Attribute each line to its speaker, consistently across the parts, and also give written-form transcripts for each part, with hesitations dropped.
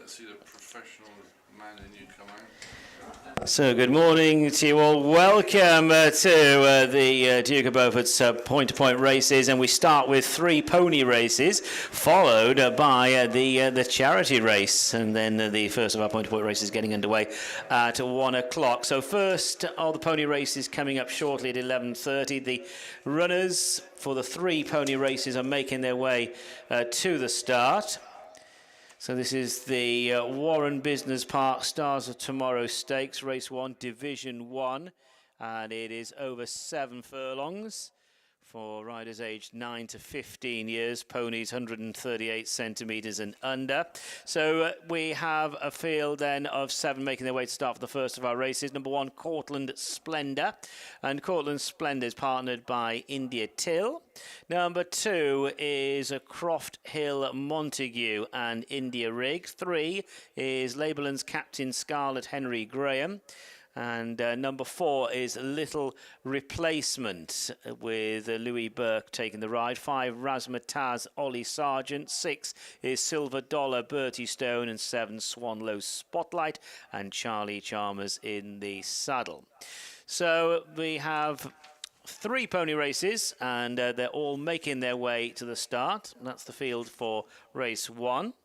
Speaker 1: Let's see the professional man in you come out.
Speaker 2: So good morning to you all. Welcome to the Duke of Beaufort's point-to-point races, and we start with 3 pony races, followed by the charity race, and then the first of our point-to-point races getting underway at 1 o'clock. So first of the pony races coming up shortly at 11:30. The runners for the 3 pony races are making their way to the start. So this is the Warren Business Park Stars of Tomorrow Stakes, Race 1, Division 1, and it is over 7 furlongs for riders aged 9 to 15 years, ponies 138 centimetres and under. So we have a field then of 7 making their way to start for the first of our races. Number 1, Cortland Splendour, and Cortland Splendour is partnered by India Till. Number 2 is a Croft Hill Montague and India Rig. 3 is Labourland's Captain Scarlett Henry Graham. And number 4 is Little Replacement with Louis Burke taking the ride. 5, Razzmatazz, Ollie Sargent. 6 is Silver Dollar, Bertie Stone. And 7, Swanlow Spotlight and Charlie Chalmers in the saddle. So we have 3 pony races, and they're all making their way to the start. That's the field for race 1.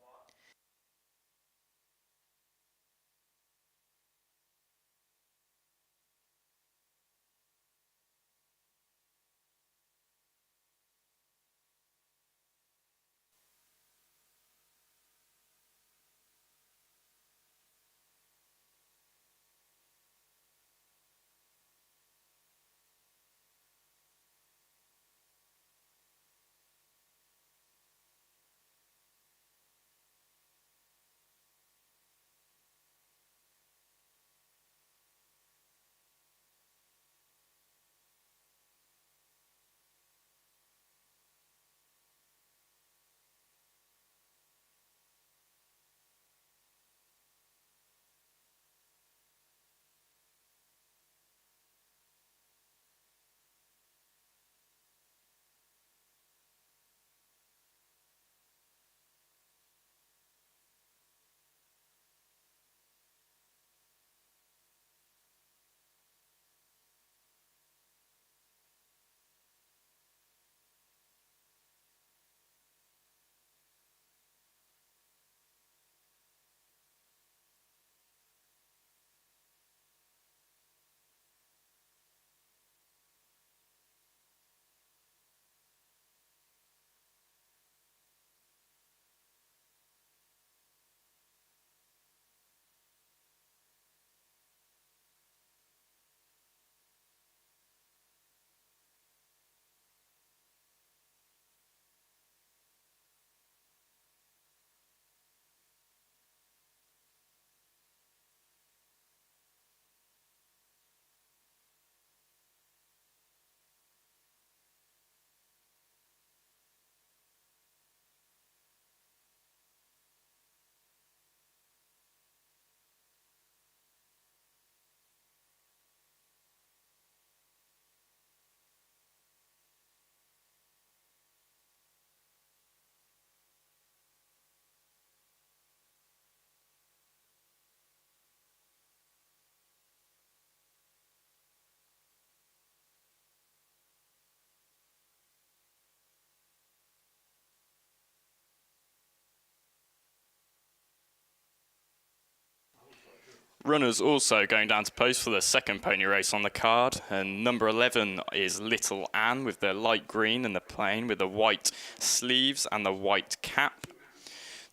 Speaker 3: Runners also going down to post for the second pony race on the card, and number 11 is Little Anne with the light green and the plain with the white sleeves and the white cap.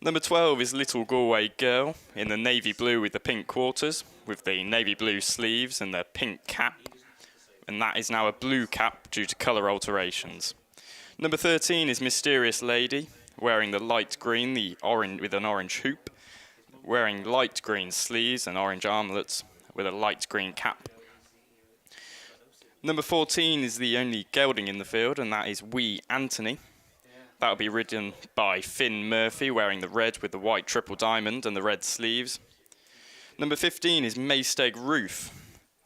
Speaker 3: Number 12 is Little Galway Girl in the navy blue with the pink quarters, with the navy blue sleeves and the pink cap, and that is now a blue cap due to colour alterations. Number 13 is Mysterious Lady, wearing the light green, the orange with an orange hoop, wearing light green sleeves and orange armlets with a light green cap. Number 14 is the only gelding in the field, and that is Wee Anthony. That will be ridden by Finn Murphy, wearing the red with the white triple diamond and the red sleeves. Number 15 is Maysteg Roof.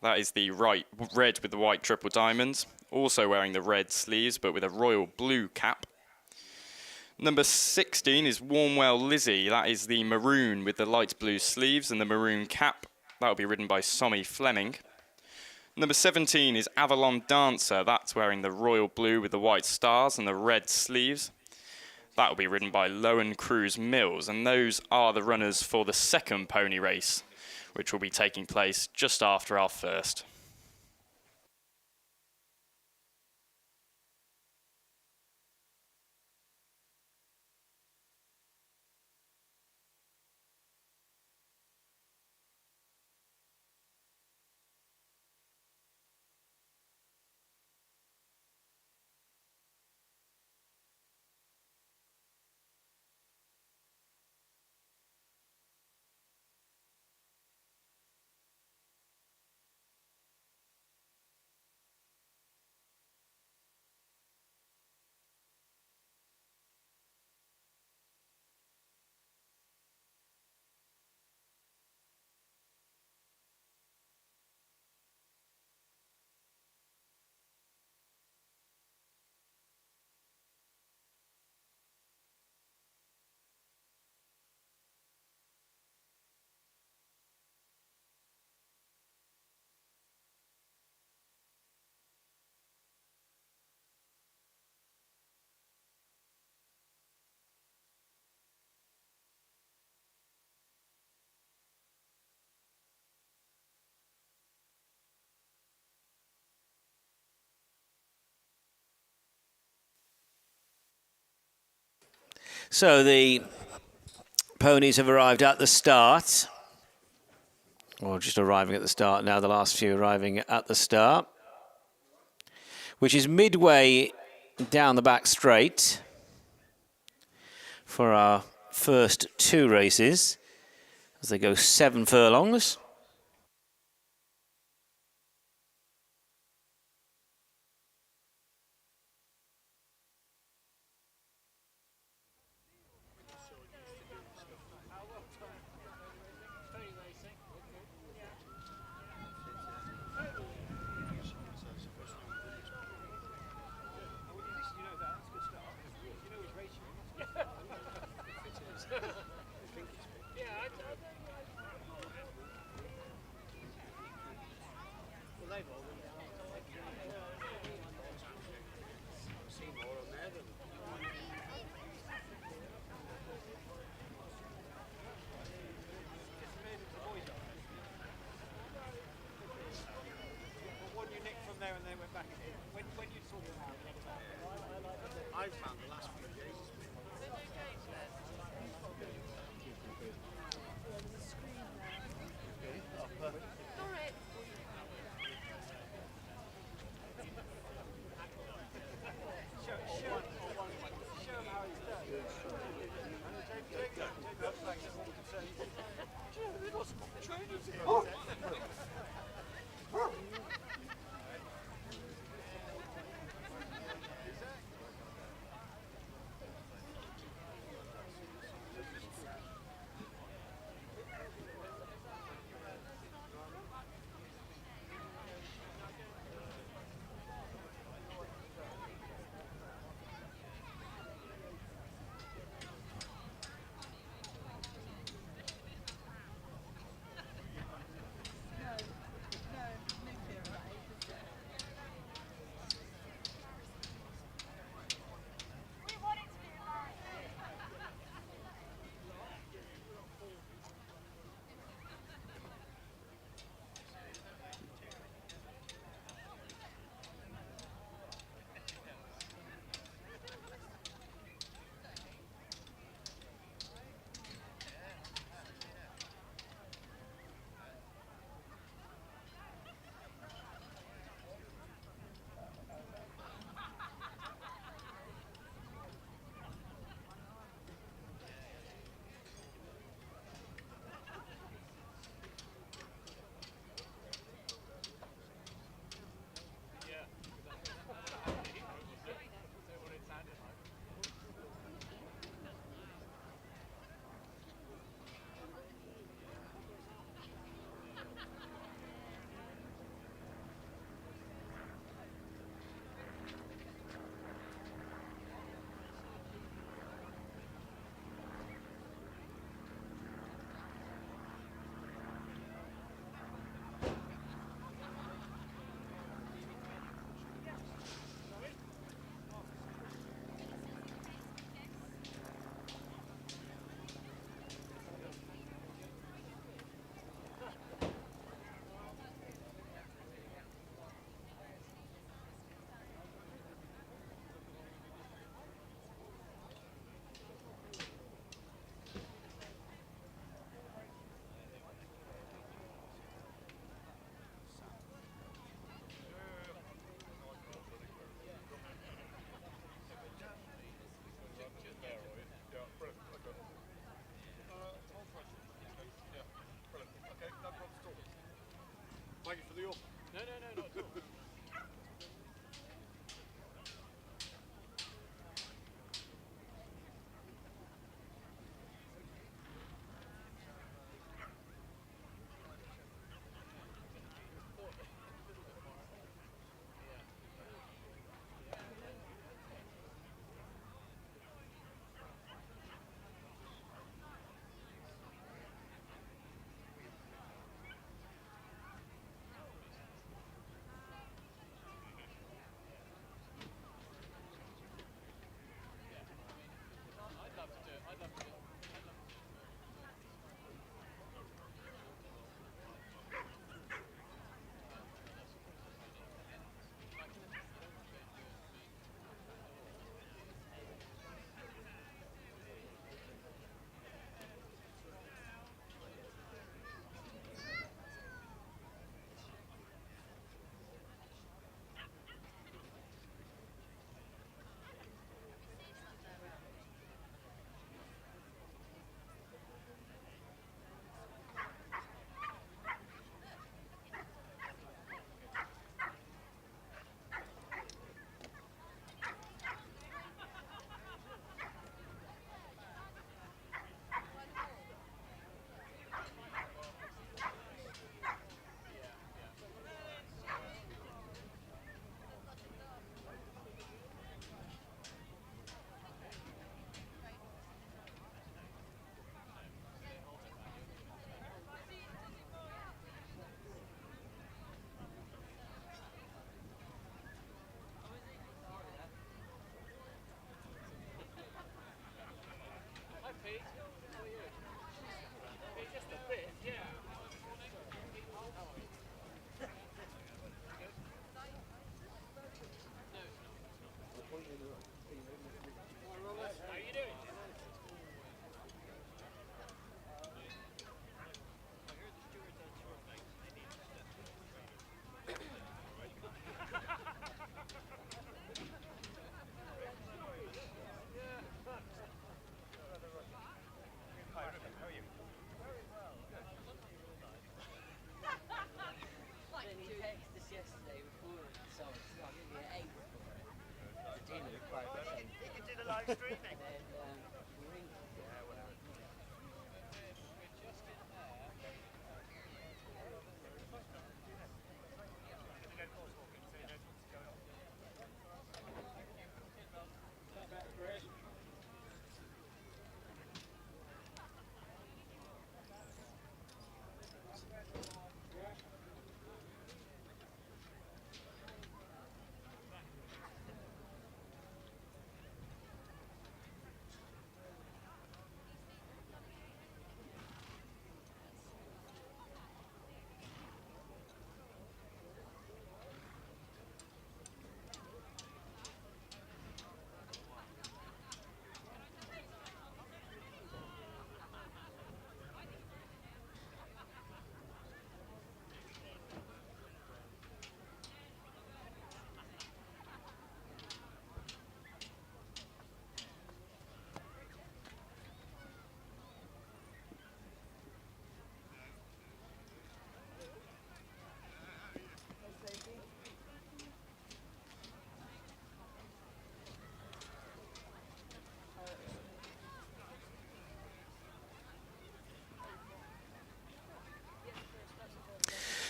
Speaker 3: That is the red with the white triple diamonds, also wearing the red sleeves but with a royal blue cap. Number 16 is Warmwell Lizzie. That is the maroon with the light blue sleeves and the maroon cap. That will be ridden by Sommy Fleming. Number 17 is Avalon Dancer. That's wearing the royal blue with the white stars and the red sleeves. That will be ridden by Lowen Cruz Mills. And those are the runners for the second pony race, which will be taking place just after our first.
Speaker 2: So the ponies have arrived at the start, or just arriving at the start now, the last few arriving at the start, which is midway down the back straight for our first two races as they go 7 furlongs.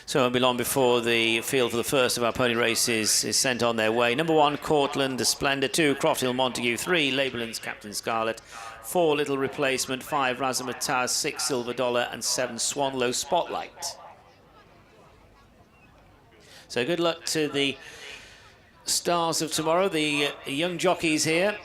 Speaker 2: So it won't be long before the field for the first of our pony races is sent on their way. Number 1, Cortland, the Splendor. 2, Croft Hill Montague. 3, Labeland's Captain Scarlet. 4, Little Replacement. 5, Razzmatazz. 6, Silver Dollar. And 7, Swanlow Spotlight. So good luck to the stars of tomorrow, the young jockeys here.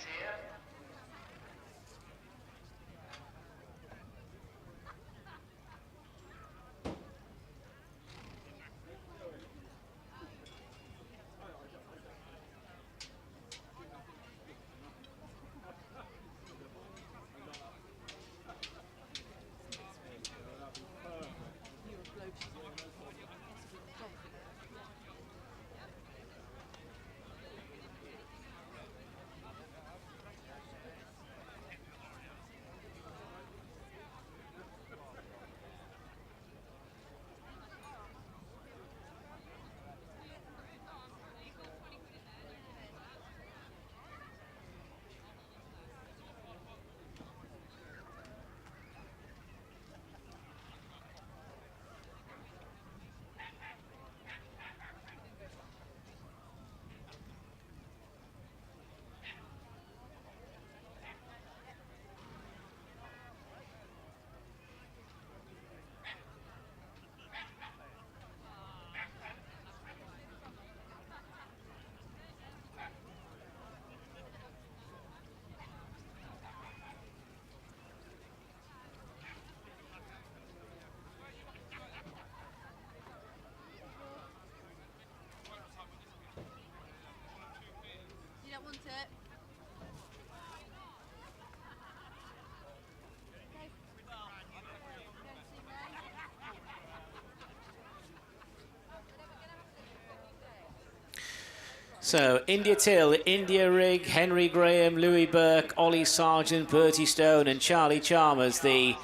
Speaker 2: So, India Till, India Rig, Henry Graham, Louis Burke, Ollie Sargent, Bertie Stone and Charlie Chalmers, the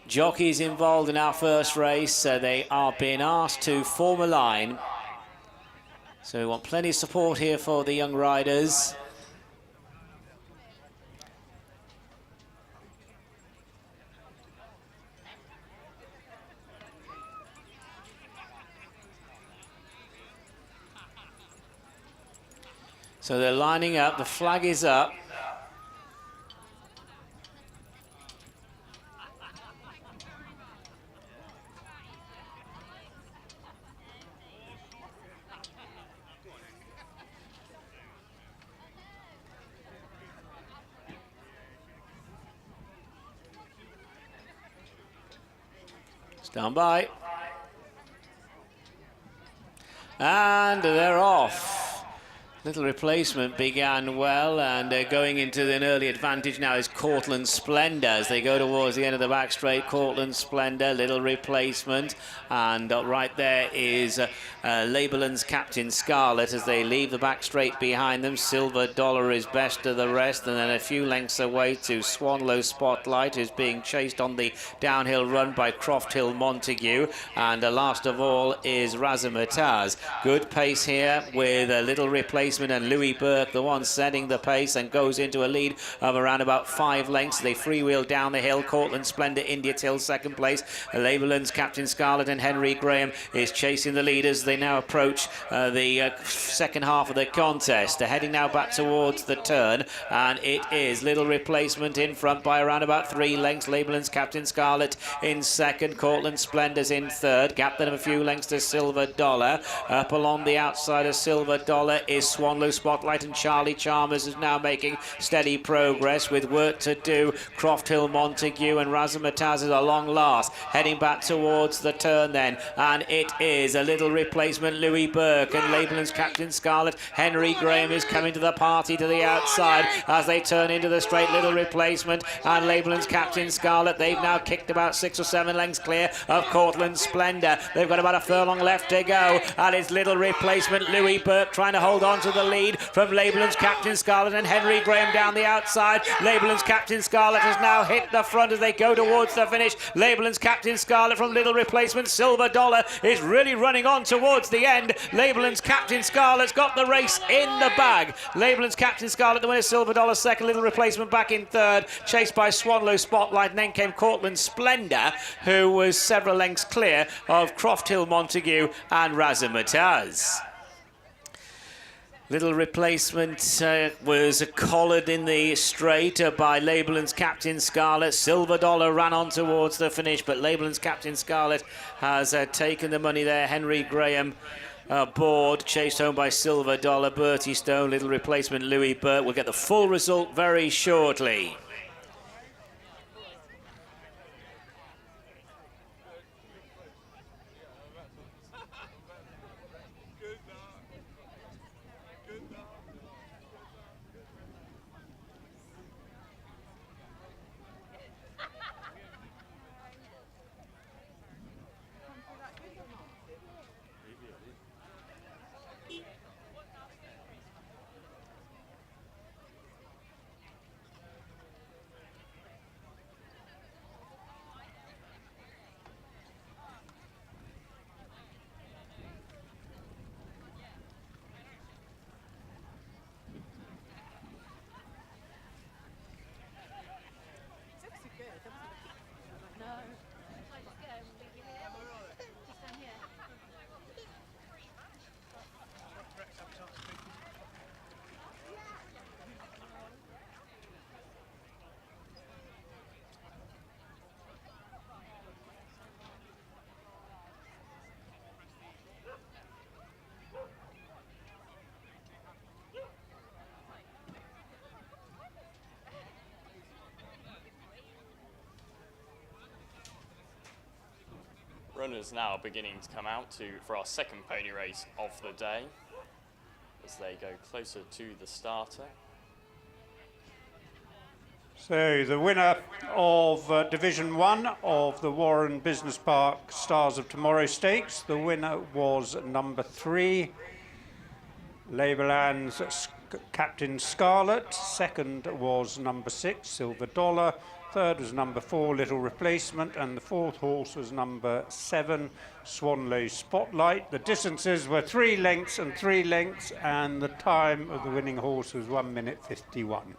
Speaker 2: jockeys involved in our first race. They are being asked to form a line. So we want plenty of support here for the young riders. So they're lining up, the flag is up. Stand by. And they're off. Little Replacement began well, and going into an early advantage now is Cortland Splendor as they go towards the end of the back straight. Cortland Splendor, Little Replacement, and right there is Labeland's Captain Scarlet as they leave the back straight behind them. Silver Dollar is best of the rest, and then a few lengths away to Swanlow Spotlight, who's being chased on the downhill run by Croft Hill Montague, and last of all is Razzmatazz. Good pace here with a Little Replacement Replacement, and Louis Burke, the one setting the pace, and goes into a lead of around about 5 lengths. They freewheel down the hill. Cortland Splendor, India Till second place. Labourland's Captain Scarlet and Henry Graham is chasing the lead as they now approach the second half of the contest. They're heading now back towards the turn, and it is Little Replacement in front by around about 3 lengths. Labourland's Captain Scarlet in second. Cortland Splendor's in third. Gap then of a few lengths to Silver Dollar. Up along the outside of Silver Dollar is Swanlow Spotlight, and Charlie Chalmers is now making steady progress with work to do. Croft Hill Montague and Razzmatazz is a long last. Heading back towards the turn then, and it is a Little Replacement, Louis Burke, and Labeland's Captain Scarlet. Henry Graham is coming to the party to the outside as they turn into the straight. Little Replacement and Labeland's Captain Scarlet. They've now kicked about 6 or 7 lengths clear of Cortland Splendor. They've got about a furlong left to go, and it's Little Replacement, Louis Burke trying to hold on to the lead from Labeland's Captain Scarlet and Henry Graham down the outside. Labeland's Captain Scarlet has now hit the front as they go towards the finish. Labeland's Captain Scarlet from Little Replacement. Silver Dollar is really running on towards the end. Labeland's Captain Scarlet's got the race in the bag. Labeland's Captain Scarlet, the winner. Silver Dollar second. Little Replacement back in third, chased by Swanlow Spotlight, and then came Cortland Splendor, who was several lengths clear of Croft Hill Montague and Razzmatazz. Little Replacement was collared in the straight by Labeland's Captain Scarlet. Silver Dollar ran on towards the finish, but Labeland's Captain Scarlet has taken the money there. Henry Graham board, chased home by Silver Dollar. Bertie Stone, Little Replacement, Louis Burke. We'll get the full result very shortly.
Speaker 3: Runners now beginning to come out for our second pony race of the day as they go closer to the starter.
Speaker 4: So the winner of Division 1 of the Warren Business Park Stars of Tomorrow Stakes, the winner was number 3, Labourland's Captain Scarlet. Second was number 6, Silver Dollar. Third was number 4, Little Replacement, and the fourth horse was number 7, Swanlow Spotlight. The distances were 3 lengths and 3 lengths, and the time of the winning horse was 1 minute 51.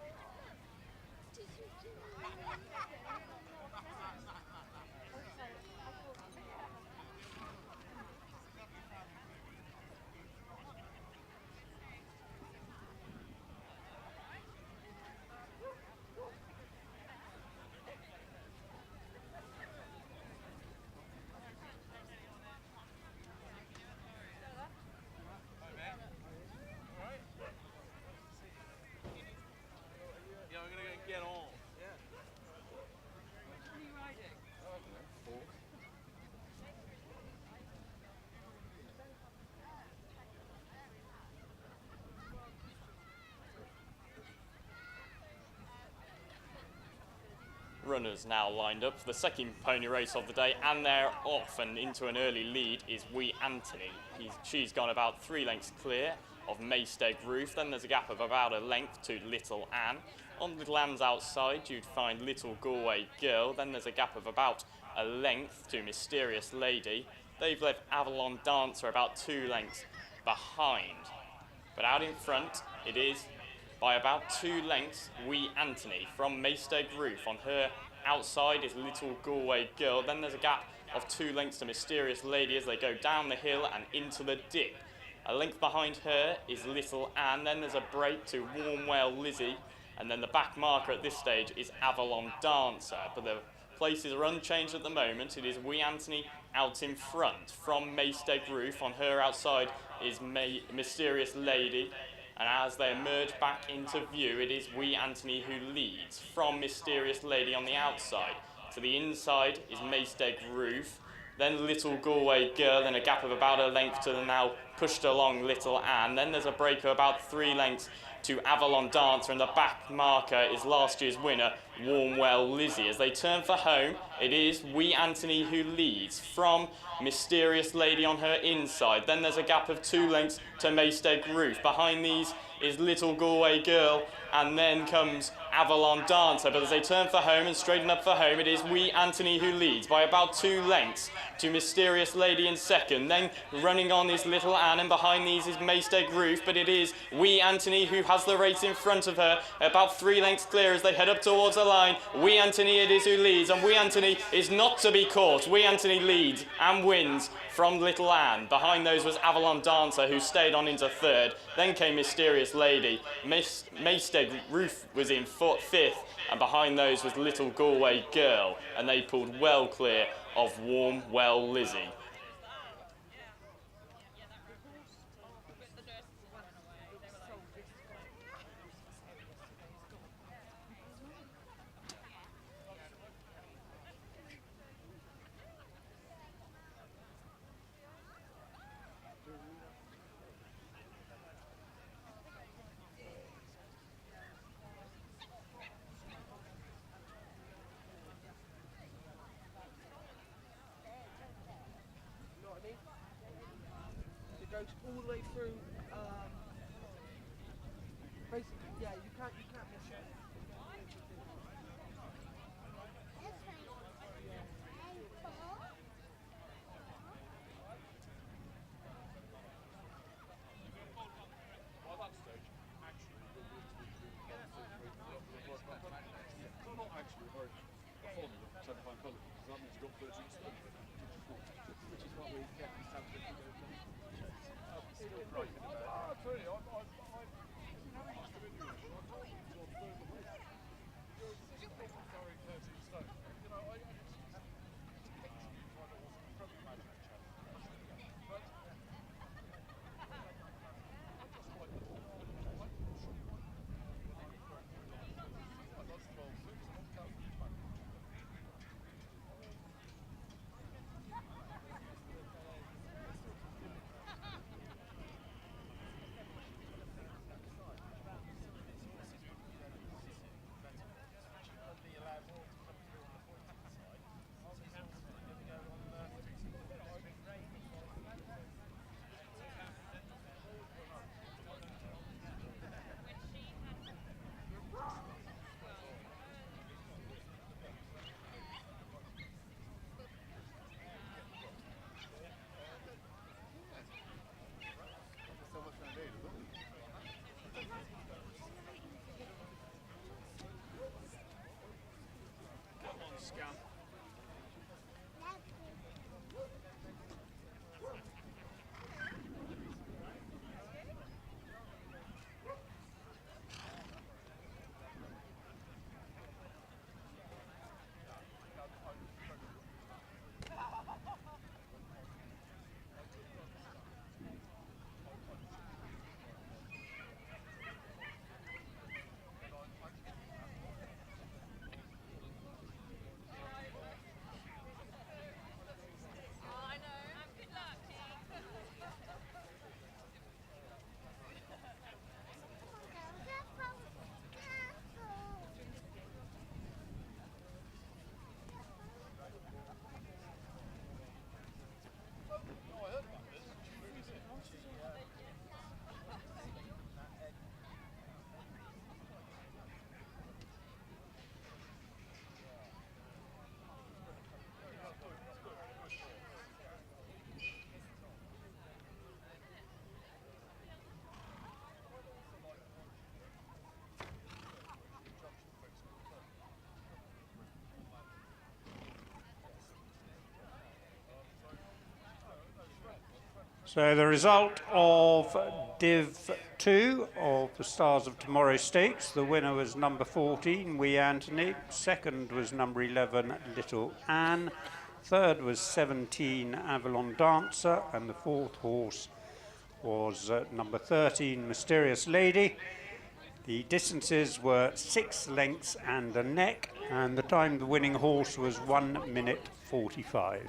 Speaker 3: Runners now lined up for the second pony race of the day, and they're off, and into an early lead is Wee Anthony. She's gone about 3 lengths clear of Maysteg Roof. Then there's a gap of about a length to Little Anne. On Little Anne's outside you'd find Little Galway Girl. Then there's a gap of about a length to Mysterious Lady. They've left Avalon Dancer about 2 lengths behind. But out in front, it is by about 2 lengths, Wee Anthony from Maysteg Roof. On her outside is Little Galway Girl. Then there's a gap of 2 lengths to Mysterious Lady as they go down the hill and into the dip. A length behind her is Little Anne. Then there's a break to Warmwell Lizzie. And then the back marker at this stage is Avalon Dancer. But the places are unchanged at the moment. It is Wee Anthony out in front from Maysteg Roof. On her outside is Mysterious Lady. And as they emerge back into view, it is Wee Anthony who leads from Mysterious Lady on the outside. To the inside is Maysteg Roof. Then Little Galway Girl in a gap of about a length to the now pushed along Little Anne. Then there's a break of about 3 lengths to Avalon Dancer, and the back marker is last year's winner, Warmwell Lizzie. As they turn for home, it is Wee Anthony who leads from Mysterious Lady on her inside. Then there's a gap of 2 lengths to Maysteg Roof. Behind these is Little Galway Girl, and then comes Avalon Dancer. But as they turn for home and straighten up for home, it is Wee Anthony who leads by about 2 lengths to Mysterious Lady in second. Then running on is Little Anne, and behind these is Maysteg Roof, but it is Wee Anthony who has the race in front of her, about 3 lengths clear as they head up towards the line. Wee Anthony it is who leads, and Wee Anthony is not to be caught. Wee Anthony leads and wins from Little Anne. Behind those was Avalon Dancer, who stayed on into third. Then came Mysterious Lady. Maysteg Roof was in fifth, and behind those was Little Galway Girl, and they pulled well clear of Warmwell Lizzie.
Speaker 5: Goes all the way through. Basically, yeah, you can't miss it.
Speaker 4: So the result of Div 2 of the Stars of Tomorrow Stakes, the winner was number 14, Wee Anthony. Second was number 11, Little Anne. Third was 17, Avalon Dancer. And the fourth horse was number 13, Mysterious Lady. The distances were 6 lengths and a neck, and the time the winning horse was 1 minute 45.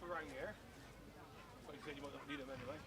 Speaker 6: Around here. But you said you might not need them anyway.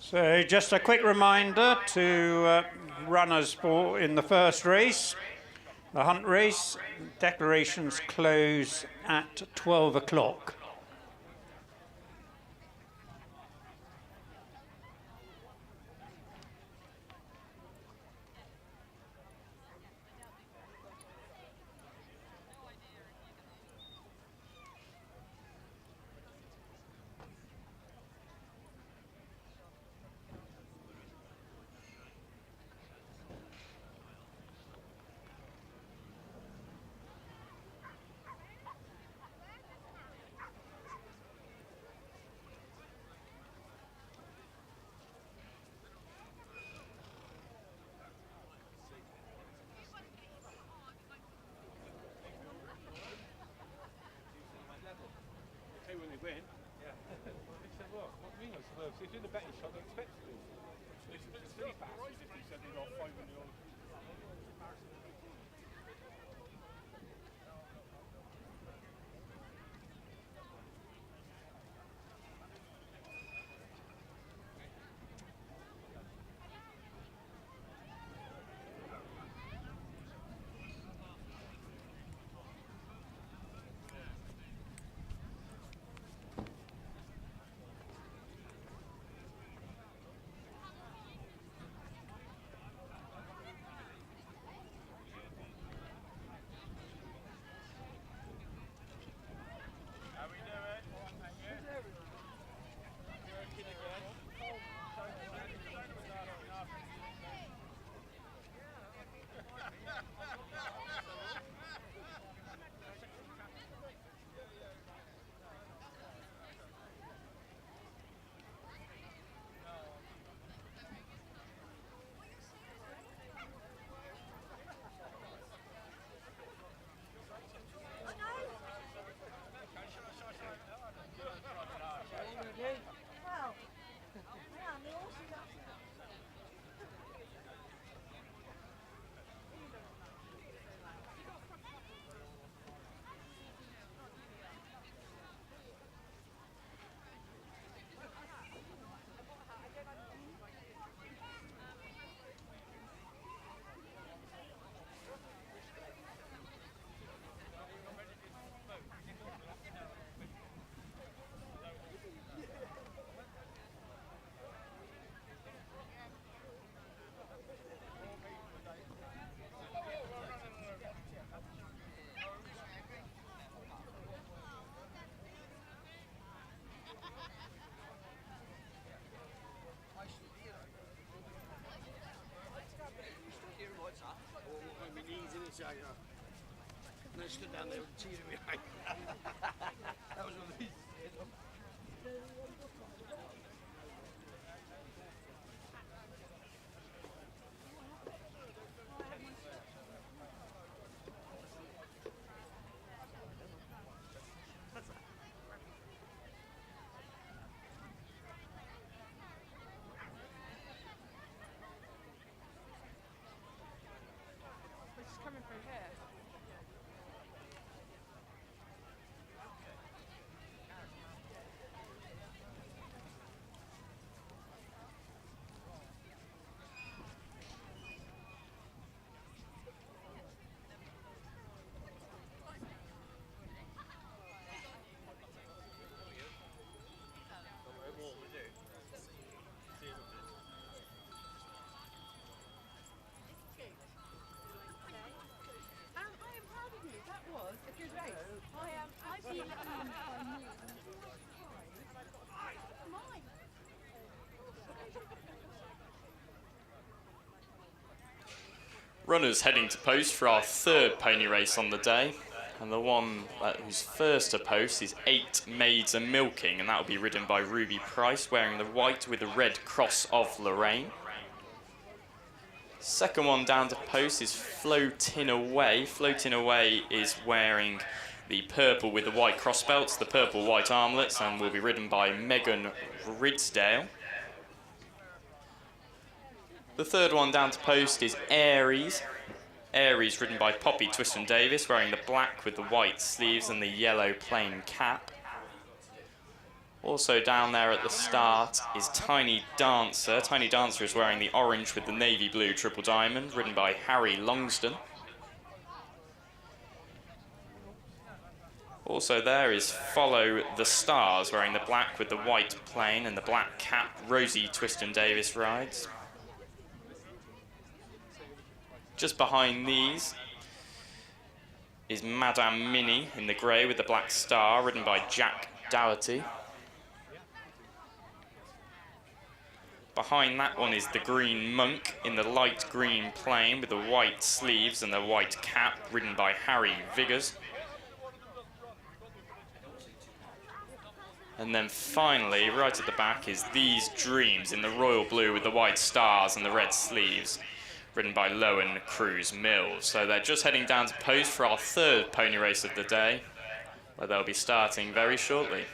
Speaker 4: So just a quick reminder to runners in the first race, the hunt race. Declarations close at 12 o'clock.
Speaker 6: Tell you when they win. Yeah. They said, well, what do you mean? I said, well, if you're in the betting shop, they expect to do. It's silly bastards if you said they're not 5 million.
Speaker 7: And I stood down there with the tear behind. That was one of these.
Speaker 5: It's coming from here. I am proud of you. That was a good race. I've been mine.
Speaker 3: Runners heading to post for our third pony race on the day. And the one who's first to post is 8 Maiden Milking, and that will be ridden by Ruby Price, wearing the white with the red cross of Lorraine. Second one down to post is Floating Away. Floating Away is wearing the purple with the white cross belts, the purple white armlets, and will be ridden by Megan Ridsdale. The third one down to post is Aries. Aries ridden by Poppy Twiston Davis, wearing the black with the white sleeves and the yellow plain cap. Also down there at the start is Tiny Dancer. Tiny Dancer is wearing the orange with the navy blue triple diamond, ridden by Harry Longston. Also there is Follow the Stars, wearing the black with the white plain and the black cap, Rosie Twiston Davis rides. Just behind these is Madame Minnie in the grey with the black star, ridden by Jack Dougherty. Behind that one is the Green Monk in the light green plain with the white sleeves and the white cap, ridden by Harry Viggers. And then finally, right at the back, is These Dreams in the royal blue with the white stars and the red sleeves, ridden by Lowen Cruz Mills. So they're just heading down to post for our third pony race of the day, where they'll be starting very shortly.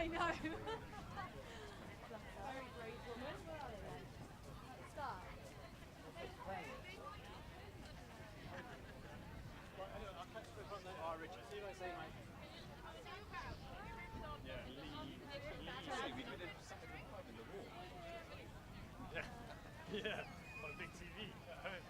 Speaker 5: I know. Very brave woman. Start.
Speaker 6: Yeah, on a big TV at home.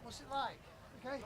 Speaker 7: What's it like? Okay.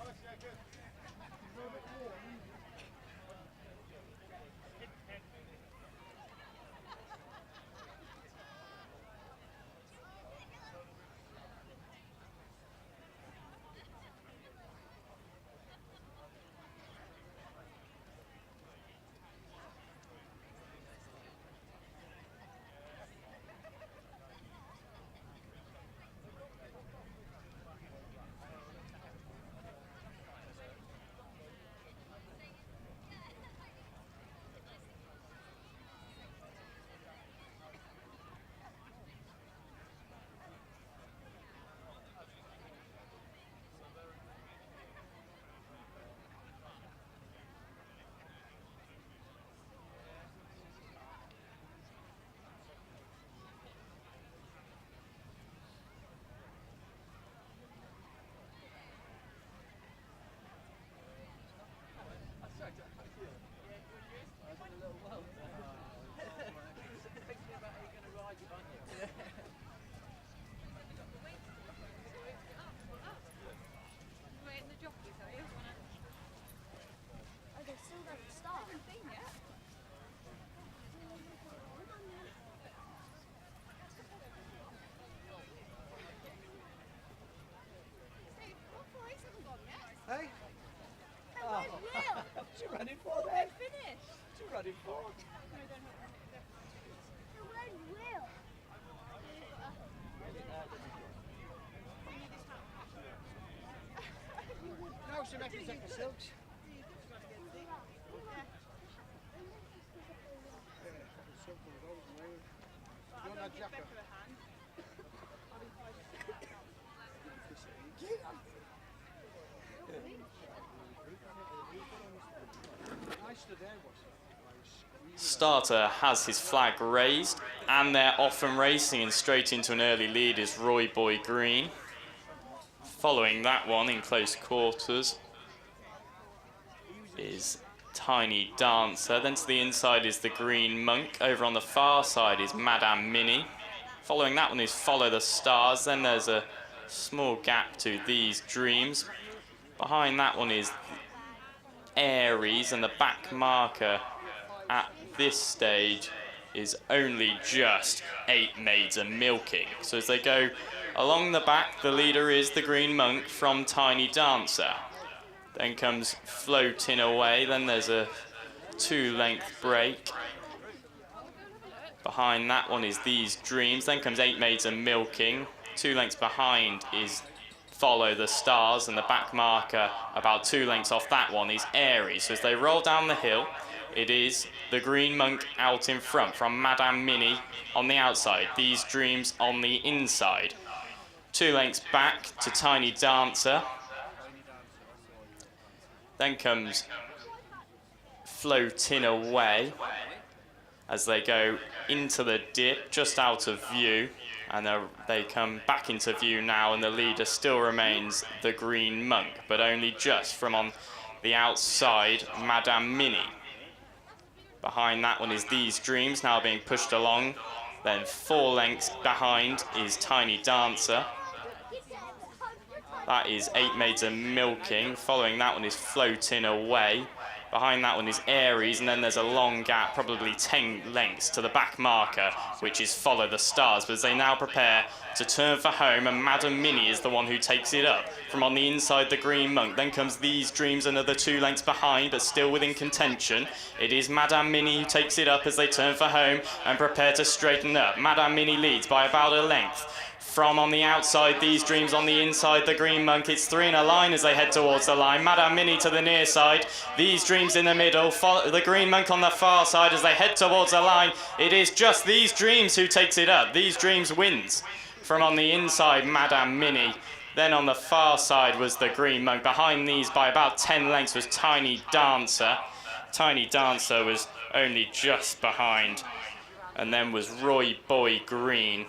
Speaker 7: Hey? Oh. What's you running for then?
Speaker 5: Finished.
Speaker 7: What's you running for? No, she reckons up the silks. You want that jacket?
Speaker 3: Starter has his flag raised, and they're off and racing, and straight into an early lead is Roy Boy Green. Following that one in close quarters is Tiny Dancer. Then to the inside is the Green Monk. Over on the far side is Madame Minnie. Following that one is Follow the Stars. Then there's a small gap to These Dreams. Behind that one is Aries, and the back marker at this stage is only just 8 Maids a Milking. So as they go along the back, the leader is the Green Monk from Tiny Dancer. Then comes Floating Away. Then there's a 2-length break. Behind that one is These Dreams. Then comes 8 Maids a Milking. 2 lengths behind is Follow the Stars, and the back marker about 2 lengths off that one is Aries. So as they roll down the hill, it is the Green Monk out in front from Madame Minnie on the outside, These Dreams on the inside. 2 lengths back to Tiny Dancer. Then comes Floating Away as they go into the dip, just out of view. And they come back into view now, and the leader still remains the Green Monk, but only just from on the outside, Madame Minnie. Behind that one is These Dreams, now being pushed along. Then 4 lengths behind is Tiny Dancer. That is 8 Maids a Milking. Following that one is Floating Away. Behind that one is Aries, and then there's a long gap, probably 10 lengths to the back marker, which is Follow the Stars. But as they now prepare to turn for home, and Madame Minnie is the one who takes it up from on the inside, the Green Monk. Then comes These Dreams, another 2 lengths behind, but still within contention. It is Madame Minnie who takes it up as they turn for home and prepare to straighten up. Madame Minnie leads by about a length. From on the outside, These Dreams on the inside, the Green Monk. It's three in a line as they head towards the line. Madame Mini to the near side, These Dreams in the middle, the Green Monk on the far side as they head towards the line. It is just These Dreams who takes it up. These Dreams wins. From on the inside, Madame Mini. Then on the far side was the Green Monk. Behind these by about 10 lengths was Tiny Dancer. Tiny Dancer was only just behind. And then was Roy Boy Green.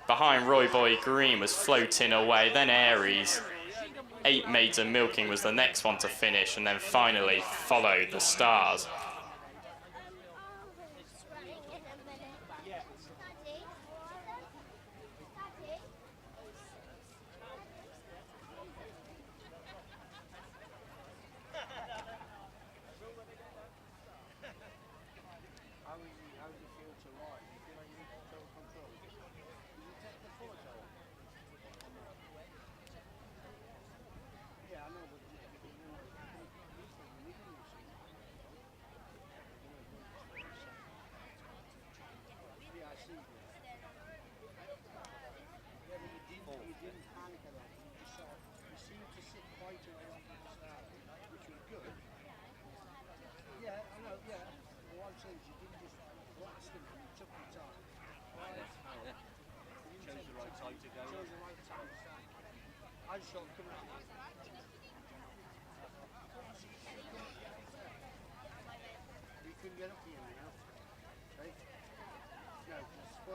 Speaker 3: Behind Roy Boy Green was Floating Away, then Aries. 8 Maiden Milking was the next one to finish, and then finally followed the Stars.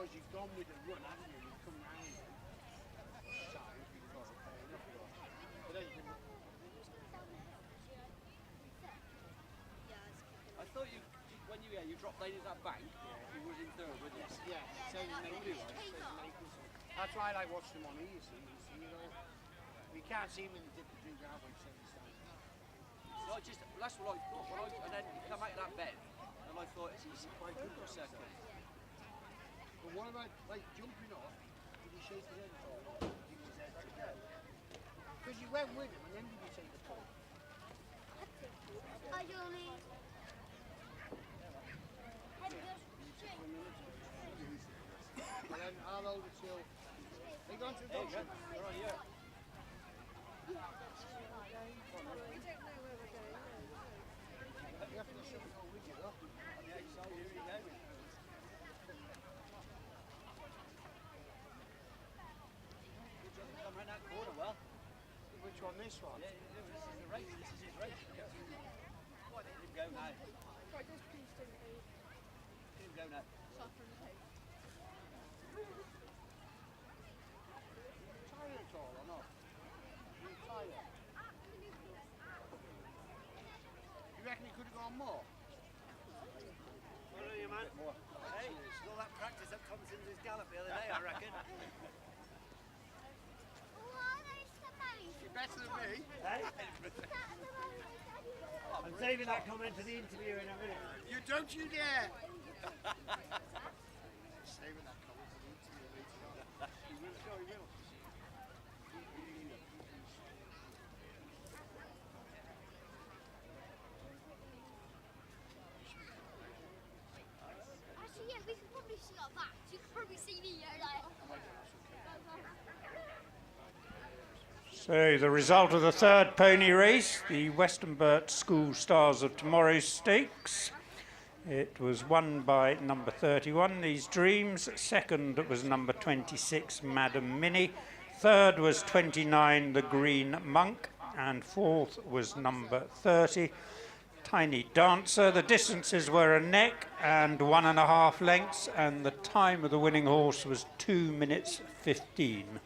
Speaker 7: You've gone with the run, haven't you? You've come round them. So, you've got to pay enough for that. But then you can... I thought you, when you dropped lane at that bank, you was in third, wasn't you? Yeah, so that's why I watched them on here, you see, we can't see them in the dip between driveway, so no, that's what I thought, and then you come out of that bed, and I thought, it's quite good for a second. But what about, like, jumping off? Did you shake his head or did his head to go? Because you went with him and then did you take the pull?
Speaker 8: I only...
Speaker 7: And then I'll hold it till... They gone to the junction? They're on here.
Speaker 5: We don't know where we're going.
Speaker 7: You have to go show the widget up. On the outside, here you go. Come around that corner, well. Which one, this one? Yeah, this is the race. This is his race. Why didn't him go now?
Speaker 5: Right, just please don't be
Speaker 7: Let him go now.
Speaker 5: suffering the pain.
Speaker 7: Tired at all or not? You tired? You reckon he could have gone more? What are you, man? Hey, it's all that practice that comes into his gallop the other day, I reckon. You're better than me. Hey?
Speaker 9: I'm saving that comment for the interview in a minute.
Speaker 7: You don't you dare! Saving that comment for the interview later on. He will, no, he will.
Speaker 8: Actually, yeah, we could probably see our backs. You could probably see me here, like...
Speaker 4: So the result of the third pony race, the Western Burt School Stars of Tomorrow Stakes. It was won by number 31, These Dreams. Second was number 26, Madam Mini. Third was 29, The Green Monk. And fourth was number 30, Tiny Dancer. The distances were a neck and 1.5 lengths, and the time of the winning horse was 2 minutes 15.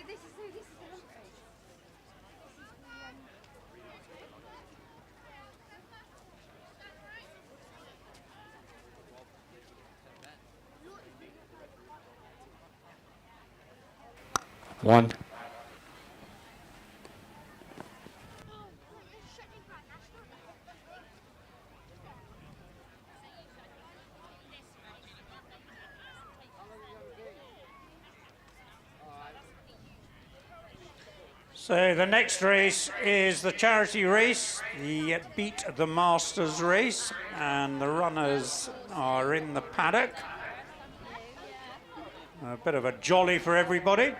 Speaker 8: This is the hunt race.
Speaker 3: One.
Speaker 4: So the next race is the charity race, the Beat the Masters race, and the runners are in the paddock. A bit of a jolly for everybody.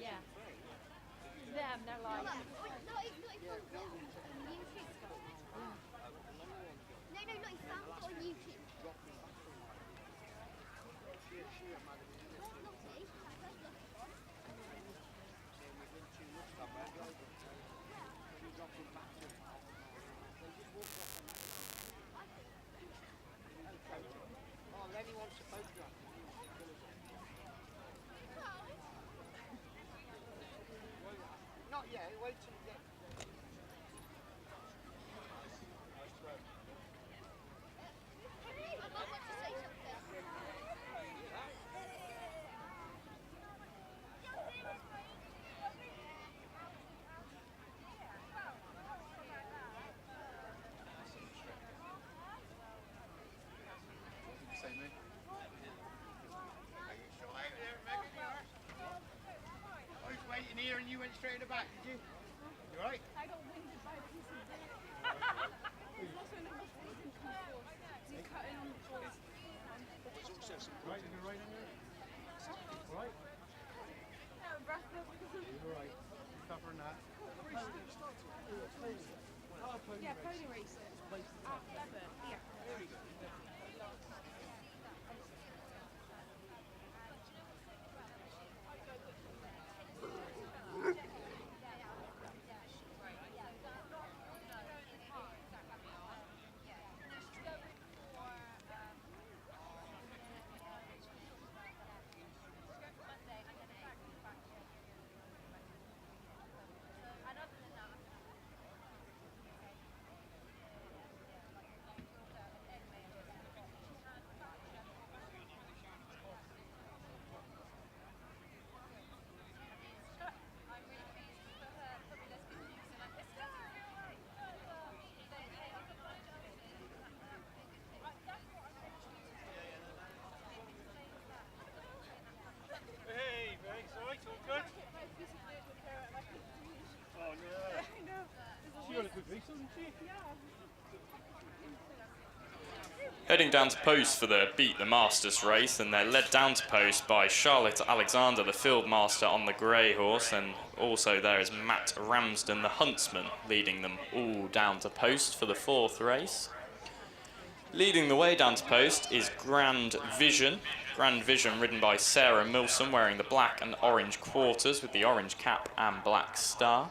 Speaker 5: Yeah. Them, they're like.
Speaker 7: Not yet, wait till you get... I was waiting here and you went straight in the back, did you? You right?
Speaker 5: I got winded by a piece of dirt. There's also another freezing course. He's cutting on the course.
Speaker 7: There's also some... Right, you're right in there? Right? You're right. Covering that.
Speaker 5: Yeah, pony racing. At Lebanon, here.
Speaker 7: Very good. Hey, mate, it's alright, all good? Oh no. She got a good race, hasn't she?
Speaker 3: Heading down to post for the Beat the Masters race, and they're led down to post by Charlotte Alexander, the field master on the grey horse, and also there is Matt Ramsden, the huntsman, leading them all down to post for the fourth race. Leading the way down to post is Grand Vision. Grand Vision ridden by Sarah Milsom, wearing the black and orange quarters with the orange cap and black star.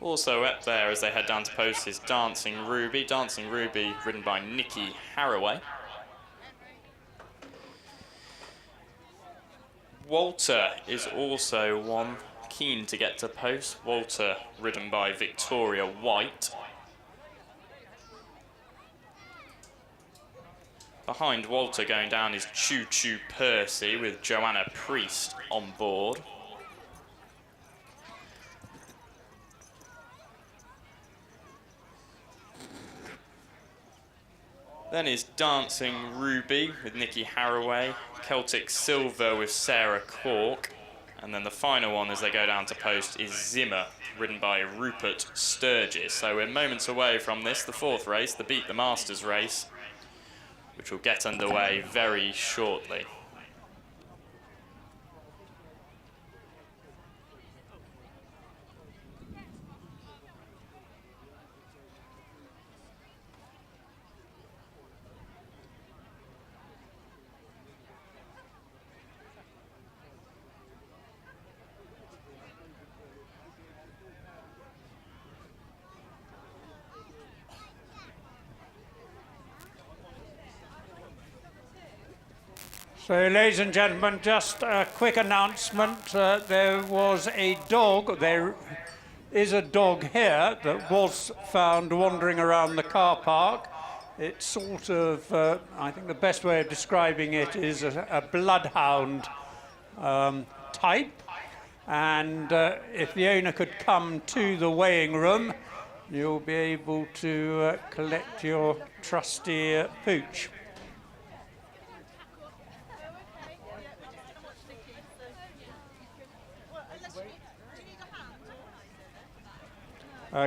Speaker 3: Also up there as they head down to post is Dancing Ruby. Dancing Ruby ridden by Nikki Haraway. Walter is also one keen to get to post. Walter, ridden by Victoria White. Behind Walter going down is Choo Choo Percy with Joanna Priest on board. Then is Dancing Ruby with Nikki Harraway, Celtic Silver with Sarah Cork, and then the final one as they go down to post is Zimmer, ridden by Rupert Sturgis. So we're moments away from this, the fourth race, the Beat the Masters race, which will get underway very shortly.
Speaker 4: So, ladies and gentlemen, just a quick announcement. There was a dog, there is a dog here that was found wandering around the car park. It's sort of, I think the best way of describing it is a bloodhound type. And if the owner could come to the weighing room, you'll be able to collect your trusty pooch.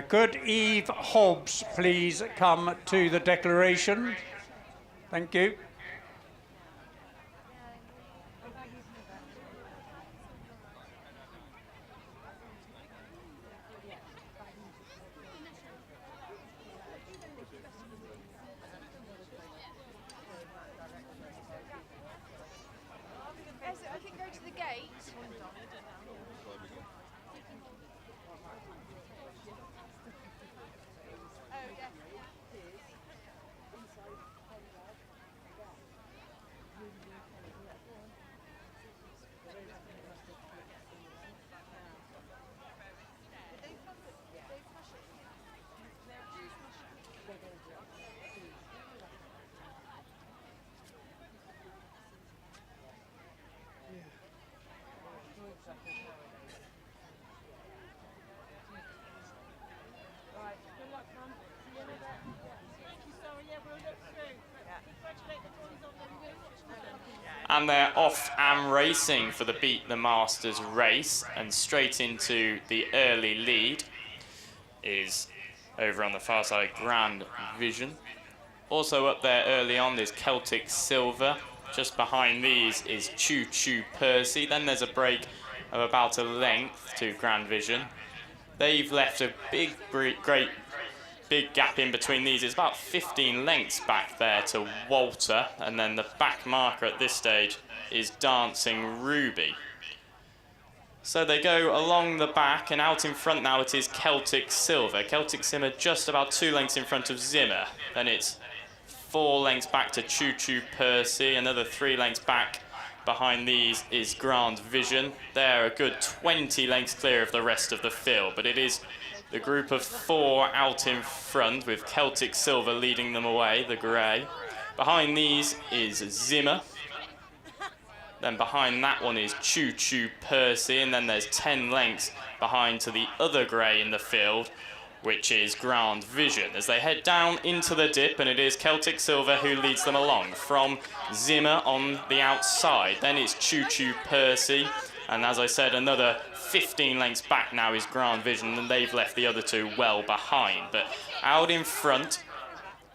Speaker 4: Could Eve Hobbs please come to the declaration? Thank you.
Speaker 5: I can go to the gate.
Speaker 3: And they're off and racing for the Beat the Masters race, and straight into the early lead is, over on the far side, Grand Vision. Also up there early on is Celtic Silver. Just behind these is Choo Choo Percy. Then there's a break of about a length to Grand Vision. They've left a great big gap in between these. It's about 15 lengths back there to Walter, and then the back marker at this stage is Dancing Ruby. So they go along the back, and out in front now it is Celtic Silver. Celtic Silver just about 2 lengths in front of Zimmer. Then it's 4 lengths back to Choo Choo Percy. Another 3 lengths back behind these is Grand Vision. They're a good 20 lengths clear of the rest of the field, but it is the group of 4 out in front, with Celtic Silver leading them away, the grey. Behind these is Zimmer. Then behind that one is Choo Choo Percy, and then there's 10 lengths behind to the other grey in the field, which is Grand Vision, as they head down into the dip, and it is Celtic Silver who leads them along from Zimmer on the outside. Then it's Choo Choo Percy, and as I said, another 15 lengths back now is Grand Vision, and they've left the other 2 well behind. But out in front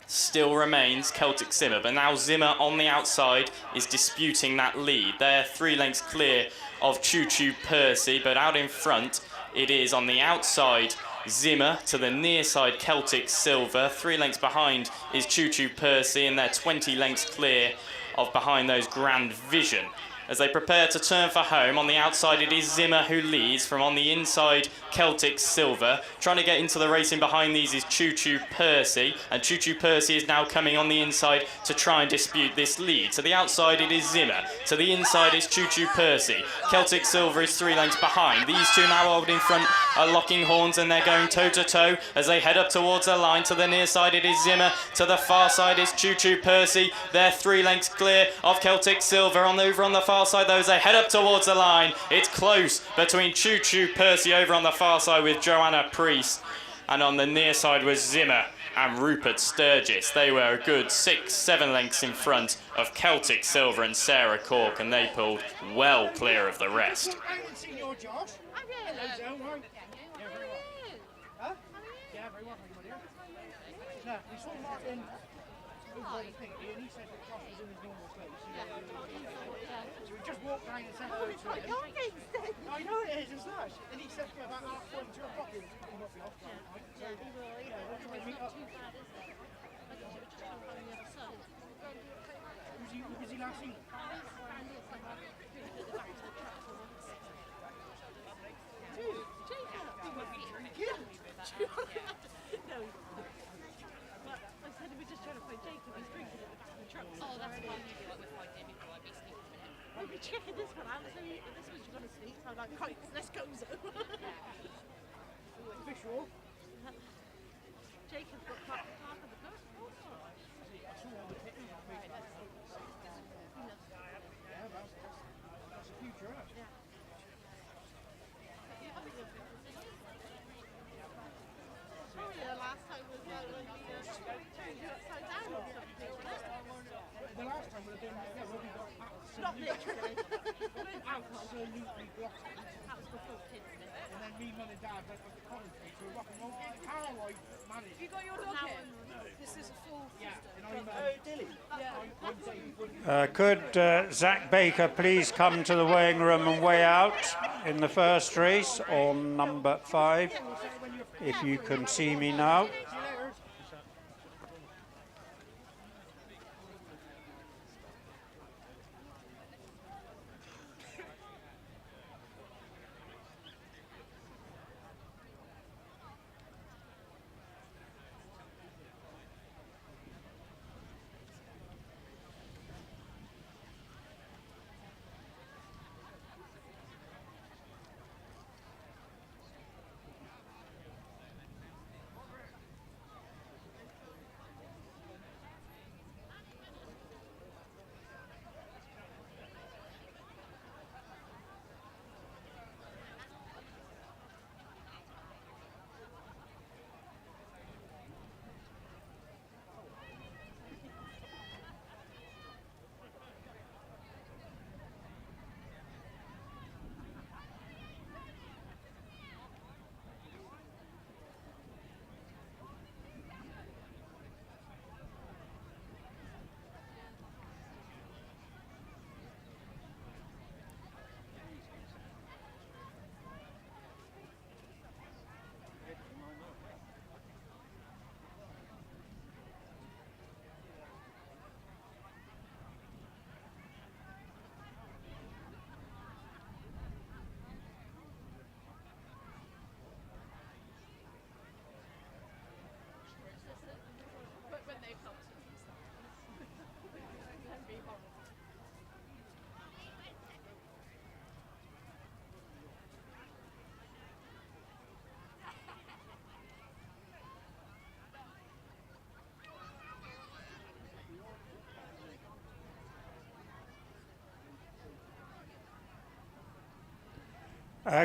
Speaker 3: still remains Celtic Zimmer, but now Zimmer on the outside is disputing that lead. They're 3 lengths clear of Choo Choo Percy, but out in front it is on the outside Zimmer, to the near side Celtic Silver. 3 lengths behind is Choo Choo Percy, and they're 20 lengths clear of behind those Grand Vision. As they prepare to turn for home, on the outside it is Zimmer who leads. From on the inside, Celtic Silver. Trying to get into the racing behind these is Choo Choo Percy. And Choo Choo Percy is now coming on the inside to try and dispute this lead. To the outside it is Zimmer. To the inside is Choo Choo Percy. Celtic Silver is 3 lengths behind. These two now holding front are locking horns and they're going toe to toe as they head up towards the line. To the near side it is Zimmer. To the far side is Choo Choo Percy. They're 3 lengths clear of Celtic Silver. Over on the far side though, as they head up towards the line, it's close between Choo Choo Percy over on the far side with Joanna Priest, and on the near side was Zimmer and Rupert Sturgis. They were a good 6-7 lengths in front of Celtic Silver and Sarah Cork, and they pulled well clear of the rest.
Speaker 9: I know it is, it's nice. And he said to me about half 1, 2 o'clock, he must be off that night. So, we'll meet up. Was he last seen?
Speaker 5: Checking this one out, so this one's going to sleep. So I'm like, right, let's go, Zo.
Speaker 9: Visual.
Speaker 5: Jacob's got half of the boat.
Speaker 9: I saw all the pictures. Yeah, that's a future, isn't it?
Speaker 5: Yeah. Oh yeah, last time was when the turned upside down or something, wasn't it?
Speaker 9: The last time would have been, when we got
Speaker 5: Not literally.
Speaker 9: absolutely blocked.
Speaker 5: That was before kids.
Speaker 9: And then me, mum and dad went up to Coventry to a rock and roll gig. Caroline managed.
Speaker 5: You got your dog here? This is a full
Speaker 4: Could Zach Baker please come to the weighing room and weigh out in the first race on number 5, if you can see me now.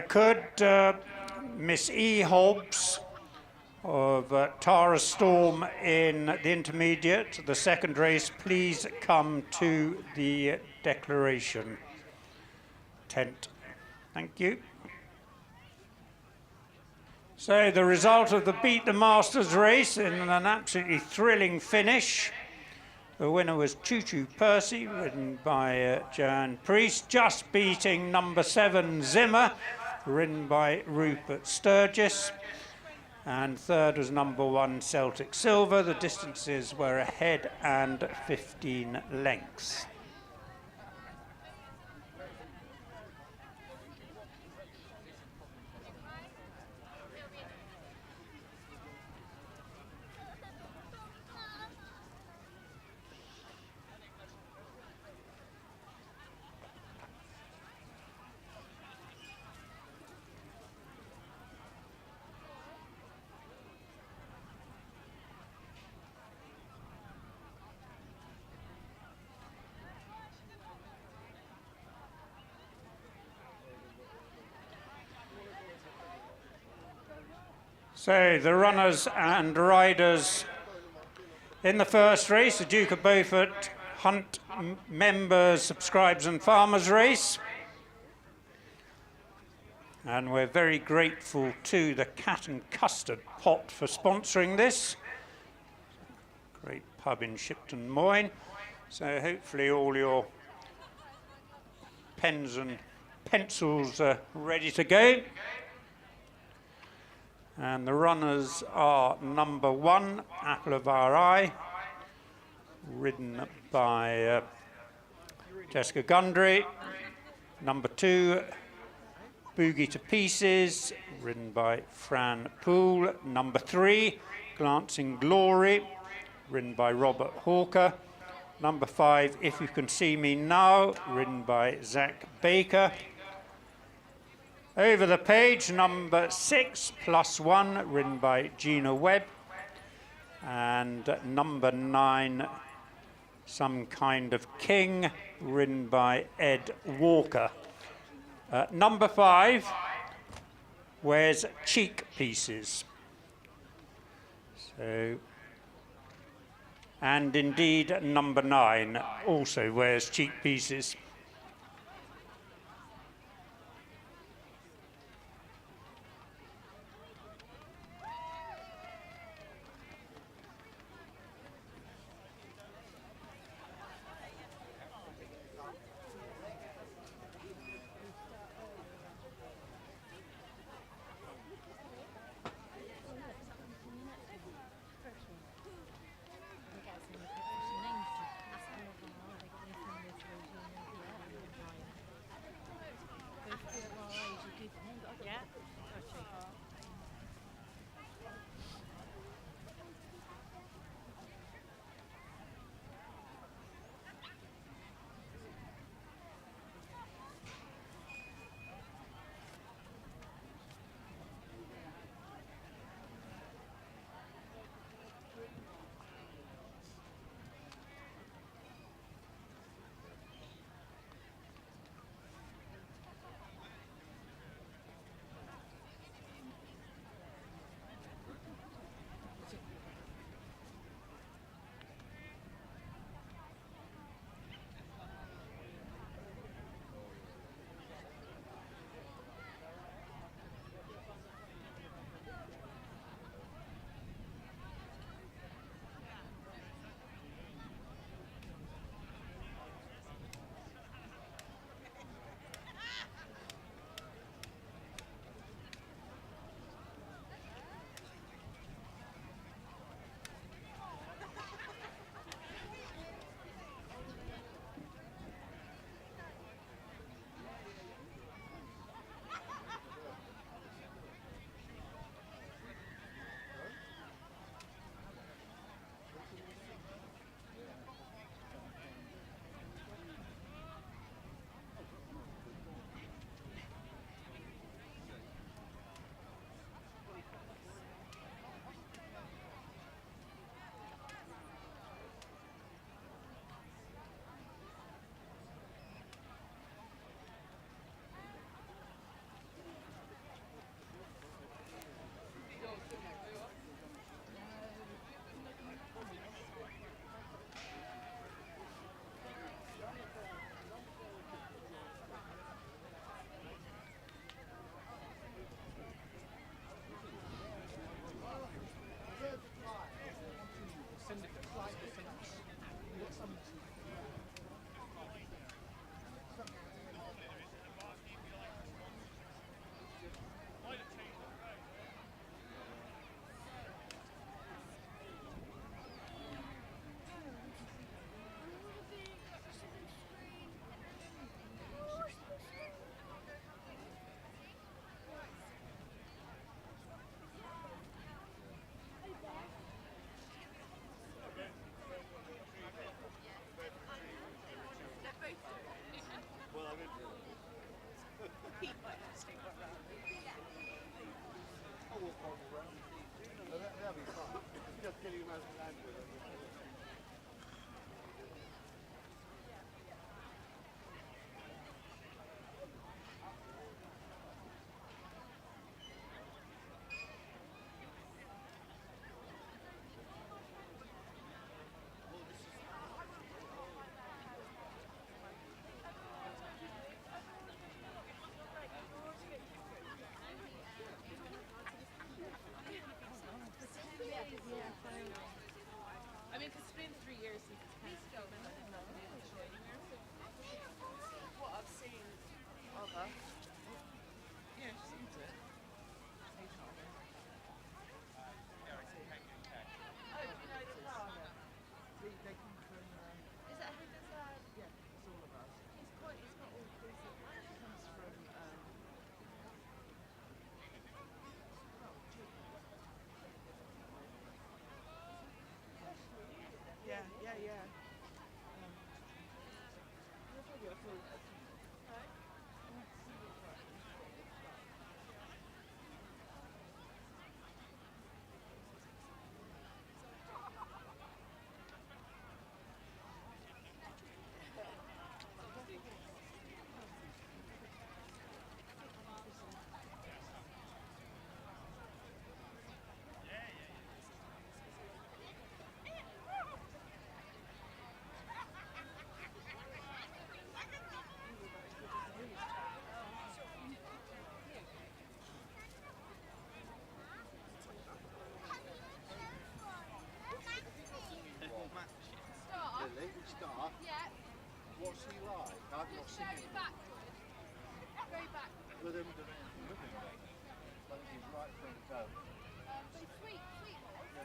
Speaker 4: Could Miss E. Hobbs of Tara Storm in the intermediate, the second race, please come to the declaration tent. Thank you. So the result of the Beat the Masters race in an absolutely thrilling finish. The winner was Choo Choo Percy, ridden by Joanne Priest, just beating number 7 Zimmer, ridden by Rupert Sturgis. And third was number 1 Celtic Silver. The distances were ahead and 15 lengths. So the runners and riders in the first race, the Duke of Beaufort Hunt Members, Subscribers and Farmers race. And we're very grateful to the Cat and Custard Pot for sponsoring this. Great pub in Shipton Moyne. So hopefully all your pens and pencils are ready to go. And the runners are number 1, Apple of Our Eye, ridden by Jessica Gundry. Number 2, Boogie to Pieces, ridden by Fran Poole. Number 3, Glancing Glory, ridden by Robert Hawker. Number 5, If You Can See Me Now, ridden by Zach Baker. Over the page, number 6, Plus One, ridden by Gina Webb. And number 9, Some Kind of King, ridden by Ed Walker. Number 5, Where's Cheek Pieces? So, and indeed, number 9 also wears Cheek Pieces.
Speaker 9: yeah, yeah.
Speaker 7: Lily, start.
Speaker 8: Yeah.
Speaker 7: What's he like? I've not seen him.
Speaker 8: Backward. Go back.
Speaker 7: With him, I think he's right from the go.
Speaker 8: But it's sweet, sweet horse. I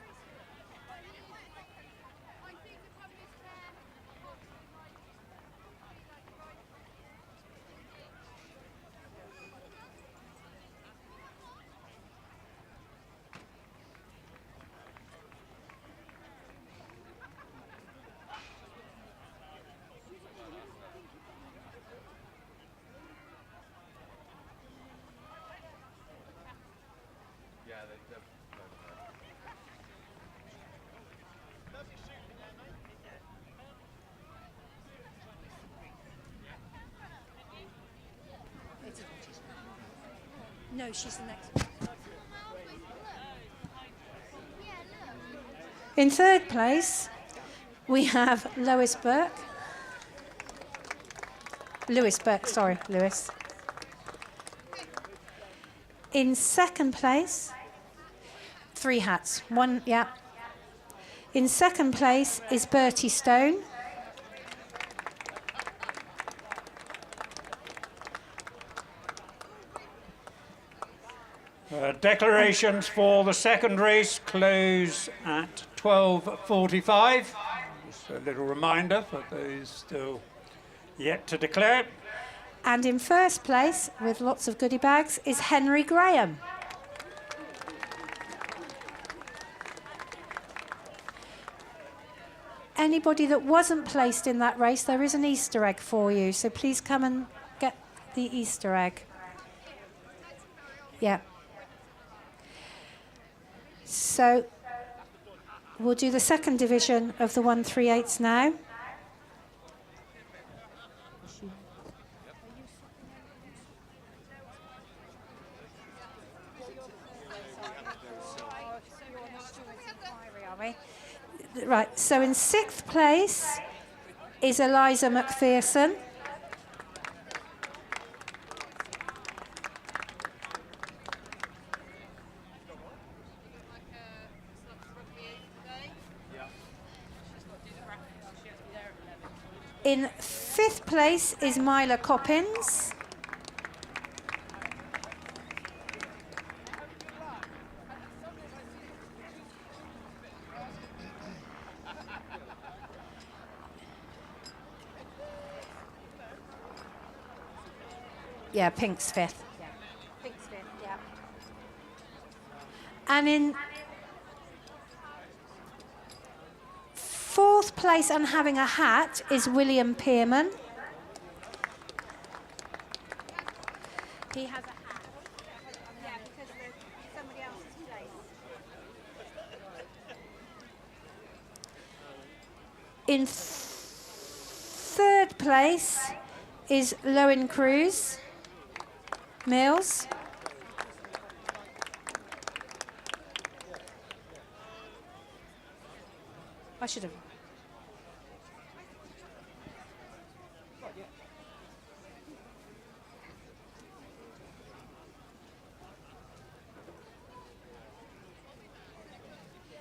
Speaker 8: think the problem is
Speaker 1: Yeah, they're
Speaker 9: No, she's the next one. In third place, we have Lewis Burke. Lewis Burke, sorry, Lewis. In second place, 3 hats. One, yeah. In second place is Bertie Stone.
Speaker 4: Declarations for the second race close at 12:45. Just a little reminder for those still yet to declare.
Speaker 9: And in first place, with lots of goodie bags, is Henry Graham. Anybody that wasn't placed in that race, there is an Easter egg for you, so please come and get the Easter egg. Yeah. So we'll do the second division of the 138s now. Right, so in 6th place is Eliza McPherson. In 5th place is Myla Coppins. Yeah, Pink's 5th. Yeah. Pink's 5th, yeah. And in 4th place and having a hat is William Pearman. He has a hat. Yeah, because somebody else's place. In 3rd place is Lowen Cruz Mills. I should have.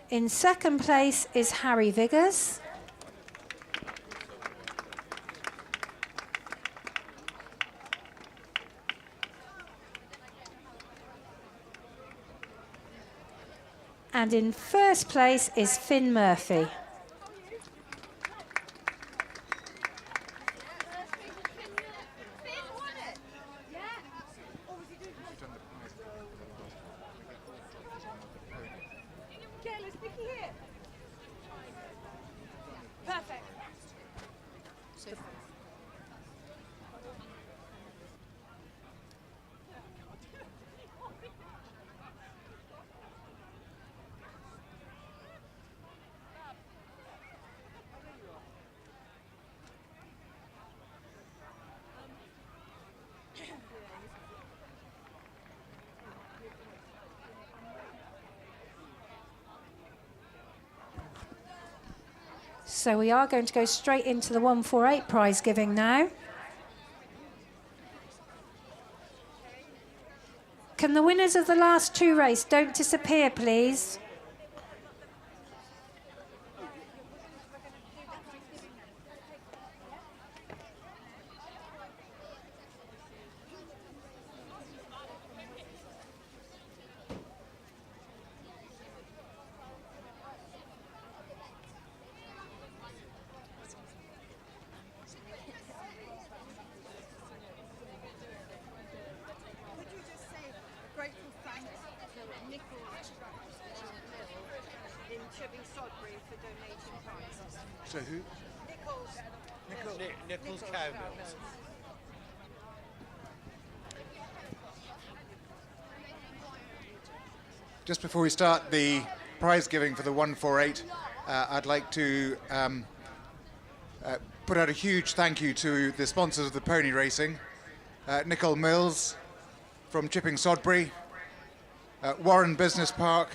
Speaker 9: In 2nd place is Harry Viggers. And in 1st place is Finn Murphy. So we are going to go straight into the 148 prize giving now. Can the winners of the last two races don't disappear, please?
Speaker 10: So who? Nichols Cow Mills. Just before we start the prize giving for the 148, I'd like to put out a huge thank you to the sponsors of the pony racing, Nicol Mills from Chipping Sodbury, Warren Business Park,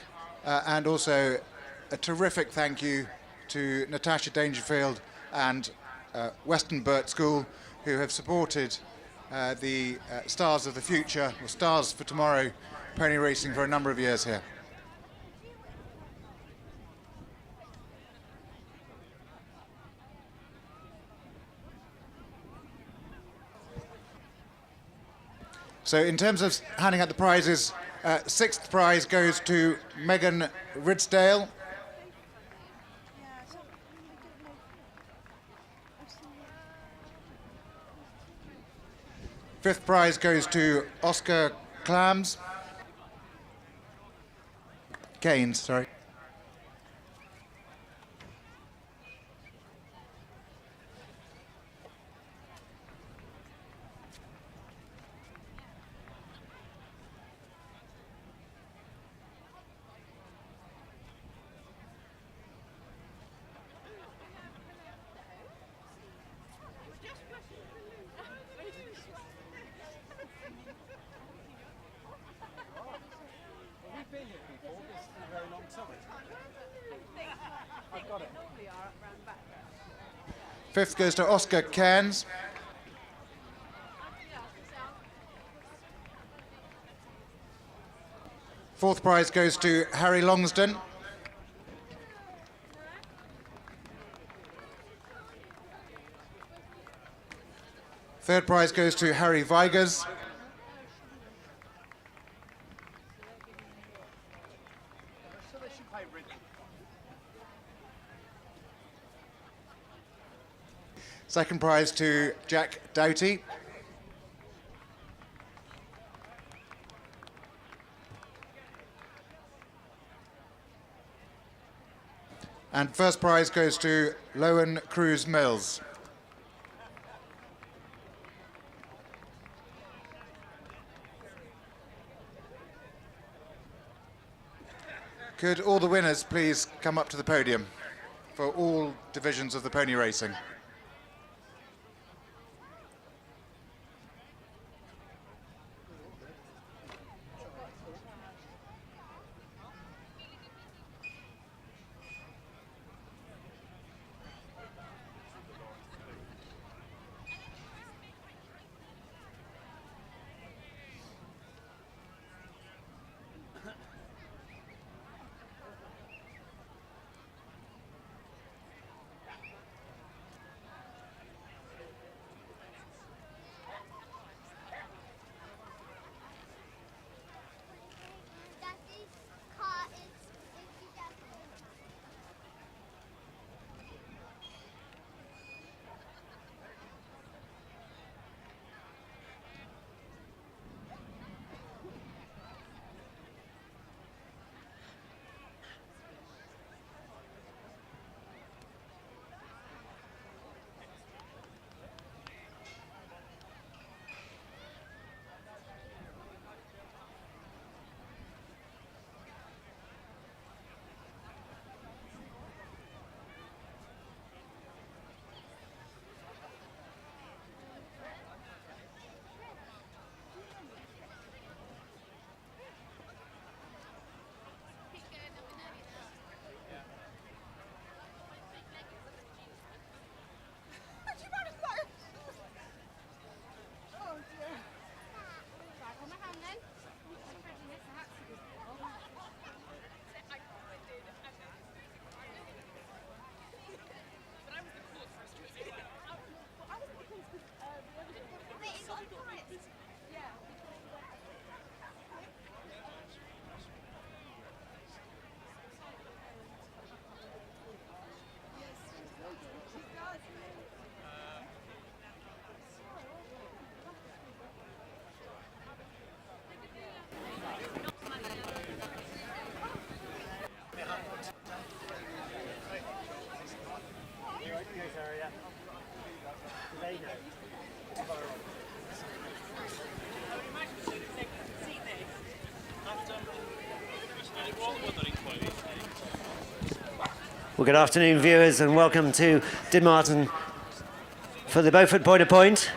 Speaker 10: and also a terrific thank you to Natasha Dangerfield and Western Burt School, who have supported the Stars of the Future, or Stars for Tomorrow, pony racing for a number of years here. So in terms of handing out the prizes, sixth prize goes to Megan Ridsdale. Fifth prize goes to Oscar Keynes, sorry. Fifth goes to Oscar Cairns. Fourth prize goes to Harry Longsdon. Third prize goes to Harry Vigers. Second prize to Jack Doughty. And first prize goes to Lowen Cruz Mills. Could all the winners please come up to the podium for all divisions of the pony racing?
Speaker 11: Well, good afternoon, viewers, and welcome to DIDMARTON for the Beaufort point-to-point.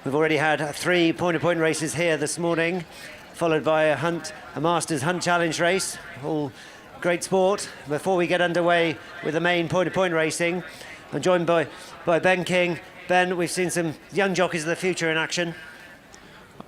Speaker 11: We've already had 3 point-to-point races here this morning, followed by a Masters Hunt Challenge race. All great sport. Before we get underway with the main point-to-point racing, I'm joined by Ben King. Ben, we've seen some young jockeys of the future in action.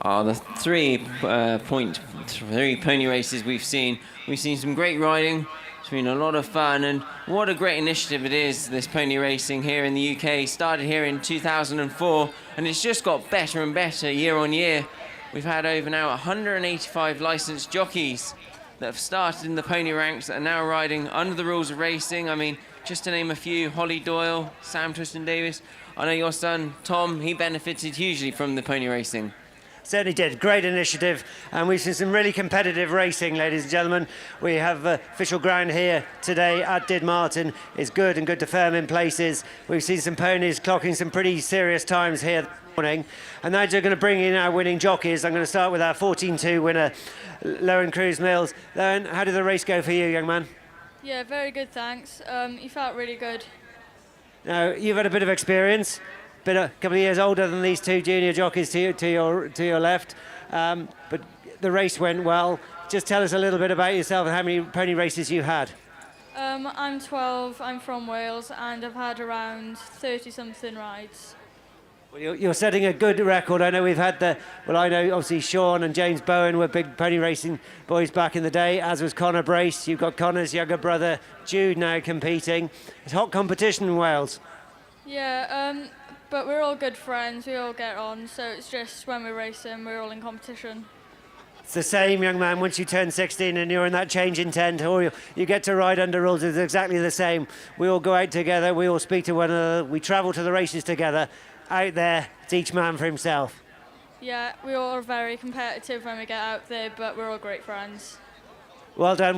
Speaker 12: The three pony races we've seen some great riding. It's been a lot of fun, and what a great initiative it is, this pony racing here in the UK. Started here in 2004, and it's just got better and better year on year. We've had over now 185 licensed jockeys that have started in the pony ranks that are now riding under the rules of racing. I mean, just to name a few: Holly Doyle, Sam Twiston-Davis. I know your son, Tom, he benefited hugely from the pony racing.
Speaker 11: Certainly did. Great initiative, and we've seen some really competitive racing, ladies and gentlemen. We have official ground here today at DIDMARTON. It's good and good to firm in places. We've seen some ponies clocking some pretty serious times here this morning, and now they're going to bring in our winning jockeys. I'm going to start with our 14-2 winner, Lowen Cruz-Mills. Lowen, how did the race go for you, young man?
Speaker 5: Yeah, very good, thanks. He felt really good.
Speaker 11: Now, you've had a bit of experience. Been a couple of years older than these two junior jockeys to your left, but the race went well. Just tell us a little bit about yourself and how many pony races you had.
Speaker 5: I'm 12, I'm from Wales, and I've had around 30-something rides.
Speaker 11: Well, you're setting a good record. I know we've had I know obviously Sean and James Bowen were big pony racing boys back in the day, as was Connor Brace. You've got Connor's younger brother, Jude, now competing. It's hot competition in Wales.
Speaker 5: Yeah, but we're all good friends, we all get on, so it's just when we're racing, we're all in competition.
Speaker 11: It's the same, young man, once you turn 16 and you're in that change intent, or you get to ride under rules, it's exactly the same. We all go out together, we all speak to one another, we travel to the races together. Out there, it's each man for himself.
Speaker 5: Yeah, we all are very competitive when we get out there, but we're all great friends.
Speaker 11: Well done,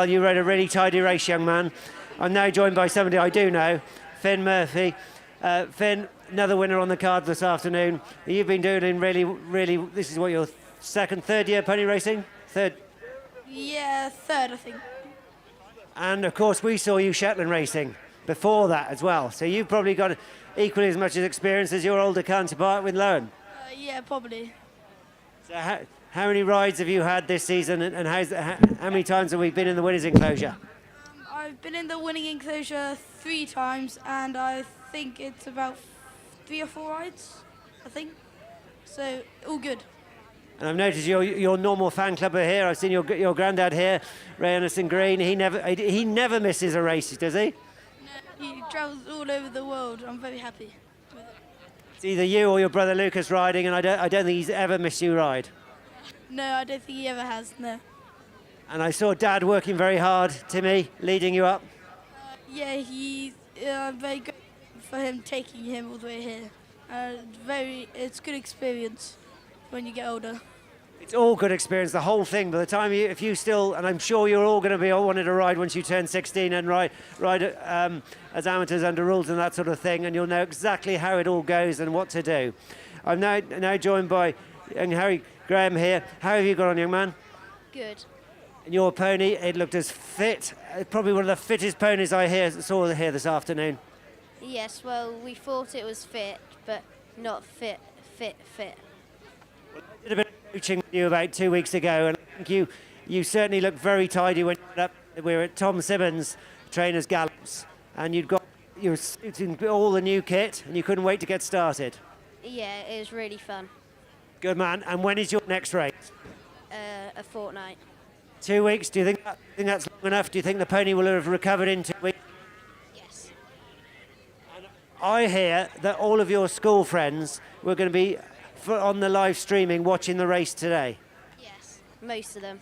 Speaker 11: you rode a really tidy race, young man. I'm now joined by somebody I do know, Finn Murphy. Finn, another winner on the card this afternoon. You've been doing really, this is what, your third year pony racing? Third?
Speaker 13: Yeah, third, I think.
Speaker 11: And of course, we saw you Shetland racing before that as well. So you've probably got equally as much experience as your older counterpart with Lowen.
Speaker 13: Yeah, probably.
Speaker 11: So how many rides have you had this season, and how many times have we been in the winners' enclosure?
Speaker 13: I've been in the winning enclosure 3 times, and I think it's about 3 or 4 rides, I think. So, all good.
Speaker 11: And I've noticed your normal fan club are here. I've seen your granddad here, Ray Anderson Green. He never misses a race, does he?
Speaker 13: No, he travels all over the world. I'm very happy with it.
Speaker 11: It's either you or your brother Lucas riding, and I don't think he's ever missed you ride.
Speaker 13: No, I don't think he ever has, no.
Speaker 11: And I saw Dad working very hard, Timmy, leading you up.
Speaker 13: Yeah, he's very good for him taking him all the way here. It's good experience when you get older.
Speaker 11: It's all good experience, the whole thing. By the time if you still, and I'm sure you're all going to be wanting to ride once you turn 16 and ride as amateurs under rules and that sort of thing, and you'll know exactly how it all goes and what to do. I'm now joined by young Harry Graham here. How have you got on, young man?
Speaker 8: Good.
Speaker 11: And your pony, it looked as fit, probably one of the fittest ponies I saw here this afternoon.
Speaker 8: Yes, well, we thought it was fit, but not fit.
Speaker 11: I did a bit of coaching with you about 2 weeks ago, and I think you certainly looked very tidy when you went up. We were at Tom Simmons' trainer's gallops, and you were in all the new kit, and you couldn't wait to get started.
Speaker 8: Yeah, it was really fun.
Speaker 11: Good man. And when is your next race?
Speaker 8: A fortnight.
Speaker 11: 2 weeks. Do you think that's long enough? Do you think the pony will have recovered in 2 weeks?
Speaker 8: Yes.
Speaker 11: And I hear that all of your school friends were going to be on the live streaming watching the race today.
Speaker 8: Yes, most of them.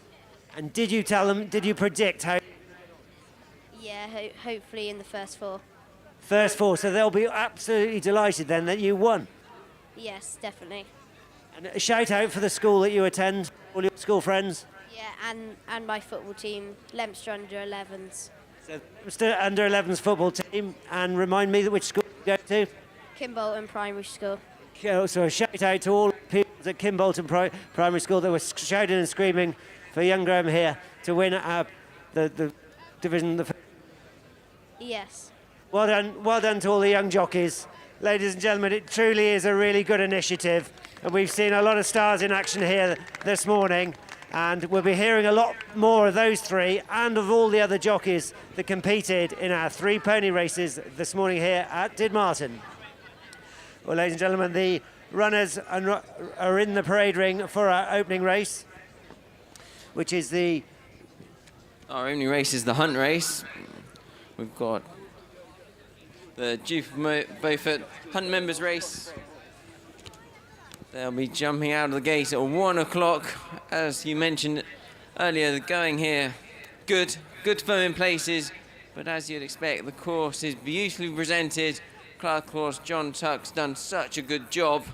Speaker 11: And did you tell them, did you predict how?
Speaker 8: Yeah, hopefully in the first 4.
Speaker 11: First 4, so they'll be absolutely delighted then that you won.
Speaker 8: Yes, definitely.
Speaker 11: And a shout out for the school that you attend, all your school friends.
Speaker 8: Yeah, and my football team, Leominster under 11s.
Speaker 11: So Leominster under 11s football team, and remind me which school you go to?
Speaker 8: Kimbolton Primary School.
Speaker 11: So a shout out to all the people at Kimbolton Primary School that were shouting and screaming for young Graham here to win the division.
Speaker 8: Yes.
Speaker 11: Well done to all the young jockeys. Ladies and gentlemen, it truly is a really good initiative. And we've seen a lot of stars in action here this morning. And we'll be hearing a lot more of those three and of all the other jockeys that competed in our 3 pony races this morning here at Didmarton. Well, ladies and gentlemen, the runners are in the parade ring for our opening race, which is
Speaker 12: Our opening race is the hunt race. We've got the Beaufort Hunt Members Race. They'll be jumping out of the gate at 1 o'clock. As you mentioned earlier, the going here, good firm in places, but as you'd expect, the course is beautifully presented. Clark Horse John Tuck's done such a good job.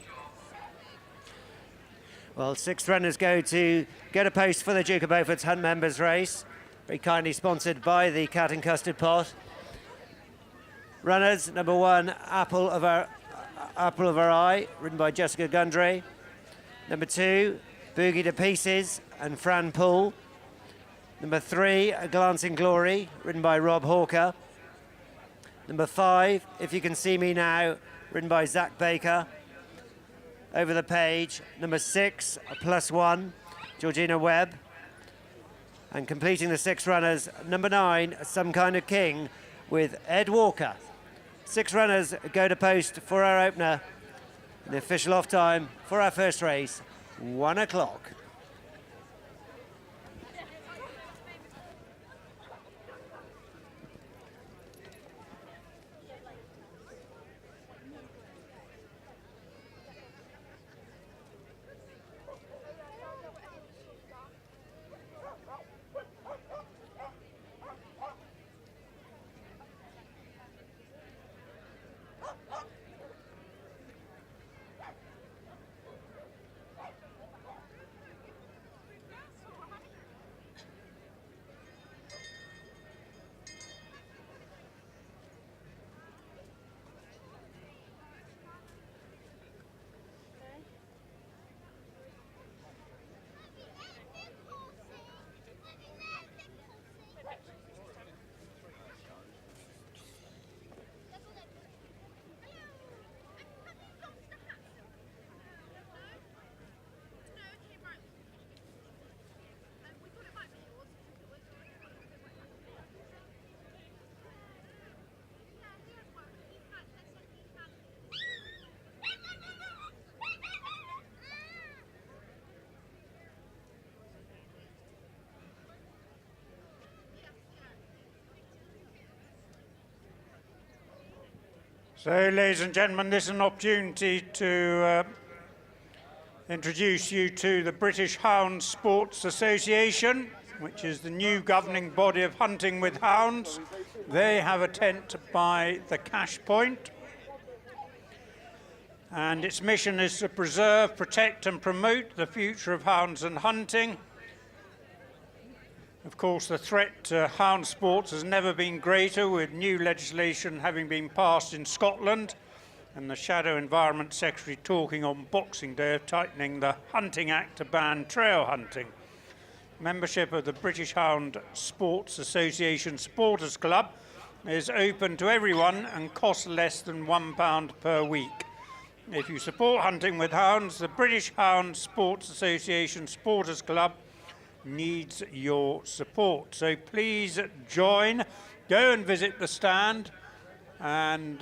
Speaker 11: Well, 6 runners go to get a post for the Duke of Beaufort's Hunt Members Race, very kindly sponsored by the Cat and Custard Pot. Runners, number 1, Apple of Our Eye, ridden by Jessica Gundry. Number 2, Boogie to Pieces and Fran Poole. Number 3, A Glancing Glory, ridden by Rob Hawker. Number 5, If You Can See Me Now, ridden by Zach Baker. Over the page, number 6, +1, Georgina Webb. And completing the 6 runners, number 9, Some Kind of King, with Ed Walker. 6 runners go to post for our opener. The official off time for our first race, 1 o'clock.
Speaker 4: So, ladies and gentlemen, this is an opportunity to introduce you to the British Hound Sports Association, which is the new governing body of hunting with hounds. They have a tent by the Cash Point, and its mission is to preserve, protect and promote the future of hounds and hunting. Of course, the threat to hound sports has never been greater, with new legislation having been passed in Scotland and the Shadow Environment Secretary talking on Boxing Day of tightening the Hunting Act to ban trail hunting. Membership of the British Hound Sports Association Supporters Club is open to everyone and costs less than £1 per week. If you support hunting with hounds, the British Hound Sports Association Supporters Club needs your support. So please join, go and visit the stand, and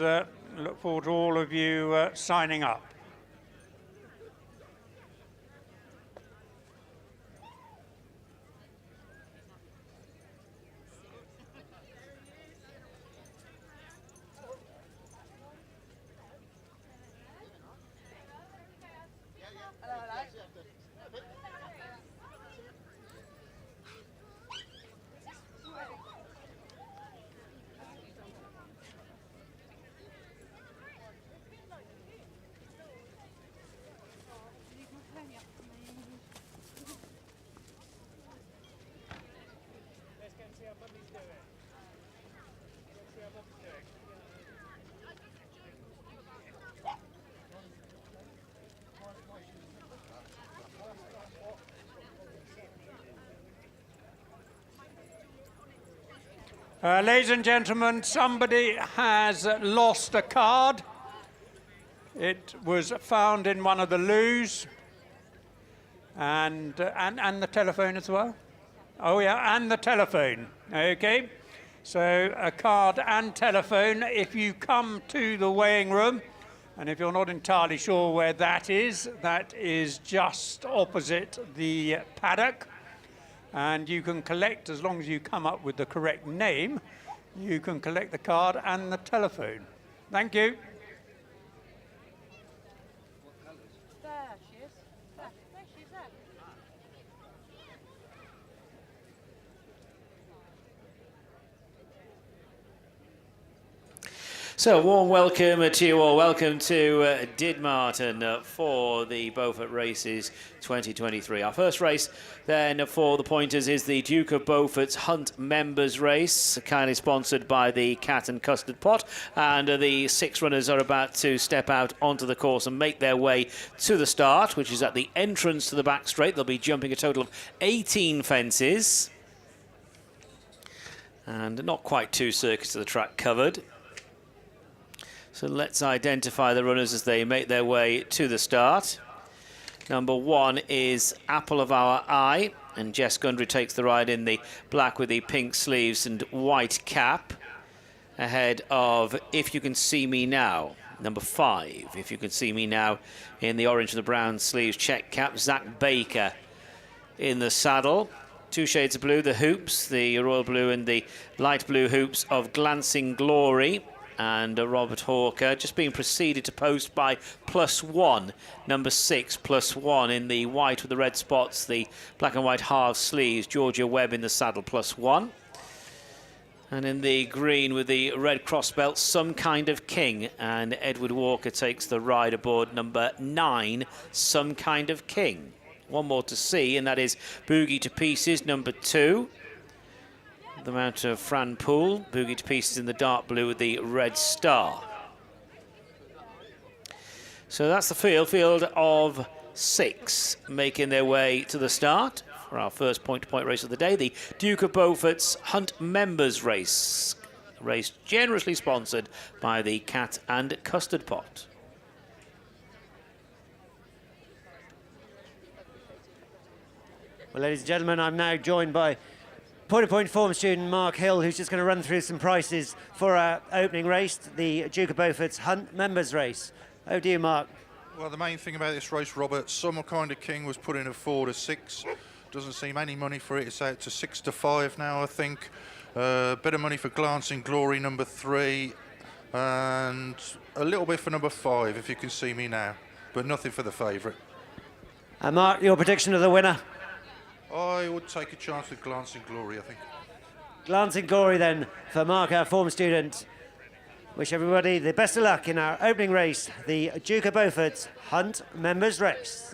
Speaker 4: look forward to all of you signing up. Ladies and gentlemen, somebody has lost a card. It was found in one of the loos. And the telephone as well. Oh yeah, and the telephone. Okay. So a card and telephone. If you come to the weighing room, and if you're not entirely sure where that is just opposite the paddock. And you can collect, as long as you come up with the correct name, you can collect the card and the telephone. Thank you.
Speaker 5: There she is. There she is there.
Speaker 2: So, warm welcome to you all. Welcome to DIDMARTON for the Beaufort Races 2023. Our first race then for the pointers is the Duke of Beaufort's Hunt Members Race, kindly sponsored by the Cat and Custard Pot. And the 6 runners are about to step out onto the course and make their way to the start, which is at the entrance to the back straight. They'll be jumping a total of 18 fences. And not quite 2 circuits of the track covered. So let's identify the runners as they make their way to the start. Number 1 is Apple of Our Eye, and Jess Gundry takes the ride in the black with the pink sleeves and white cap, ahead of If You Can See Me Now. Number 5, If You Can See Me Now, in the orange and the brown sleeves, check cap, Zach Baker in the saddle. 2 shades of blue, the hoops, the royal blue and the light blue hoops of Glancing Glory. And Robert Hawker just being preceded to post by +1, number 6, +1 in the white with the red spots, the black and white half sleeves, Georgia Webb in the saddle, +1. And in the green with the red cross belt, Some Kind of King, and Edward Walker takes the ride aboard number 9, Some Kind of King. One more to see, and that is Boogie to Pieces, number 2. The mount of Fran Poole, Boogie to Pieces in the dark blue with the red star. So that's the field of 6 making their way to the start for our first point-to-point race of the day, the Duke of Beaufort's Hunt Members Race. Race generously sponsored by the Cat and Custard Pot.
Speaker 11: Well, ladies and gentlemen, I'm now joined by point-to-point form student Mark Hill, who's just going to run through some prices for our opening race, the Duke of Beaufort's Hunt Members Race. Over to you, Mark.
Speaker 14: Well, the main thing about this race, Robert, Some Kind of King was put in at 4 to 6. Doesn't seem any money for it. It's out to 6 to 5 now, I think. Bit of money for Glancing Glory, number 3. And a little bit for number 5, If You Can See Me Now. But nothing for the favourite.
Speaker 11: And Mark, your prediction of the winner?
Speaker 14: I would take a chance with Glancing Glory, I think.
Speaker 11: Glancing Glory then for Mark, our form student. Wish everybody the best of luck in our opening race, the Duke of Beaufort's Hunt Members Race.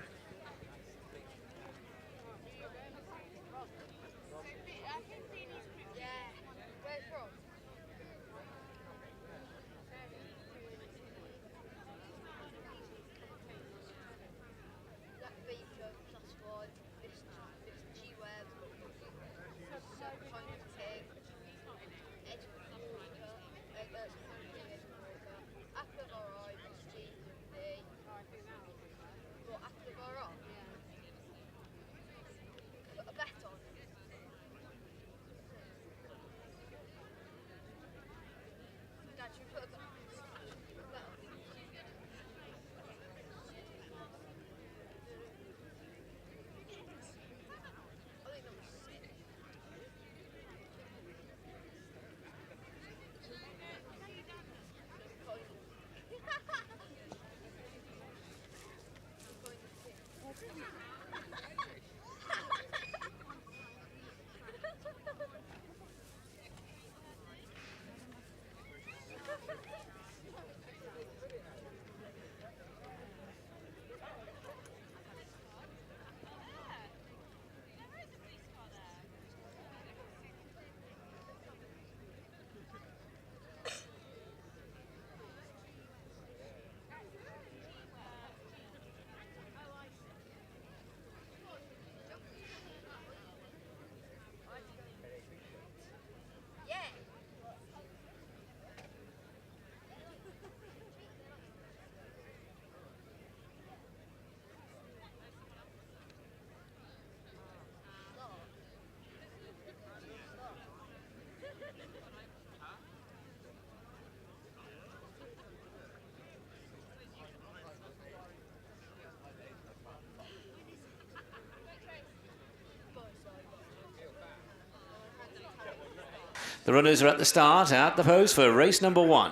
Speaker 2: The runners are at the start, at the post for race number 1.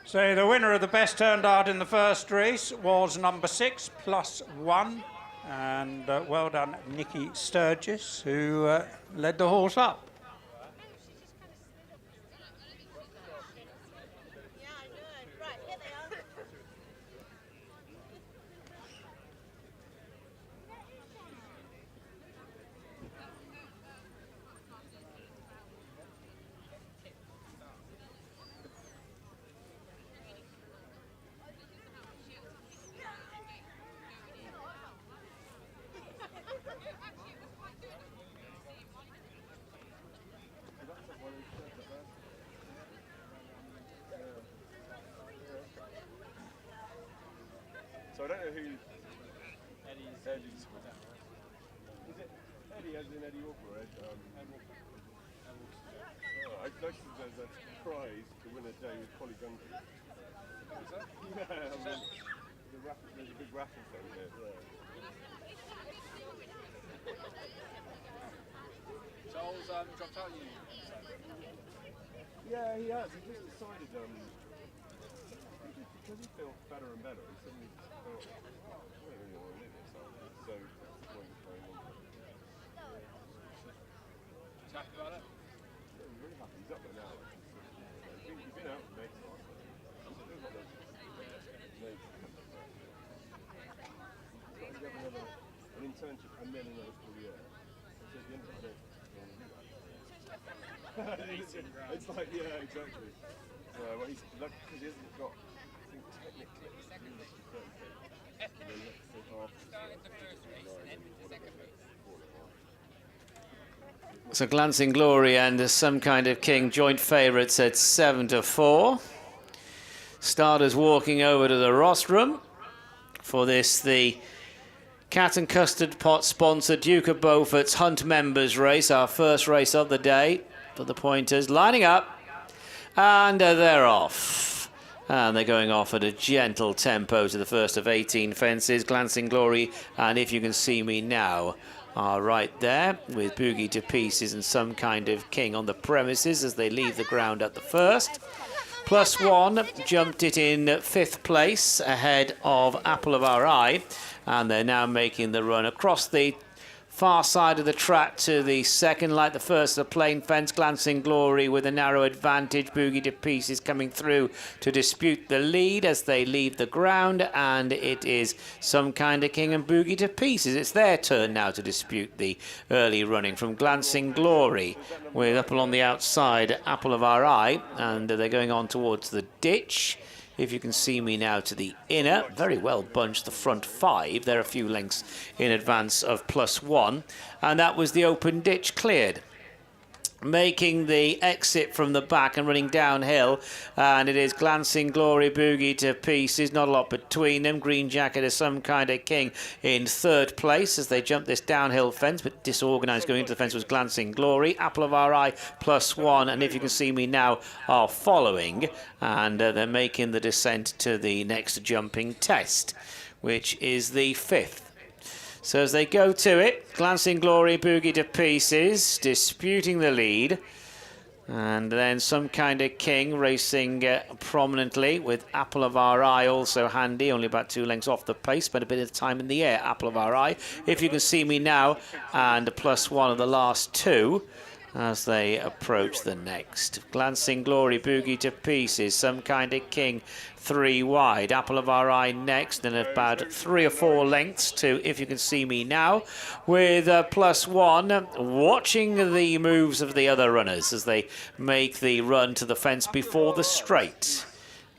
Speaker 4: So the winner of the best turned out in the first race was number 6, +1. And well done, Nicky Sturgis, who led the horse up.
Speaker 6: So I don't know who Eddie's with that, right? Is it Eddie as in Eddie Walker? Oh, I noticed there's a prize to win a day with Polly Gunky. Is that? Yeah, there's a big raffle thing here.
Speaker 7: Charles dropped out you.
Speaker 6: Yeah, he has. He just decided because he felt better and better, he suddenly felt, I don't really want to live this, so when he's going on.
Speaker 7: He's happy about it?
Speaker 6: Yeah, he's really happy. He's up there now. He's been out with mates last night. He's still got those mates. He's got to have an internship and then another school year. So at the end of it, I don't want to do that. It's like, yeah, exactly. So, well, he's lucky because he hasn't got, I think, technically,
Speaker 2: So Glancing Glory and Some Kind of King, joint favourites at 7-4. Starters walking over to the rostrum for this, the Cat and Custard Pot sponsored Duke of Beaufort's Hunt Members race, our first race of the day for the pointers. Lining up, and they're off. And they're going off at a gentle tempo to the first of 18 fences. Glancing Glory, and If You Can See Me Now, are right there with Boogie to Pieces and Some Kind of King on the premises as they leave the ground at the first. +1 jumped it in 5th place ahead of Apple of Our Eye, and they're now making the run across the far side of the track to the second, like the first, the plain fence. Glancing Glory with a narrow advantage. Boogie to Pieces coming through to dispute the lead as they leave the ground, and it is Some Kind of King and Boogie to Pieces. It's their turn now to dispute the early running from Glancing Glory, with up along the outside Apple of Our Eye, and they're going on towards the ditch. If You Can See Me Now to the inner, very well bunched, the front 5. They're a few lengths in advance of +1. And that was the open ditch cleared. Making the exit from the back and running downhill, and it is Glancing Glory, Boogie to Pieces, not a lot between them. Green Jacket is Some Kind of King in 3rd place as they jump this downhill fence, but disorganised going into the fence was Glancing Glory. Apple of Our Eye +1, and If You Can See Me Now are following, and they're making the descent to the next jumping test, which is the 5th. So as they go to it, Glancing Glory, Boogie to Pieces, disputing the lead. And then Some Kind of King racing prominently with Apple of Our Eye also handy, only about 2 lengths off the pace, but a bit of time in the air. Apple of Our Eye, If You Can See Me Now, and +1 of the last 2 as they approach the next. Glancing Glory, Boogie to Pieces, Some Kind of King 3 wide. Apple of Our Eye next, and about 3 or 4 lengths to If You Can See Me Now, with +1 watching the moves of the other runners as they make the run to the fence before the straight.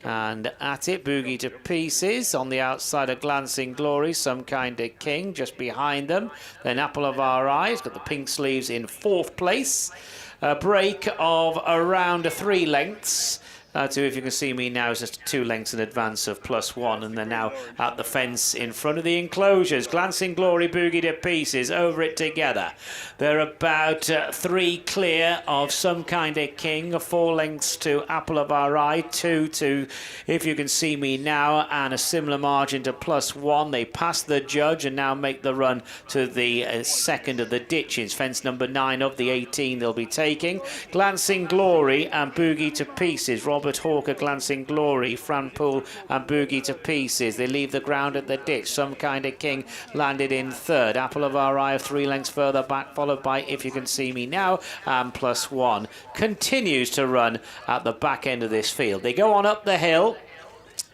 Speaker 2: And at it, Boogie to Pieces. On the outside, a Glancing Glory, Some Kind of King, just behind them. Then Apple of Our Eyes, got the pink sleeves in 4th place. A break of around 3 lengths. To If You Can See Me Now is just 2 lengths in advance of +1, and they're now at the fence in front of the enclosures. Glancing Glory, Boogie to Pieces, over it together. They're about 3 clear of Some Kind of King, 4 lengths to Apple of Our Eye, 2 to If You Can See Me Now, and a similar margin to +1. They pass the judge and now make the run to the second of the ditches. Fence number 9 of the 18 they'll be taking. Glancing Glory and Boogie to Pieces. Robert Hawker, Glancing Glory, Fran Poole and Boogie to Pieces. They leave the ground at the ditch. Some Kind of King landed in 3rd. Apple of Our Eye 3 lengths further back, followed by If You Can See Me Now, and +1 continues to run at the back end of this field. They go on up the hill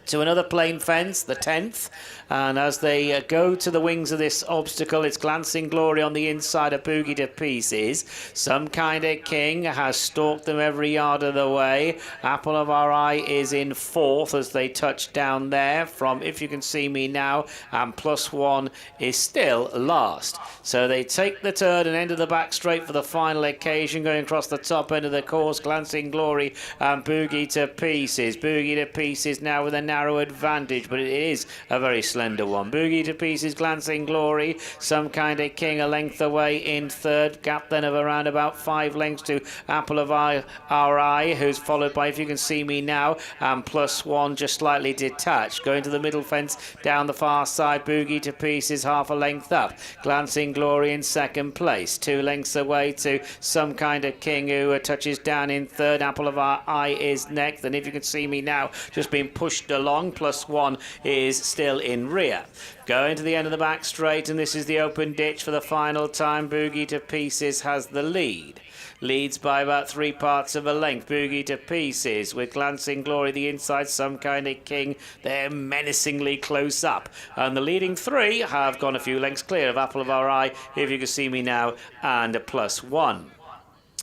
Speaker 2: to another plain fence, the 10th, and as they go to the wings of this obstacle, it's Glancing Glory on the inside of Boogie to Pieces. Some Kind of King has stalked them every yard of the way. Apple of Our Eye is in 4th as they touch down there from If You Can See Me Now, and +1 is still last. So they take the turn and enter the back straight for the final occasion, going across the top end of the course. Glancing Glory and Boogie to Pieces. Boogie to Pieces now with a narrow advantage, but it is a very slender one. Boogie to Pieces, Glancing Glory, Some Kind of King a length away in 3rd. Gap then of around about 5 lengths to Apple of Our Eye, who's followed by If You Can See Me Now, and +1 just slightly detached. Going to the middle fence down the far side, Boogie to Pieces half a length up. Glancing Glory in 2nd place. 2 lengths away to Some Kind of King, who touches down in 3rd. Apple of Our Eye is next, and If You Can See Me Now just being pushed along. +1 is still in rear. Going to the end of the back straight, and this is the open ditch for the final time. Boogie to Pieces has the lead. Leads by about 3 parts of a length. Boogie to Pieces with Glancing Glory the inside. Some Kind of King, they're menacingly close up. And the leading 3 have gone a few lengths clear of Apple of Our Eye, If You Can See Me Now, and a +1.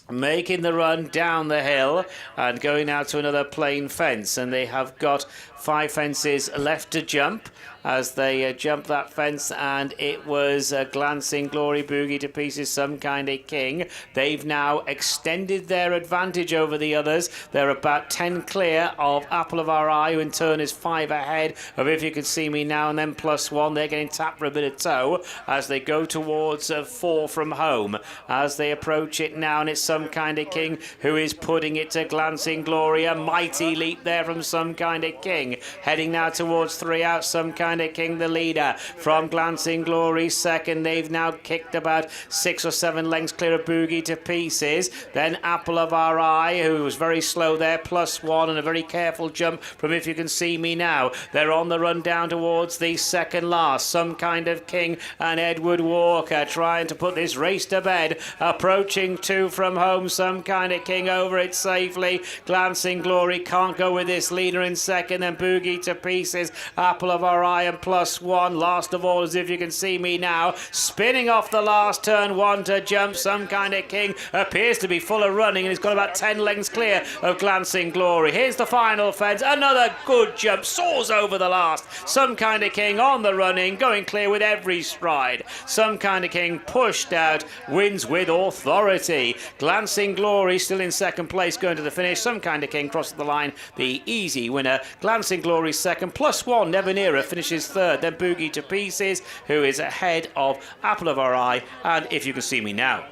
Speaker 2: Making the run down the hill and going out to another plain fence, and they have got 5 fences left to jump as they jump that fence, and it was Glancing Glory, Boogie to Pieces, Some Kind of King. They've now extended their advantage over the others. They're about 10 clear of Apple of Our Eye, who in turn is 5 ahead of If You Can See Me Now, and then +1. They're getting tapped for a bit of toe as they go towards 4 from home. As they approach it now, and it's Some Kind of King who is putting it to Glancing Glory. A mighty leap there from Some Kind of King. Heading now towards 3 out. Some Kind of King, the leader, from Glancing Glory 2nd. They've now kicked about 6 or 7 lengths clear of Boogie to Pieces. Then Apple of Our Eye, who was very slow there, +1, and a very careful jump from If You Can See Me Now. They're on the run down towards the second last. Some Kind of King and Edward Walker trying to put this race to bed. Approaching 2 from home. Some Kind of King over it safely. Glancing Glory can't go with this leader in 2nd. Then Boogie to Pieces, Apple of Our Eye, and +1. Last of all is If You Can See Me Now. Spinning off the last turn 1 to jump. Some Kind of King appears to be full of running, and he's got about 10 lengths clear of Glancing Glory. Here's the final fence. Another good jump. Soars over the last. Some Kind of King on the running, going clear with every stride. Some Kind of King pushed out, wins with authority. Glancing Glory still in 2nd place, going to the finish. Some Kind of King crosses the line, the easy winner. Glancing Glory 2nd, +1. Never Nearer finishes 3rd. Then Boogie to Pieces, who is ahead of Apple of Our Eye, and If You Can See Me Now.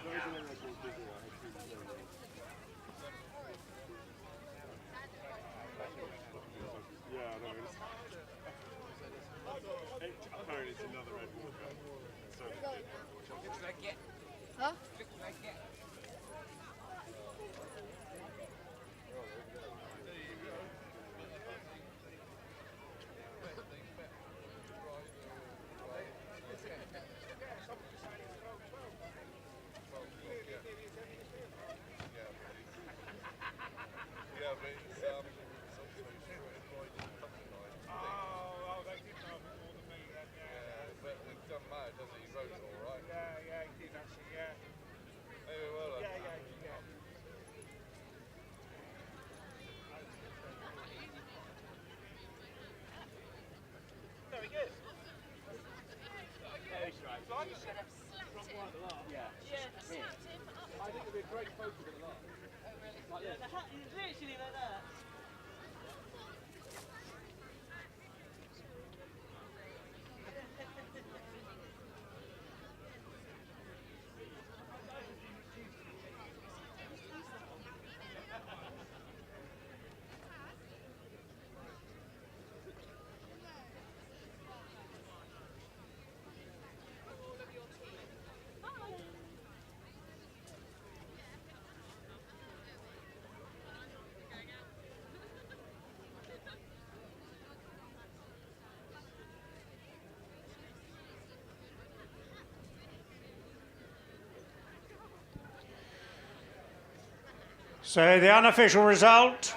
Speaker 4: So the unofficial result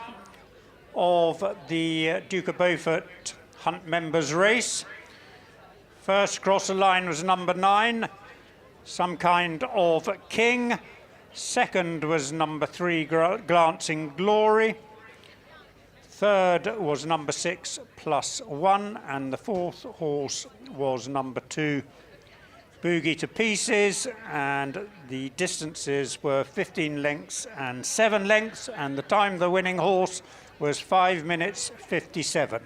Speaker 4: of the Duke of Beaufort Hunt Members Race. First across the line was number 9, Some Kind of King. Second was number 3, Glancing Glory. Third was number 6, Plus One. And the fourth horse was number 2, Boogie to Pieces, and the distances were 15 lengths and 7 lengths, and the time of the winning horse was 5 minutes 57.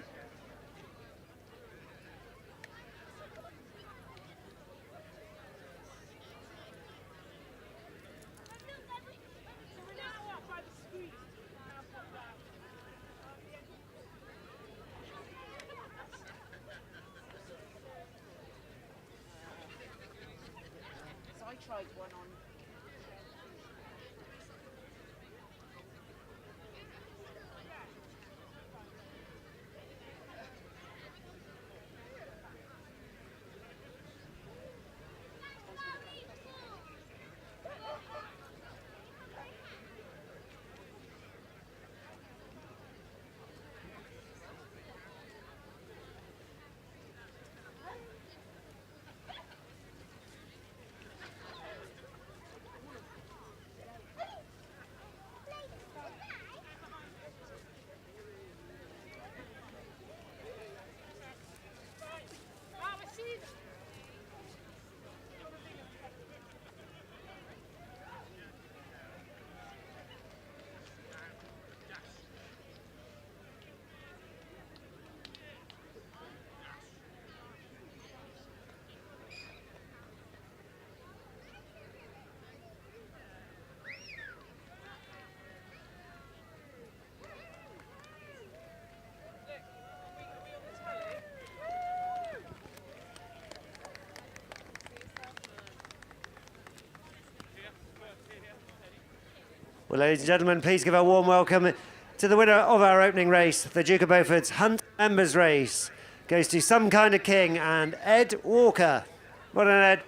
Speaker 11: Well, ladies and gentlemen, please give a warm welcome to the winner of our opening race, the Duke of Beaufort's Hunt Members Race. Goes to Some Kind of King and Ed Walker. Well done, Ed.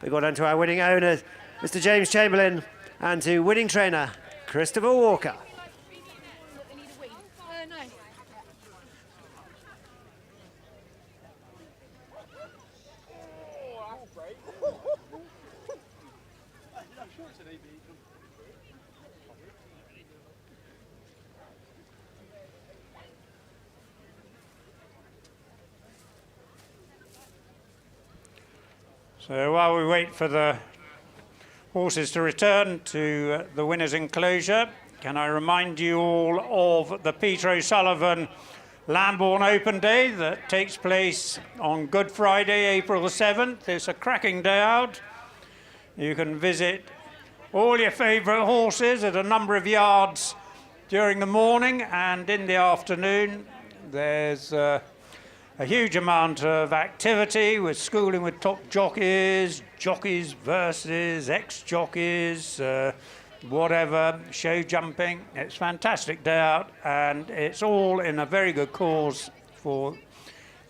Speaker 11: Big well done to our winning owner, Mr. James Chamberlain, and to winning trainer, Christopher Walker.
Speaker 4: So while we wait for the horses to return to the winner's enclosure, can I remind you all of the Peter O'Sullivan Lambourne Open Day that takes place on Good Friday, April the 7th. It's a cracking day out. You can visit all your favourite horses at a number of yards during the morning, and in the afternoon there's a huge amount of activity with schooling with top jockeys, jockeys versus ex-jockeys, whatever, show jumping. It's a fantastic day out, and it's all in a very good cause for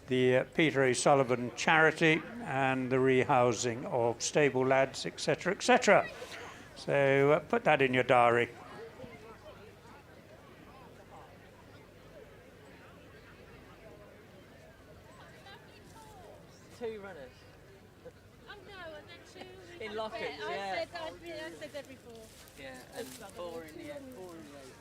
Speaker 4: the Peter O'Sullivan charity and the rehousing of stable lads, etc., etc. So put that in your diary.
Speaker 12: Two runners.
Speaker 5: Oh no, and then 2
Speaker 12: In lockets, yeah.
Speaker 5: I said that before.
Speaker 12: Yeah, and 4 in the end, 4 in the end.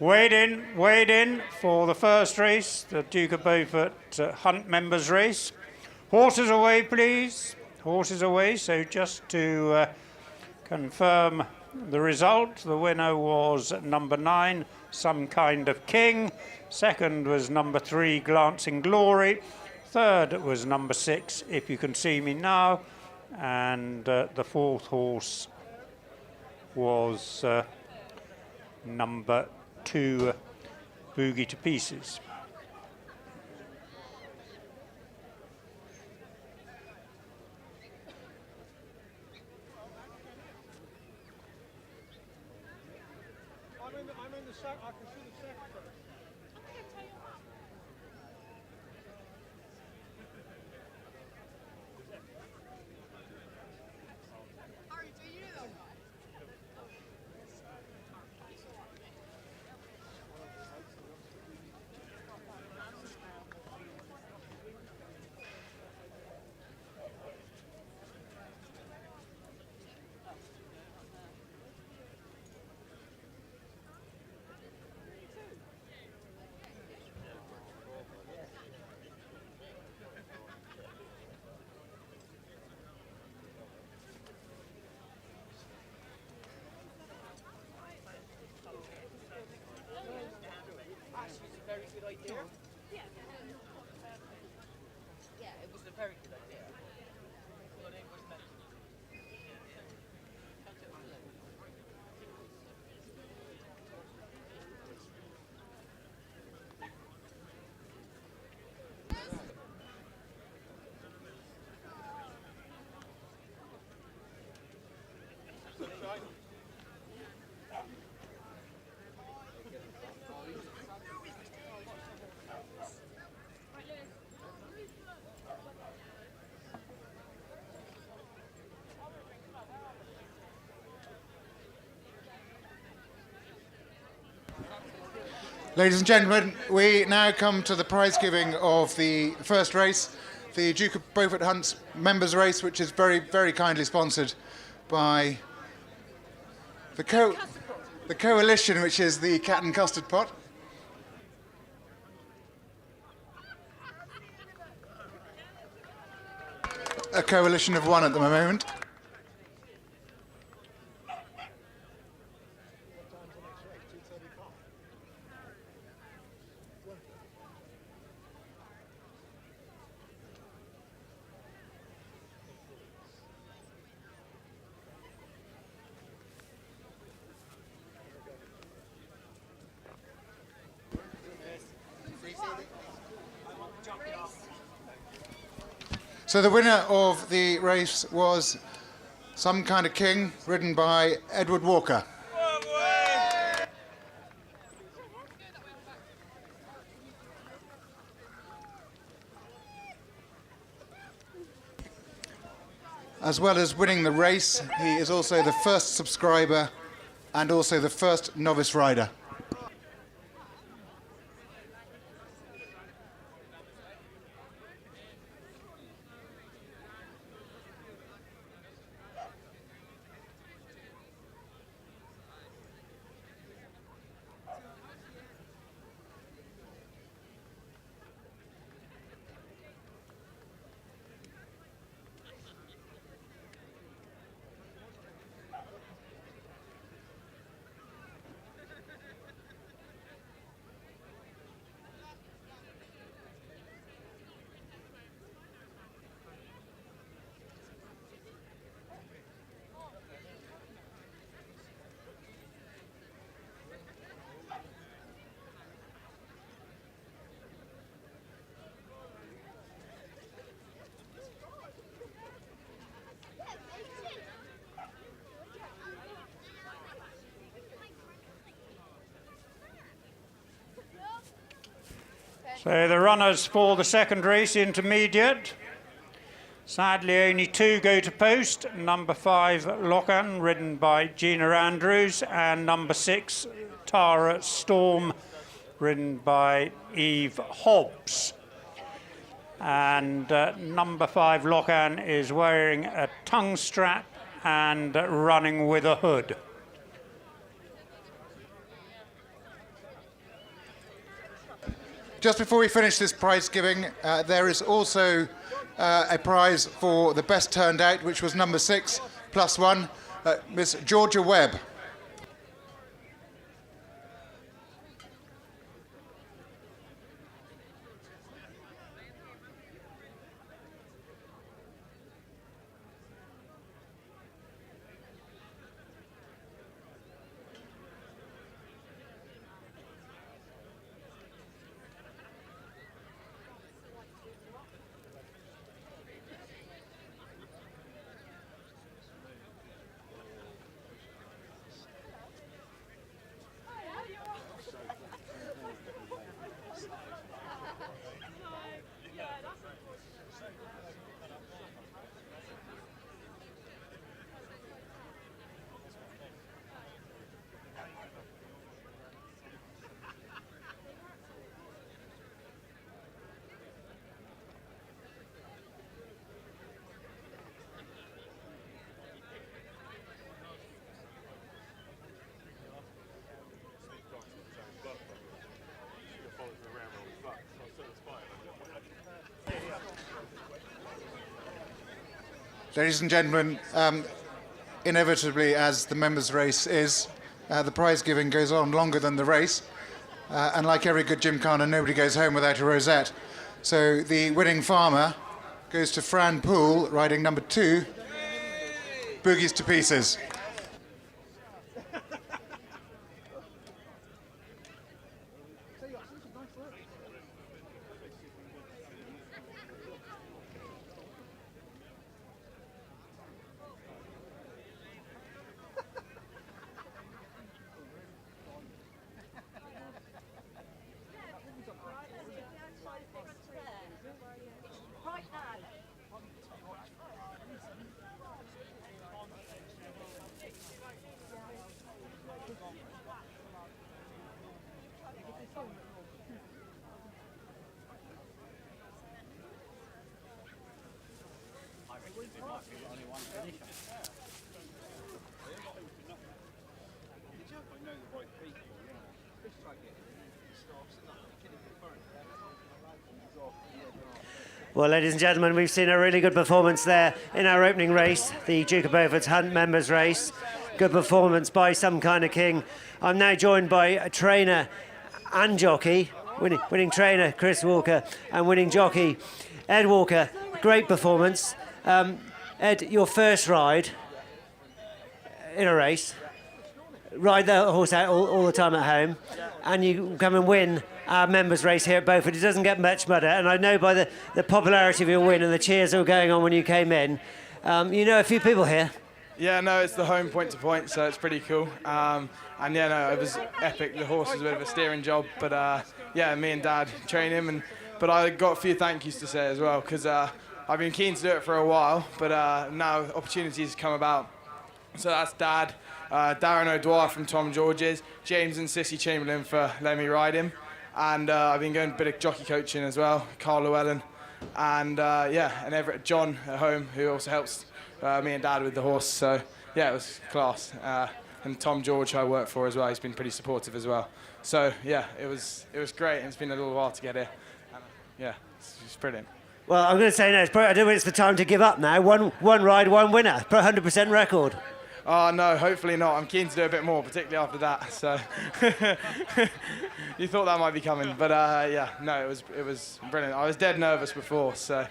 Speaker 4: Weighed in for the first race, the Duke of Beaufort Hunt Members Race. Horses away, please. Horses away. So just to confirm the result, the winner was number 9, Some Kind of King. Second was number 3, Glancing Glory. Third was number 6, If You Can See Me Now. And the fourth horse was number 2, Boogie to Pieces.
Speaker 6: I'm in the sack. I can see the secretary.
Speaker 7: Yeah, it was a very good idea.
Speaker 10: Ladies and gentlemen, we now come to the prize giving of the first race, the Duke of Beaufort Hunt's Members Race, which is very, very kindly sponsored by the coalition, which is the Cat and Custard Pot. A coalition of one at the moment. So the winner of the race was Some Kind of King, ridden by Edward Walker. As well as winning the race, he is also the first subscriber and also the first novice rider.
Speaker 4: So the runners for the second race, intermediate. Sadly, only 2 go to post. Number 5, Lochan, ridden by Gina Andrews, and number 6, Tara Storm, ridden by Eve Hobbs. And number 5, Lochan, is wearing a tongue strap and running with a hood.
Speaker 10: just before we finish this prize giving, there is also a prize for the best turned out, which was number 6 +1, Miss Georgia Webb. Ladies and gentlemen, inevitably, as the members' race is, the prize giving goes on longer than the race. And like every good gymkhana, nobody goes home without a rosette. So the winning farmer goes to Fran Poole, riding number 2, Boogies to Pieces.
Speaker 11: Well, ladies and gentlemen, we've seen a really good performance there in our opening race, the Duke of Beaufort's Hunt members race. Good performance by Some Kind of King. I'm now joined by a trainer and jockey, winning trainer Chris Walker and winning jockey Ed Walker. Great performance. Ed, your first ride in a race, ride the horse out all the time at home, and you come and win our members' race here at Beaufort. It doesn't get much better, and I know by the popularity of your win and the cheers that were going on when you came in, you know a few people here.
Speaker 15: Yeah, no, it's the home point to point, so it's pretty cool. And yeah, no, it was epic. The horse was a bit of a steering job, but yeah, me and Dad train him, but I got a few thank yous to say as well, because I've been keen to do it for a while, but now opportunities come about. So that's Dad, Darren O'Dwyer from Tom George's, James and Sissy Chamberlain for letting me ride him. And I've been going a bit of jockey coaching as well, Carl Llewellyn, and yeah, and Everett John at home, who also helps me and Dad with the horse. So yeah, it was class. And Tom George, who I work for as well, he's been pretty supportive as well. So yeah, it was great, and it's been a little while to get here. And, yeah, it's brilliant.
Speaker 11: Well, I'm going to say no. I don't think it's the time to give up now. One ride, one winner, 100% record.
Speaker 15: Oh no, hopefully not. I'm keen to do a bit more, particularly after that. So you thought that might be coming, but yeah, no, it was brilliant. I was dead nervous before, so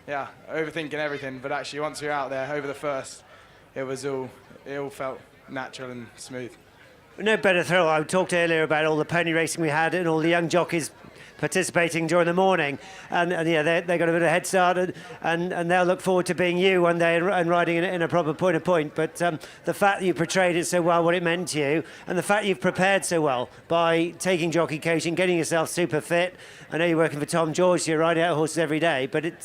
Speaker 15: yeah, overthinking everything. But actually, once you're out there over the first, it all felt natural and smooth.
Speaker 11: No better thrill. I talked earlier about all the pony racing we had and all the young jockeys participating during the morning, and yeah, they got a bit of a head start, and they'll look forward to being you one day and riding in a proper point to point. But the fact that you portrayed it so well, what it meant to you, and the fact you've prepared so well by taking jockey coaching, getting yourself super fit. I know you're working for Tom George, so you're riding out horses every day, but it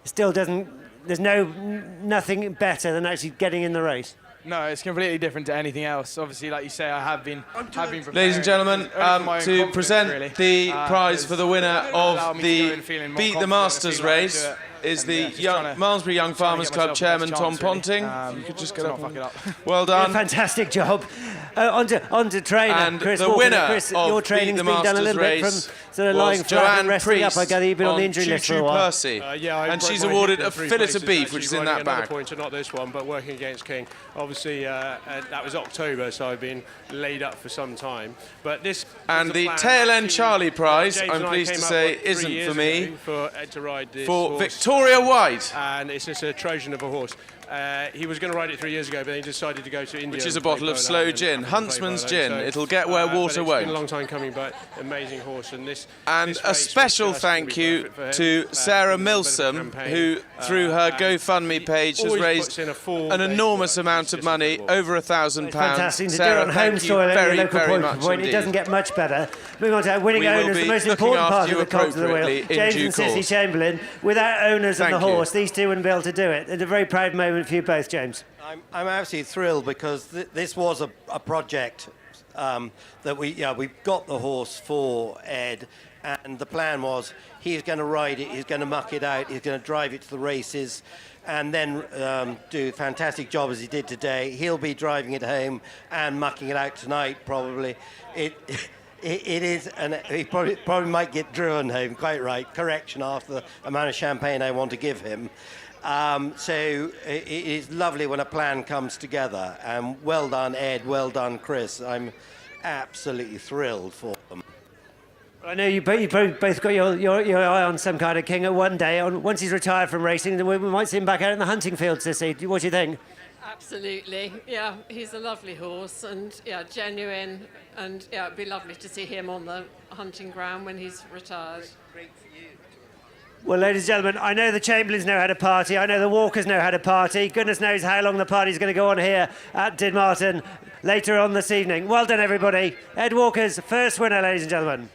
Speaker 11: still doesn't. There's nothing better than actually getting in the race.
Speaker 15: No, it's completely different to anything else. Obviously, like you say, I have been preparing.
Speaker 16: Ladies and gentlemen, to present
Speaker 15: really.
Speaker 16: the prize for the winner of the Beat the Masters race is the Malmesbury Young Farmers Club chairman, Tom Ponting. You could just get up. Well done.
Speaker 11: Fantastic job. On to trainer
Speaker 16: and
Speaker 11: Chris
Speaker 16: the
Speaker 11: Walker.
Speaker 16: winner
Speaker 11: Chris,
Speaker 16: of
Speaker 11: your training's
Speaker 16: Beat the
Speaker 11: been done a
Speaker 16: Masters
Speaker 11: little bit
Speaker 16: race
Speaker 11: from sort of lying
Speaker 16: was
Speaker 11: flat and
Speaker 16: Joanne
Speaker 11: resting up. I
Speaker 16: Priest
Speaker 11: gather you've been on the
Speaker 16: on
Speaker 11: injury list for a
Speaker 16: Choo Choo
Speaker 11: while.
Speaker 16: Percy. And she's
Speaker 6: broke my
Speaker 16: awarded
Speaker 6: hip
Speaker 16: a
Speaker 6: in 3
Speaker 16: fillet
Speaker 6: places,
Speaker 16: of beef,
Speaker 6: actually
Speaker 16: which is in
Speaker 6: riding
Speaker 16: that
Speaker 6: another
Speaker 16: bag.
Speaker 6: pointer, not this one, but working against King. Obviously, that was October, so I've been laid up for some time. But this
Speaker 16: And
Speaker 6: was
Speaker 16: the
Speaker 6: plan.
Speaker 16: tail end Charlie prize,
Speaker 6: James
Speaker 16: I'm
Speaker 6: and I
Speaker 16: pleased to
Speaker 6: came up,
Speaker 16: say,
Speaker 6: what, 3
Speaker 16: isn't
Speaker 6: years
Speaker 16: for me.
Speaker 6: ago to ride this
Speaker 16: For
Speaker 6: horse.
Speaker 16: Victoria White.
Speaker 6: And it's just a Trojan of a horse. He was going to ride it 3 years ago, but then he decided to go to India.
Speaker 16: Which is a
Speaker 6: and play
Speaker 16: bottle of
Speaker 6: polo
Speaker 16: slow
Speaker 6: and
Speaker 16: gin,
Speaker 6: play
Speaker 16: Huntsman's
Speaker 6: polo.
Speaker 16: gin.
Speaker 6: So,
Speaker 16: It'll get where
Speaker 6: but
Speaker 16: water
Speaker 6: it's
Speaker 16: won't.
Speaker 6: been a long time coming, but amazing horse. And this.
Speaker 16: And
Speaker 6: this
Speaker 16: a
Speaker 6: race
Speaker 16: special
Speaker 6: was just gonna
Speaker 16: thank
Speaker 6: be
Speaker 16: you
Speaker 6: perfect for him.
Speaker 16: to Sarah
Speaker 6: Been a bit of a
Speaker 16: Milsom,
Speaker 6: campaign.
Speaker 16: who, through her GoFundMe page, has
Speaker 6: always
Speaker 16: raised
Speaker 6: puts in a full
Speaker 16: an
Speaker 6: day's
Speaker 16: enormous amount of money, over £1,000.
Speaker 11: Fantastic to do it
Speaker 16: Sarah,
Speaker 11: on home
Speaker 16: thank you
Speaker 11: soil at
Speaker 16: very,
Speaker 11: your local
Speaker 16: very
Speaker 11: point
Speaker 16: much
Speaker 11: to point. It
Speaker 16: indeed.
Speaker 11: doesn't get much better. Moving on to our winning
Speaker 16: We will
Speaker 11: owners, the
Speaker 16: be
Speaker 11: most
Speaker 16: looking
Speaker 11: important part
Speaker 16: after
Speaker 11: of
Speaker 16: you
Speaker 11: the cogs of the wheel.
Speaker 16: appropriately in
Speaker 11: James
Speaker 16: due
Speaker 11: and Sissy
Speaker 16: course.
Speaker 11: Chamberlain, without owners and
Speaker 16: Thank
Speaker 11: the
Speaker 16: you.
Speaker 11: horse, these two wouldn't be able to do it. It's a very proud moment for you both, James.
Speaker 17: I'm absolutely thrilled because this was a project that we got the horse for Ed, and the plan was he's going to ride it, he's going to muck it out, he's going to drive it to the races, and then do a fantastic job as he did today. He'll be driving it home and mucking it out tonight, probably. It is, and he probably might get driven home. Quite right. Correction after the amount of champagne I want to give him. So it is lovely when a plan comes together. And well done, Ed. Well done, Chris. I'm absolutely thrilled for them.
Speaker 11: I know you both got your eye on some kind of king at one day. Once he's retired from racing, we might see him back out in the hunting field, Sissy. What do you think?
Speaker 18: Absolutely, yeah, he's a lovely horse and yeah, genuine, and yeah, it'd be lovely to see him on the hunting ground when he's retired.
Speaker 11: Well, ladies and gentlemen, I know the Chamberlains know how to party. I know the Walkers know how to party. Goodness knows how long the party's going to go on here at DIDMARTON later on this evening. Well done, everybody. Ed Walker's first winner, ladies and gentlemen.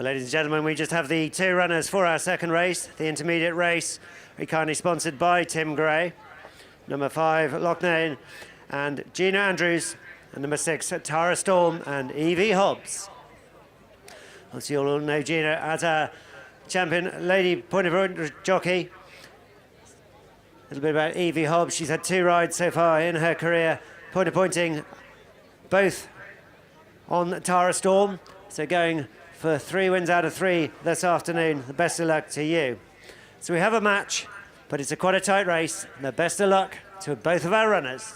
Speaker 11: Well, ladies and gentlemen, we just have the two runners for our second race, the intermediate race, very kindly sponsored by Tim Gray. Number 5, Loughnane and Gina Andrews, and number 6, Tara Storm and Evie Hobbs. As you all know Gina as a champion lady point-of-point jockey. A little bit about Evie Hobbs. She's had 2 rides so far in her career, point-of-pointing both on Tara Storm. So going for 3 wins out of 3 this afternoon. The best of luck to you. So we have a match, but it's quite a tight race. And the best of luck to both of our runners.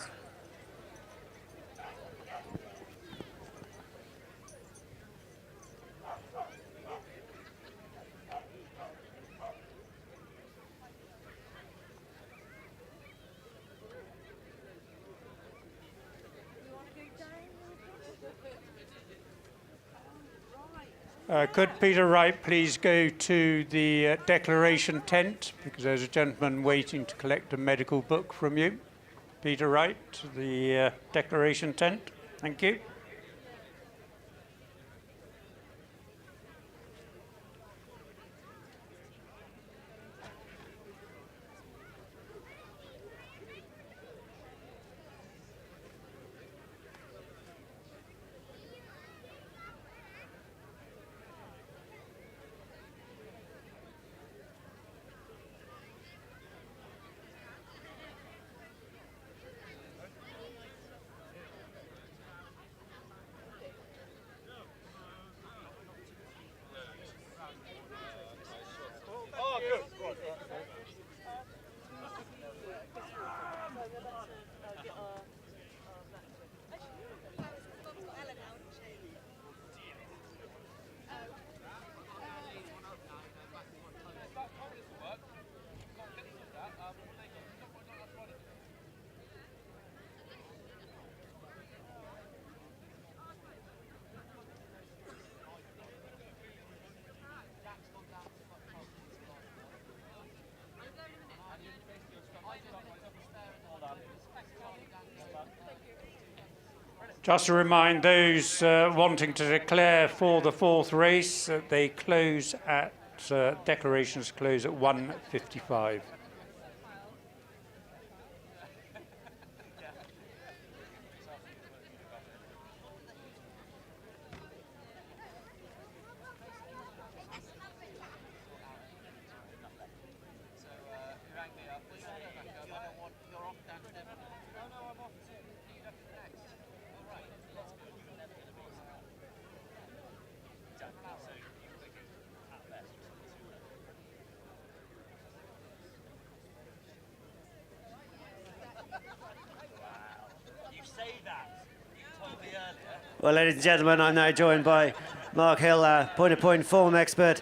Speaker 4: Could Peter Wright please go to the declaration tent, because there's a gentleman waiting to collect a medical book from you. Peter Wright, to the declaration tent. Thank you. Just to remind those wanting to declare for the 4th race that they close at, declarations close at 1:55.
Speaker 11: Well, ladies and gentlemen, I'm now joined by Mark Hill, point-of-point form expert.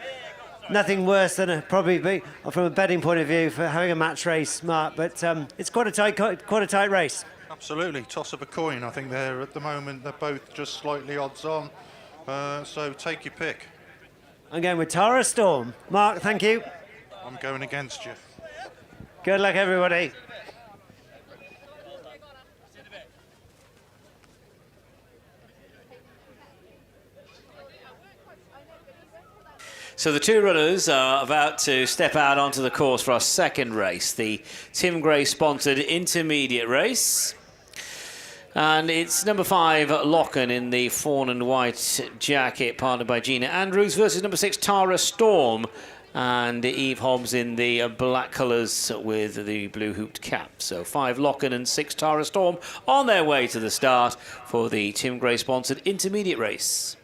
Speaker 11: Nothing worse than probably be, from a betting point of view, for having a match race, Mark. But it's quite a tight race.
Speaker 14: Absolutely, toss of a coin. I think they're at the moment they're both just slightly odds on. So take your pick.
Speaker 11: I'm going with Tara Storm. Mark, thank you.
Speaker 14: I'm going against you.
Speaker 11: Good luck, everybody.
Speaker 2: So the two runners are about to step out onto the course for our second race, the Tim Gray sponsored intermediate race. And it's number 5, Locken, in the fawn and white jacket, partnered by Gina Andrews, versus number 6, Tara Storm, and Eve Hobbs in the black colours with the blue hooped cap. So 5, Locken, and 6, Tara Storm on their way to the start for the Tim Gray sponsored intermediate race.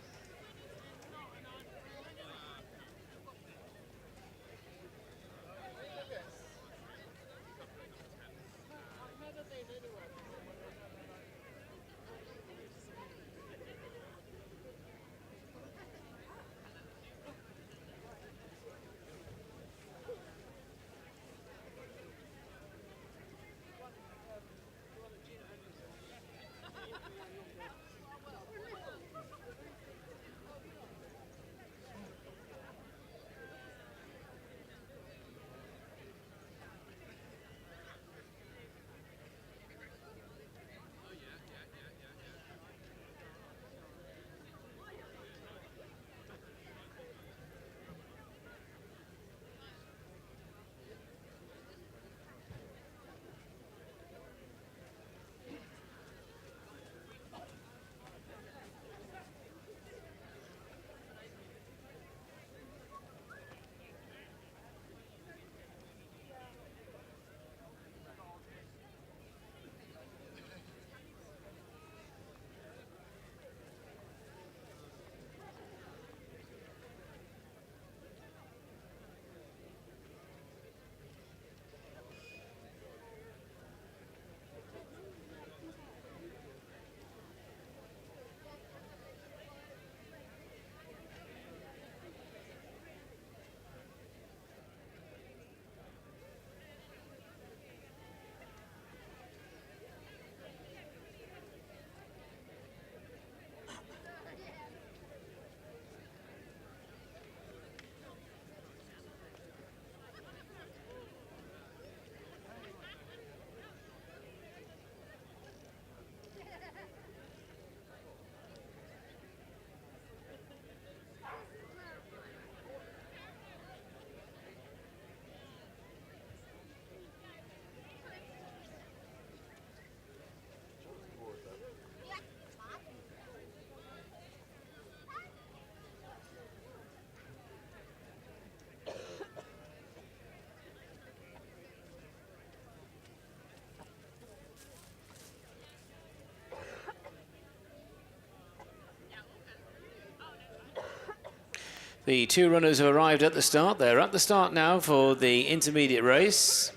Speaker 2: The 2 runners have arrived at the start. They're at the start now for the intermediate race.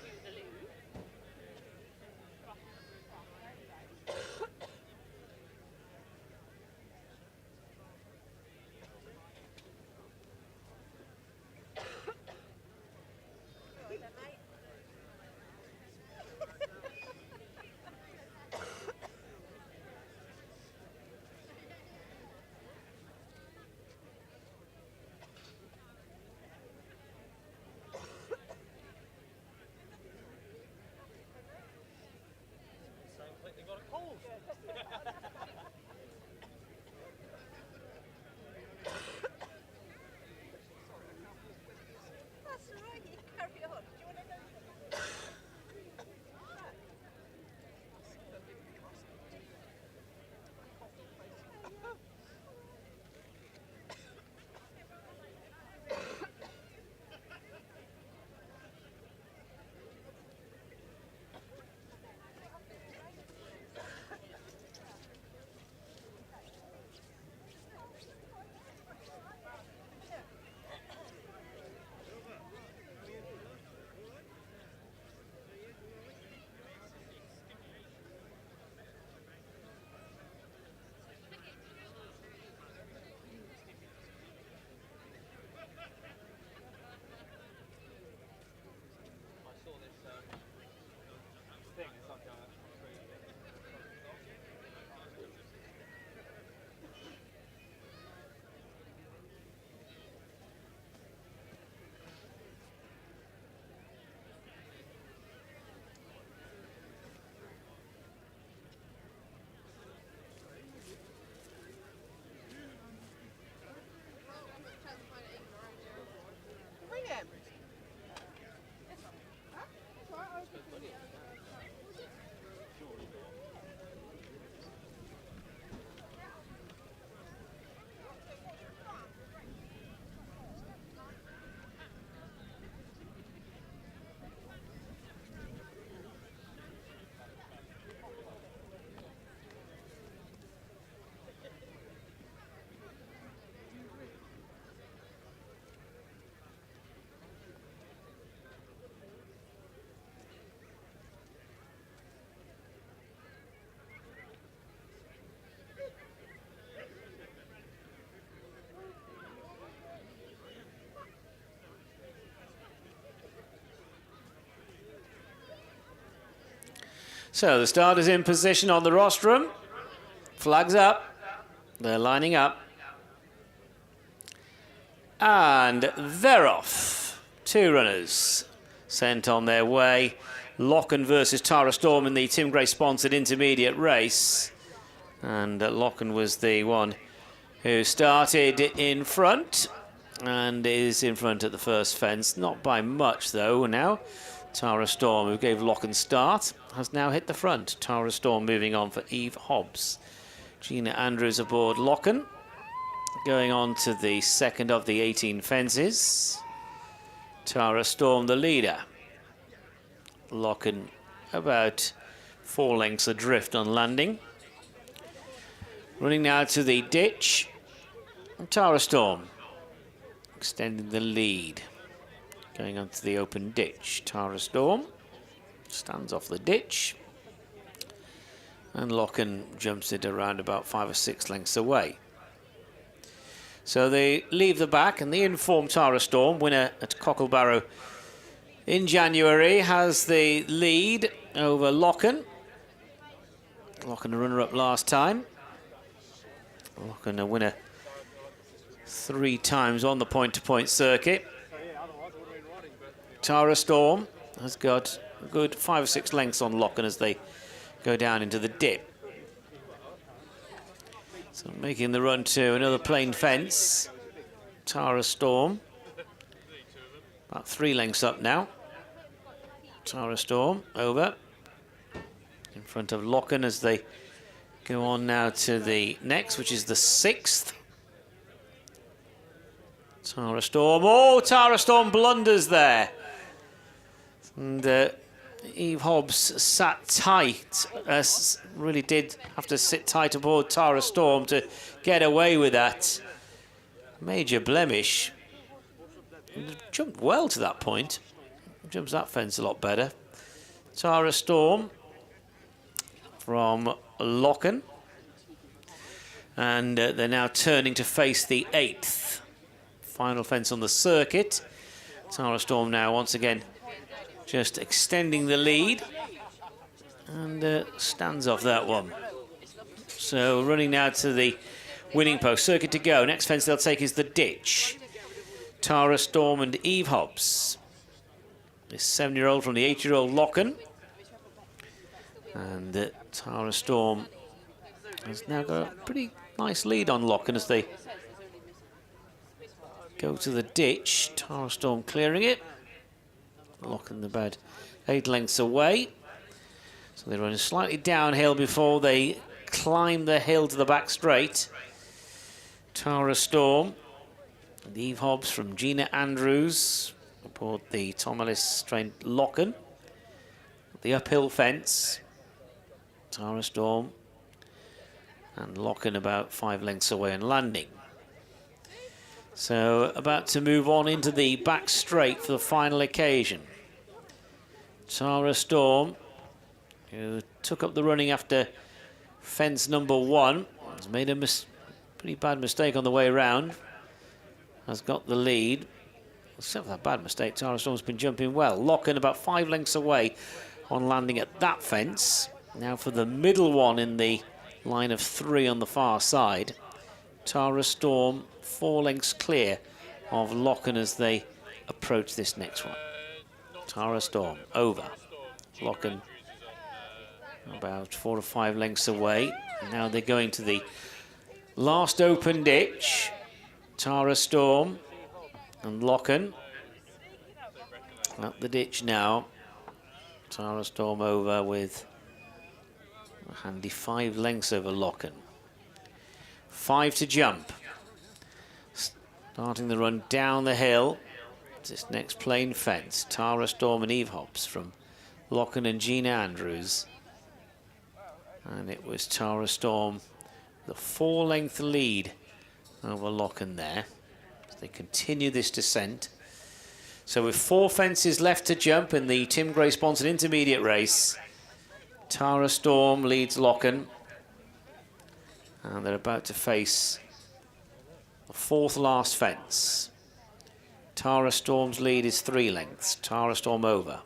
Speaker 2: So the starters in position on the rostrum. Flags up. They're lining up. And they're off. 2 runners sent on their way. Locken versus Tara Storm in the Tim Gray sponsored intermediate race. And Locken was the one who started in front and is in front at the first fence. Not by much though now. Tara Storm, who gave Locken start, has now hit the front. Tara Storm moving on for Eve Hobbs. Gina Andrews aboard Locken, going on to the second of the 18 fences. Tara Storm the leader. Locken about 4 lengths adrift on landing. Running now to the ditch. And Tara Storm extending the lead. Going onto the open ditch. Tara Storm stands off the ditch. And Locken jumps it around about 5 or 6 lengths away. So they leave the back, and the informed Tara Storm, winner at Cocklebarrow in January, has the lead over Locken. Locken a runner-up last time. Locken a winner 3 times on the point-to-point circuit. Tara Storm has got a good 5 or 6 lengths on Locken as they go down into the dip. So making the run to another plain fence. Tara Storm. About 3 lengths up now. Tara Storm over. In front of Locken as they go on now to the next, which is the 6th. Tara Storm. Oh, Tara Storm blunders there. And Eve Hobbs sat tight, really did have to sit tight aboard Tara Storm to get away with that. Major blemish. Jumped well to that point. Jumps that fence a lot better. Tara Storm from Locken. And they're now turning to face the 8th. Final fence on the circuit. Tara Storm now once again just extending the lead. And stands off that one. So running now to the winning post. Circuit to go. Next fence they'll take is the ditch. Tara Storm and Eve Hobbs. This 7-year-old from the 8-year-old Locken. And Tara Storm has now got a pretty nice lead on Locken as they go to the ditch. Tara Storm clearing it. Locken about 8 lengths away. So they're running slightly downhill before they climb the hill to the back straight. Tara Storm and Eve Hobbs from Gina Andrews aboard the Tom Ellis trained Locken. The uphill fence. Tara Storm and Locken about 5 lengths away and landing. So about to move on into the back straight for the final occasion. Tara Storm, who took up the running after fence number 1, has made a pretty bad mistake on the way around, has got the lead. Except for that bad mistake, Tara Storm's been jumping well. Locken about 5 lengths away on landing at that fence. Now for the middle one in the line of 3 on the far side. Tara Storm 4 lengths clear of Locken as they approach this next one. Tara Storm over. Locken about 4 or 5 lengths away. Now they're going to the last open ditch. Tara Storm and Locken up the ditch now. Tara Storm over with a handy 5 lengths over Locken. 5 to jump. Starting the run down the hill. This next plain fence. Tara Storm and Eve Hobbs from Locken and Gina Andrews. And it was Tara Storm, the 4-length lead over Locken there. As they continue this descent. So with 4 fences left to jump in the Tim Gray sponsored intermediate race, Tara Storm leads Locken. And they're about to face the 4th last fence. Tara Storm's lead is 3 lengths. Tara Storm over.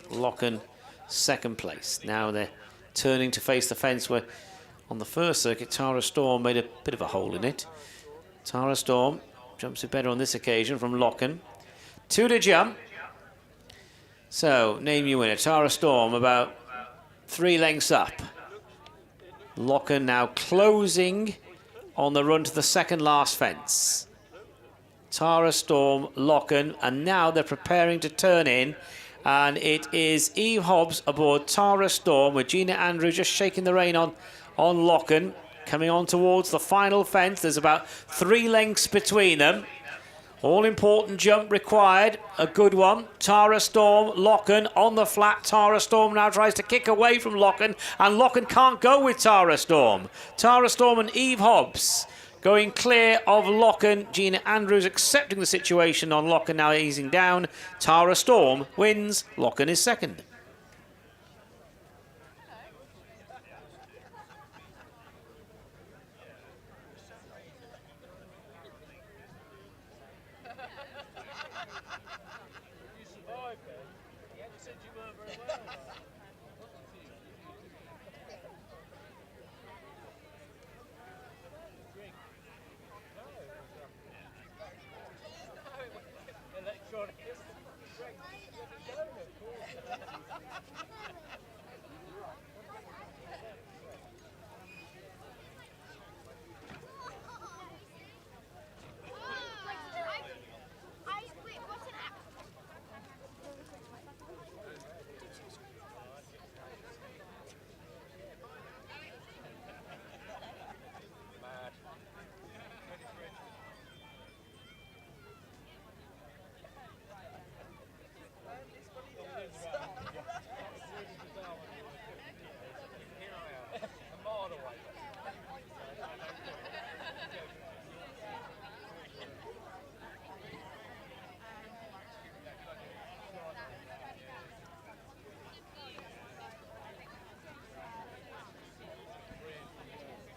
Speaker 2: Locken 2nd place. Now they're turning to face the fence where on the first circuit Tara Storm made a bit of a hole in it. Tara Storm jumps it better on this occasion from Locken. 2 to jump. So name your winner. Tara Storm about 3 lengths up. Locken now closing on the run to the 2nd last fence. Tara Storm, Locken, and now they're preparing to turn in. And it is Eve Hobbs aboard Tara Storm with Gina Andrews just shaking the rein on Locken. Coming on towards the final fence. There's about 3 lengths between them. All-important jump required, a good one. Tara Storm, Locken on the flat. Tara Storm now tries to kick away from Locken, and Locken can't go with Tara Storm. Tara Storm and Eve Hobbs going clear of Locken. Gina Andrews accepting the situation on Locken, now easing down. Tara Storm wins, Locken is 2nd.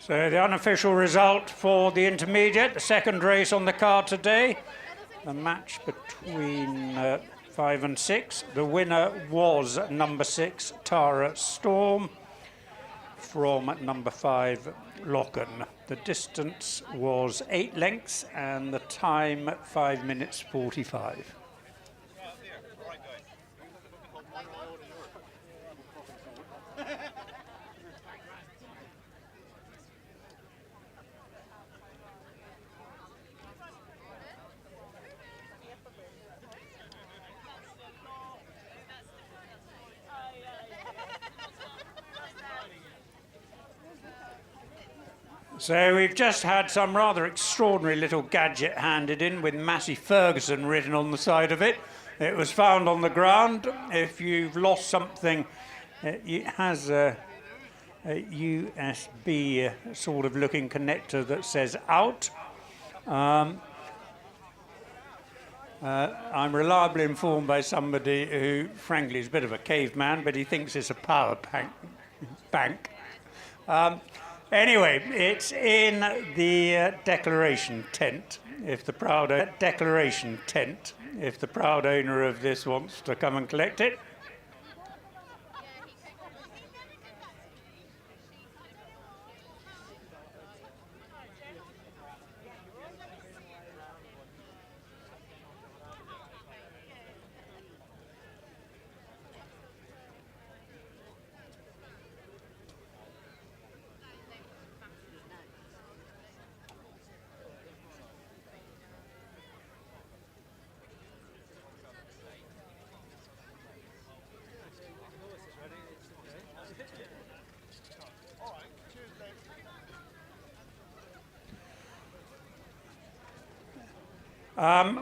Speaker 4: So the unofficial result for the intermediate, the second race on the card today, the match between 5 and 6. The winner was number 6, Tara Storm, from number 5, Locken. The distance was 8 lengths and the time 5 minutes 45. So we've just had some rather extraordinary little gadget handed in with Massey Ferguson written on the side of it. It was found on the ground. If you've lost something, it has a USB sort of looking connector that says out. I'm reliably informed by somebody who, frankly, is a bit of a caveman, but he thinks it's a power bank. Anyway, it's in the declaration tent. If the proud owner of this wants to come and collect it.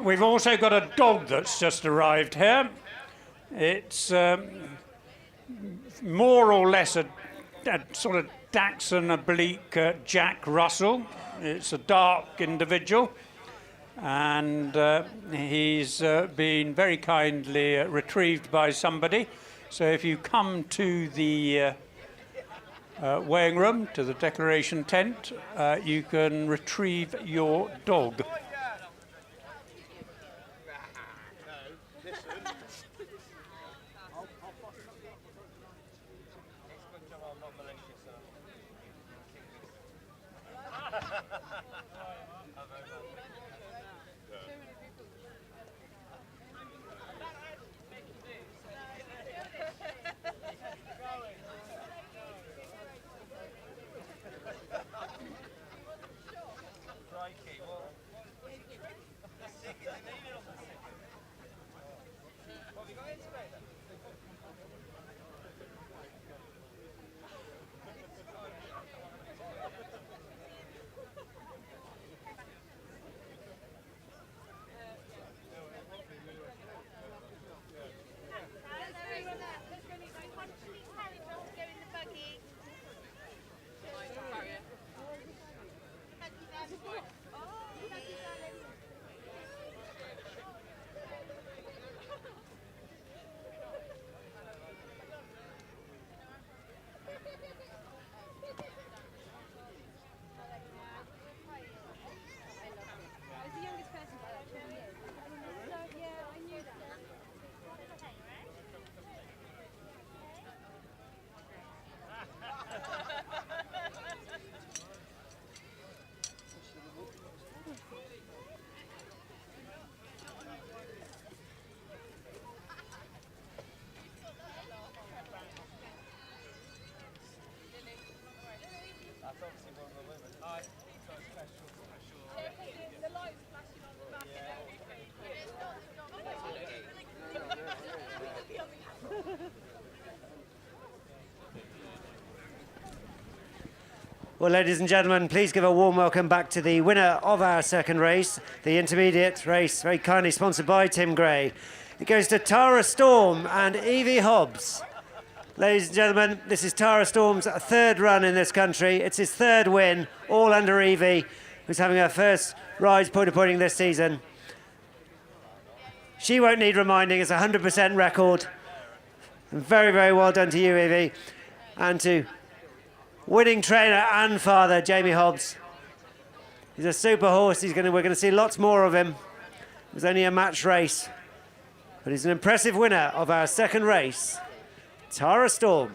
Speaker 4: We've also got a dog that's just arrived here. It's more or less a sort of Dachshund oblique Jack Russell. It's a dark individual, and he's been very kindly retrieved by somebody. So if you come to the weighing room, to the declaration tent, you can retrieve your dog.
Speaker 11: Well, ladies and gentlemen, please give a warm welcome back to the winner of our second race, the intermediate race, very kindly sponsored by Tim Gray. It goes to Tara Storm and Evie Hobbs. Ladies and gentlemen, this is Tara Storm's third run in this country. It's his third win, all under Evie, who's having her first rise pointing this season. She won't need reminding, it's a 100% record. And very, very well done to you, Evie, and to winning trainer and father, Jamie Hobbs. He's a super horse. We're going to see lots more of him. It was only a match race, but he's an impressive winner of our second race, Tara Storm.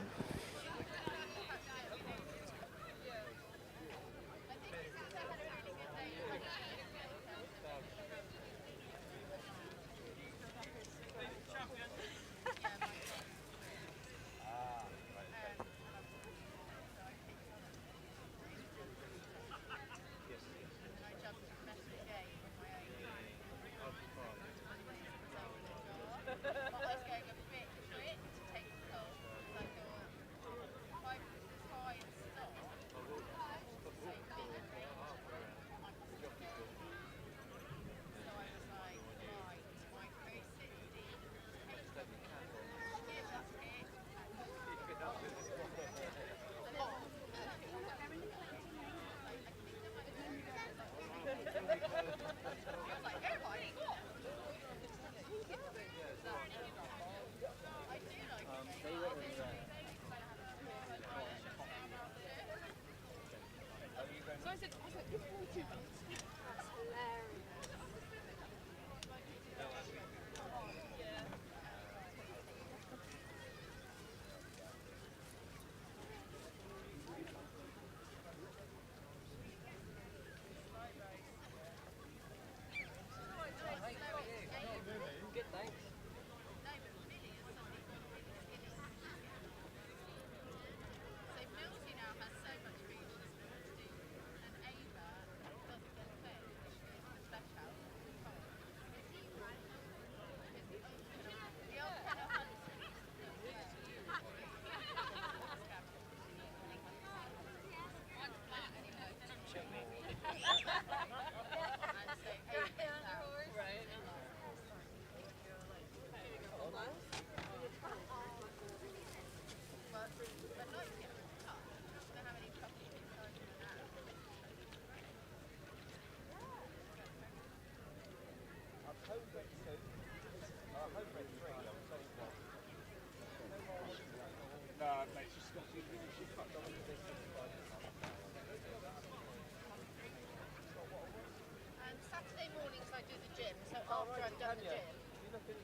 Speaker 5: Saturday mornings I do the gym, so after I've done the gym,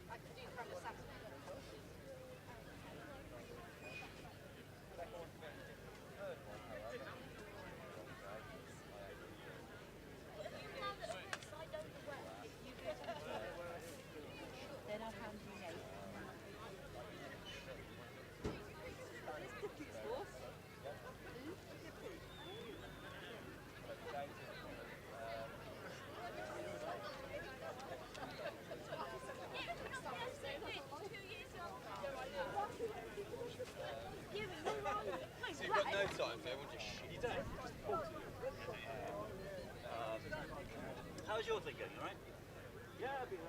Speaker 5: I can do from the Saturday.
Speaker 19: How's your thing going, all right? Yeah, I've been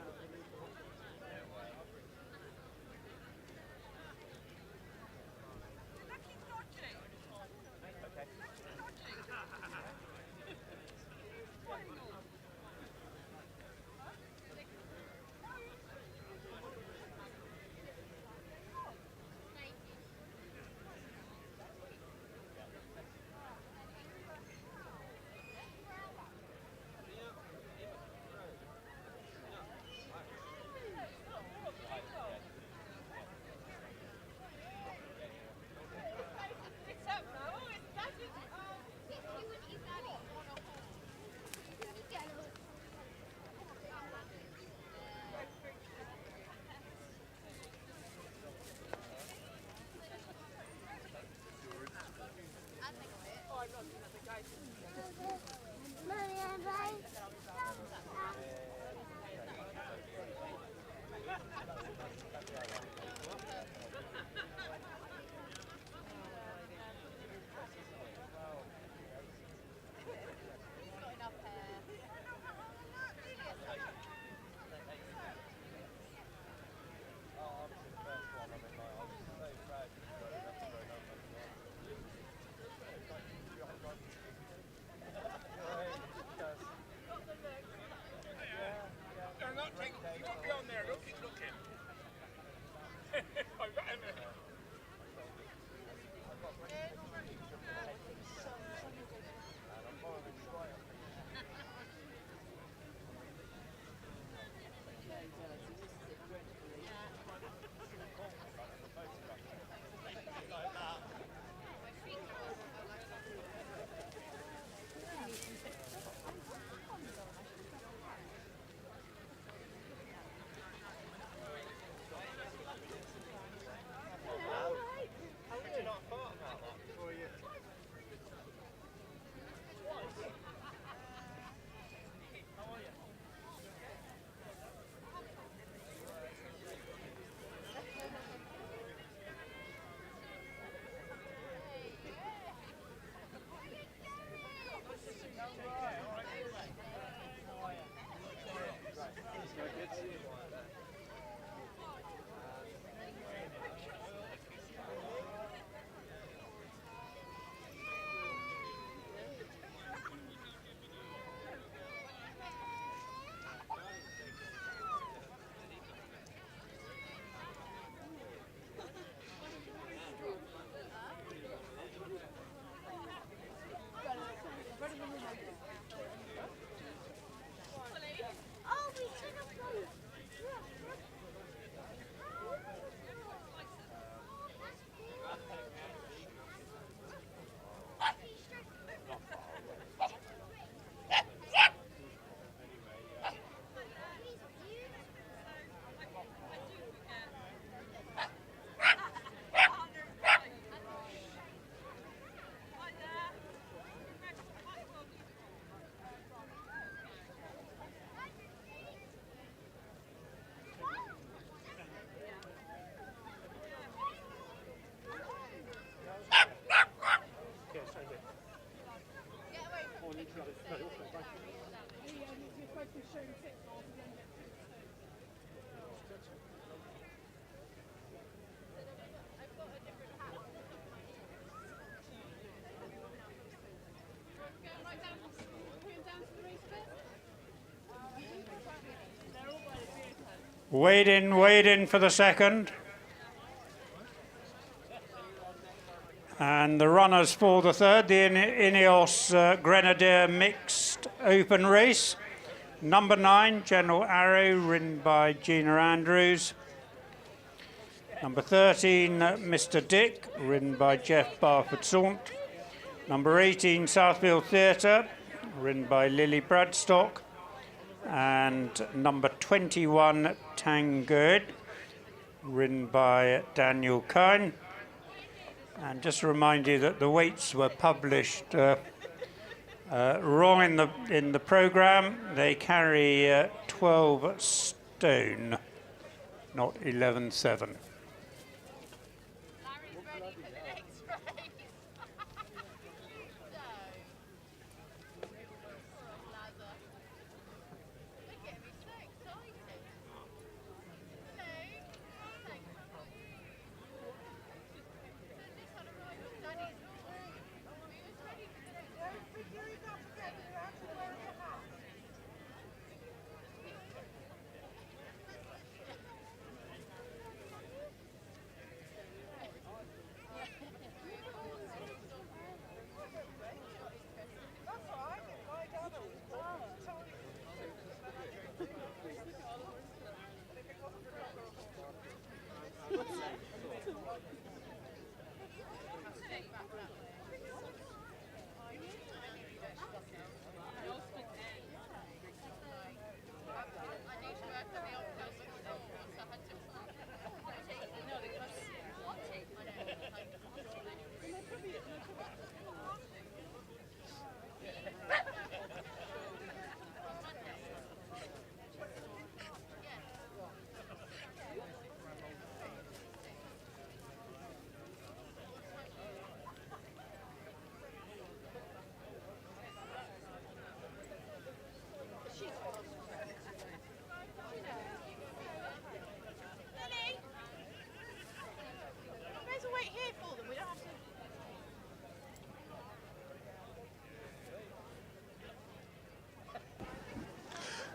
Speaker 6: You can't be on there, look, keep looking.
Speaker 4: Wade in for the second. And the runners for the third, the Ineos Grenadier Mixed Open Race. Number 9, General Arrow, ridden by Gina Andrews. Number 13, Mr. Dick, ridden by Jeff Barford-Saunt. Number 18, Southfield Theatre, ridden by Lily Bradstock. And number 21, Tangerd, ridden by Daniel Kine. And just to remind you that the weights were published wrong in the programme. They carry 12 stone, not 11.7.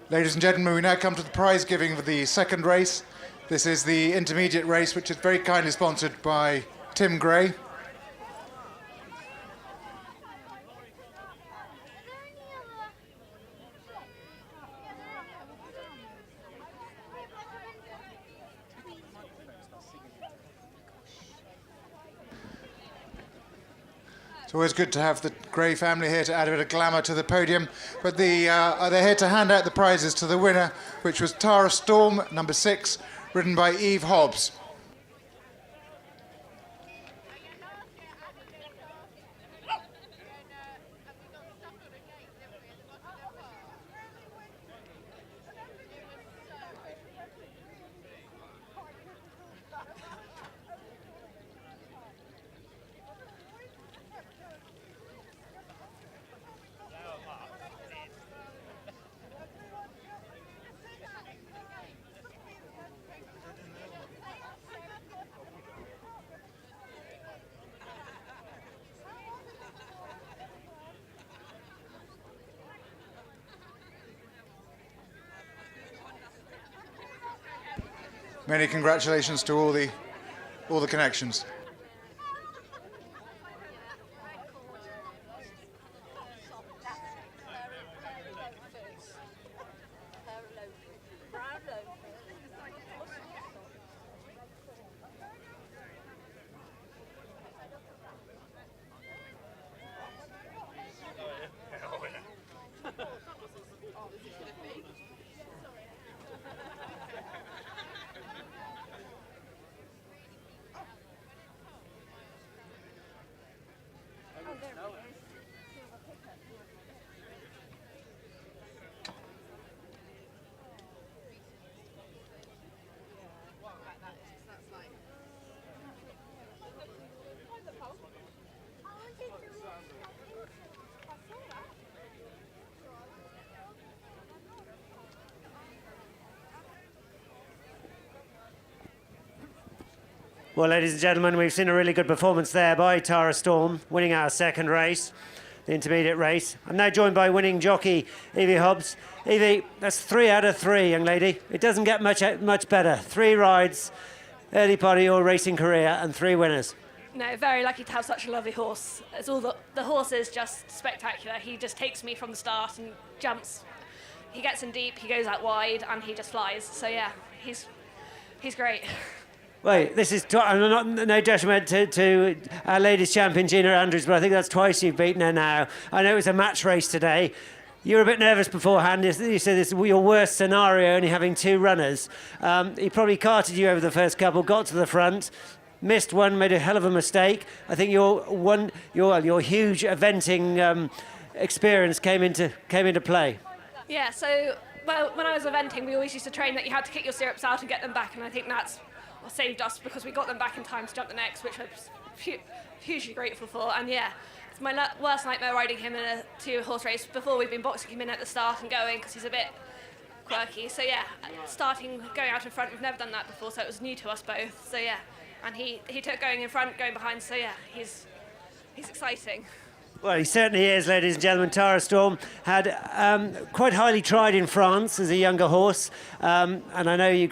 Speaker 10: Ladies and gentlemen, we now come to the prize giving for the second race. This is the intermediate race, which is very kindly sponsored by Tim Gray. It's always good to have the Gray family here to add a bit of glamour to the podium. But they're here to hand out the prizes to the winner, which was Tara Storm, number 6, ridden by Eve Hobbs. Many congratulations to all the connections.
Speaker 11: Well, ladies and gentlemen, we've seen a really good performance there by Tara Storm, winning our second race, the intermediate race. I'm now joined by winning jockey Evie Hobbs. Evie, that's 3 out of 3, young lady. It doesn't get much better. 3 rides, early part of your racing career, and 3 winners.
Speaker 20: No, very lucky to have such a lovely horse. It's all the horse is just spectacular. He just takes me from the start and jumps. He gets in deep, he goes out wide, and he just flies. So yeah, he's great.
Speaker 11: Wait, this is no detriment to our ladies champion Gina Andrews, but I think that's twice you've beaten her now. I know it was a match race today. You were a bit nervous beforehand. You said this was your worst scenario, only having 2 runners. He probably carted you over the first couple, got to the front, missed one, made a hell of a mistake. I think your huge eventing experience came into play.
Speaker 20: Yeah, so when I was eventing, we always used to train that you had to kick your stirrups out and get them back, and I think that's what saved us because we got them back in time to jump the next, which I was hugely grateful for. And yeah, it's my worst nightmare riding him in a 2-horse race. Before we've been boxing him in at the start and going because he's a bit quirky. So yeah, going out in front, we've never done that before, so it was new to us both. So yeah, and he took going in front, going behind. So yeah, he's exciting.
Speaker 11: Well, he certainly is, ladies and gentlemen. Tara Storm had quite highly tried in France as a younger horse, and I know your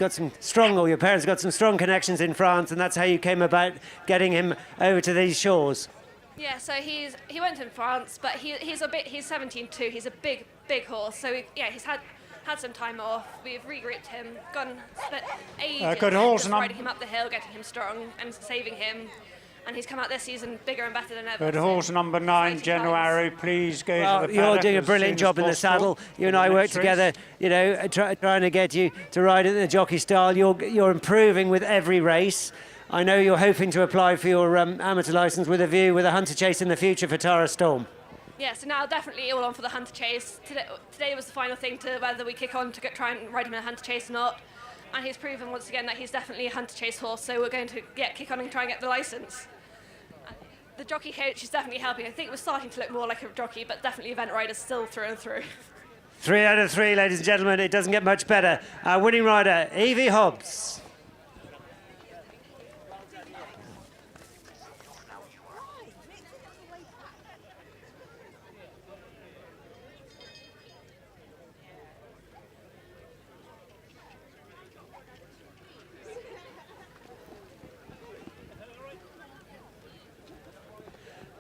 Speaker 11: parents got some strong connections in France, and that's how you came about getting him over to these shores.
Speaker 20: Yeah, so he went in France, but he's 17 too. He's a big horse, so he's had some time off. We've regrouped him, spent ages
Speaker 4: good horse,
Speaker 20: just riding him up the hill, getting him strong and saving him. And he's come out this season bigger and better than ever.
Speaker 4: Good horse number 9, General Arrow, please go to the paddock.
Speaker 11: You're doing a brilliant job in the saddle. You and I work together, trying to get you to ride at the jockey style. You're improving with every race. I know you're hoping to apply for your amateur licence with a hunter chase in the future for Tara Storm.
Speaker 20: Yeah, so now definitely all on for the hunter chase. Today was the final thing to whether we kick on to try and ride him in a hunter chase or not. And he's proven once again that he's definitely a hunter chase horse, so we're going to kick on and try and get the licence. The jockey coach is definitely helping. I think we're starting to look more like a jockey, but definitely event riders still through and through.
Speaker 11: 3 out of 3, ladies and gentlemen. It doesn't get much better. Our winning rider, Evie Hobbs.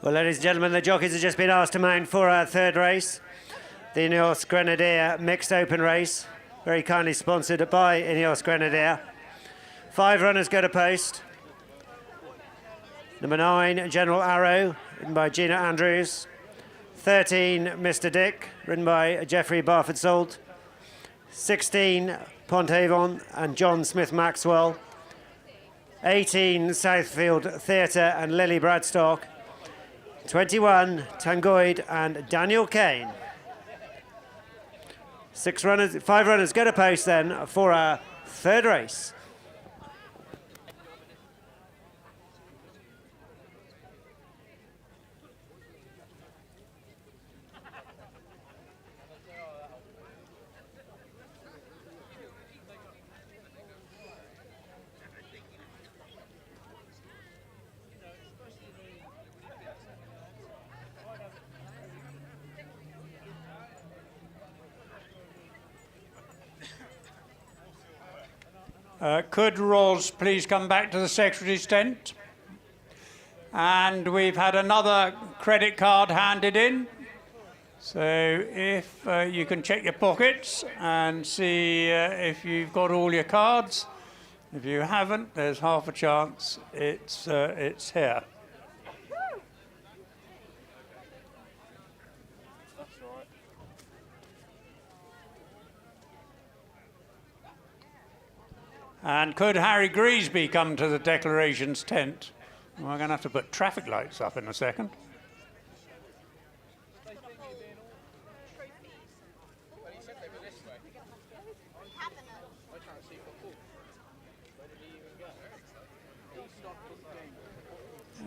Speaker 11: Well, ladies and gentlemen, the jockeys have just been asked to mount for our 3rd race, the Ineos Grenadier Mixed Open Race, very kindly sponsored by Ineos Grenadier. 5 runners go to post. Number 9, General Arrow, ridden by Gina Andrews. 13, Mr. Dick, ridden by Geoffrey Barford-Salt. 16, Pont Avon and John Smith-Maxwell. 18, Southfield Theatre and Lily Bradstock. 21, Tangoid and Daniel Kane. 5 runners go to post then for our 3rd race.
Speaker 4: Could Ros please come back to the Secretary's tent? And we've had another credit card handed in. So if you can check your pockets and see if you've got all your cards. If you haven't, there's half a chance it's here. And could Harry Greasby come to the declarations tent? We're going to have to put traffic lights up in a second.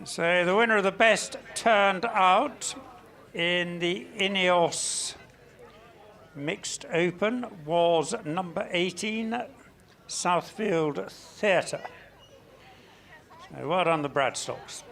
Speaker 4: So the winner of the best turned out in the Ineos Mixed Open was number 18, Southfield Theatre. Well done, the Bradstocks.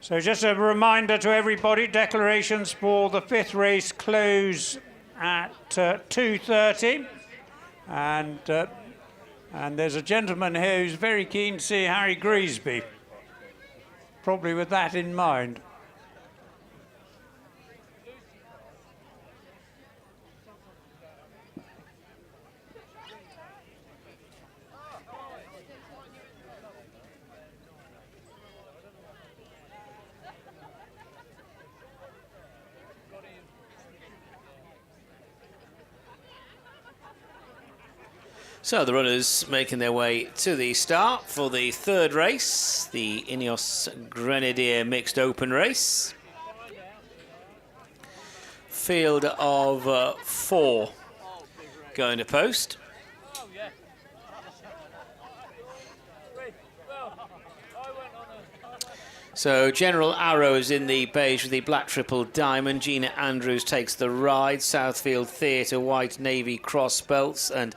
Speaker 4: So just a reminder to everybody, declarations for the 5th race close at 2:30. And there's a gentleman here who's very keen to see Harry Greasby, probably with that in mind.
Speaker 2: So the runners making their way to the start for the 3rd race, the Ineos Grenadier Mixed Open Race. Field of 4 going to post. So General Arrows in the beige with the black triple diamond. Gina Andrews takes the ride. Southfield Theatre, white navy cross belts, and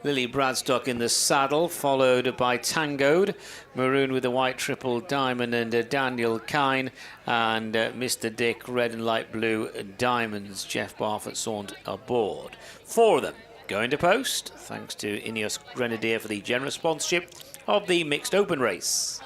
Speaker 2: Lily Bradstock in the saddle, followed by Tangoed, maroon with the white triple diamond, and Daniel Kine, and Mr. Dick, red and light blue diamonds. Jeff Barfoot sauntered aboard. 4 of them going to post, thanks to Ineos Grenadier for the generous sponsorship of the Mixed Open Race.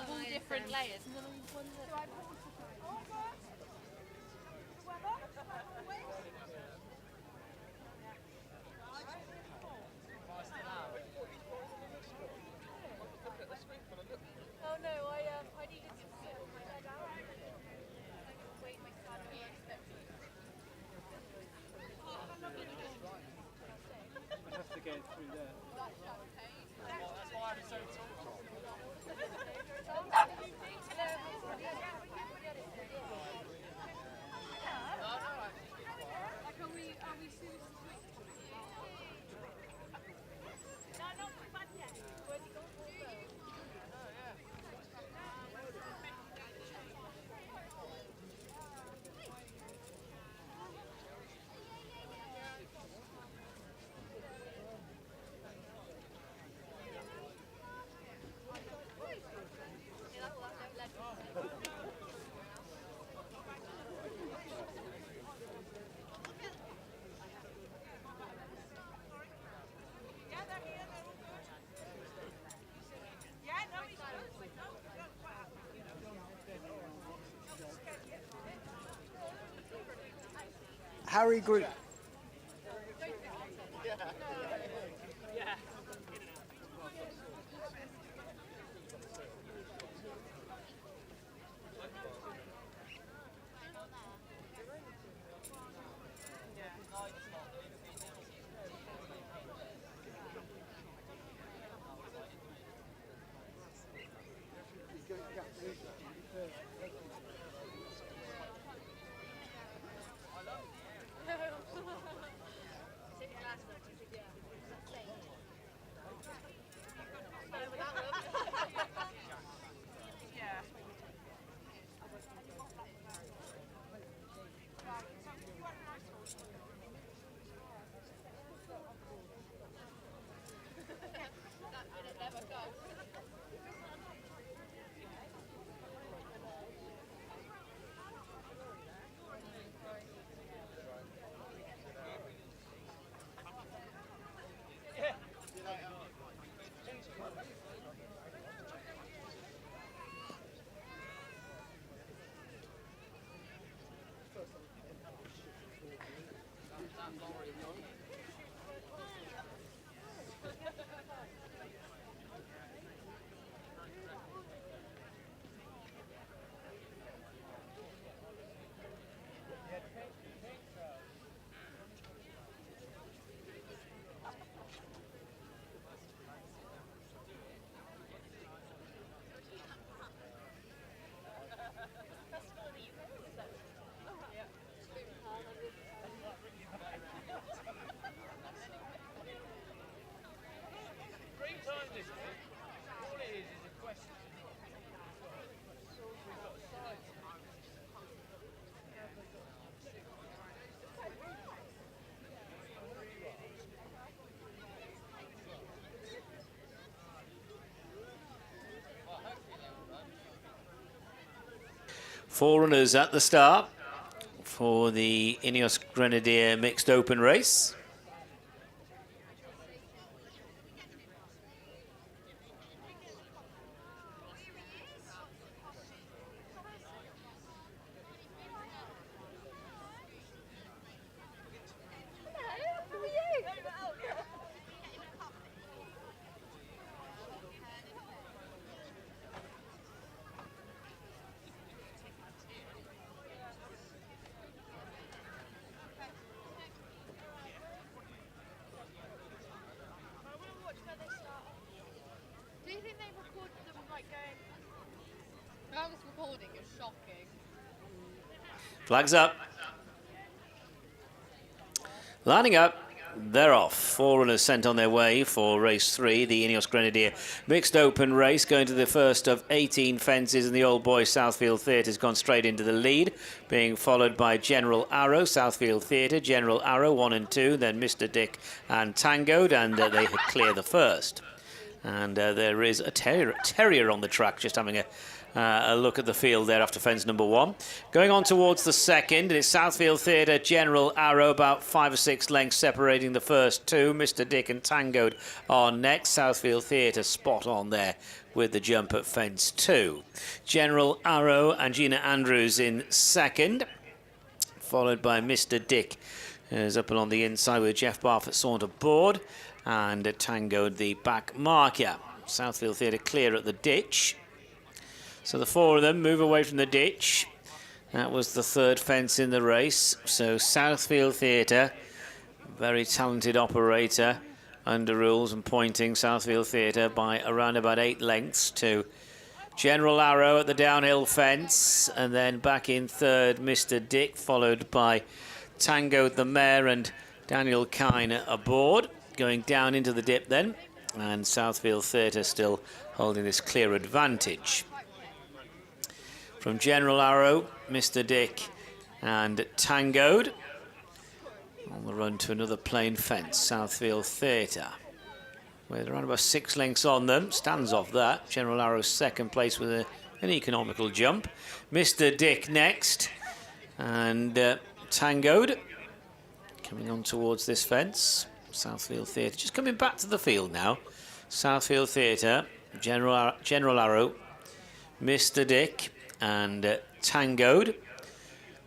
Speaker 21: Harry Group.
Speaker 2: 4 runners at the start for the Ineos Grenadier mixed open race.
Speaker 5: Do you think they recorded them like going? That was recording. It's shocking.
Speaker 2: Flags up. Lining up, they're off. 4 runners sent on their way for race 3, the Ineos Grenadier mixed open race, going to the first of 18 fences, and the Old Boys Southfield Theatre has gone straight into the lead, being followed by General Arrow, Southfield Theatre, General Arrow 1 and 2, then Mr. Dick and Tangoed, and they had cleared the first. And there is a terrier on the track, just having a look at the field there after fence number 1. Going on towards the second, it's Southfield Theatre, General Arrow, about 5 or 6 lengths separating the first 2. Mr. Dick and Tangoed are next. Southfield Theatre spot on there with the jump at fence 2. General Arrow and Gina Andrews in second, followed by Mr. Dick, who's up and on the inside with Jeff Barfoot saunter board, and Tangoed the back marker. Southfield Theatre clear at the ditch. So the 4 of them move away from the ditch. That was the third fence in the race. So Southfield Theatre, very talented operator, under rules and pointing Southfield Theatre by around about 8 lengths to General Arrow at the downhill fence, and then back in third Mr. Dick, followed by Tangoed the mare and Daniel Kine aboard, going down into the dip then, and Southfield Theatre still holding this clear advantage. From General Arrow, Mr. Dick and Tangoed on the run to another plain fence, Southfield Theatre, with around about 6 lengths on them. Stands off that. General Arrow's second place with an economical jump. Mr. Dick next, and Tangoed coming on towards this fence. Southfield Theatre just coming back to the field now. Southfield Theatre, General Arrow, Mr. Dick and Tangoed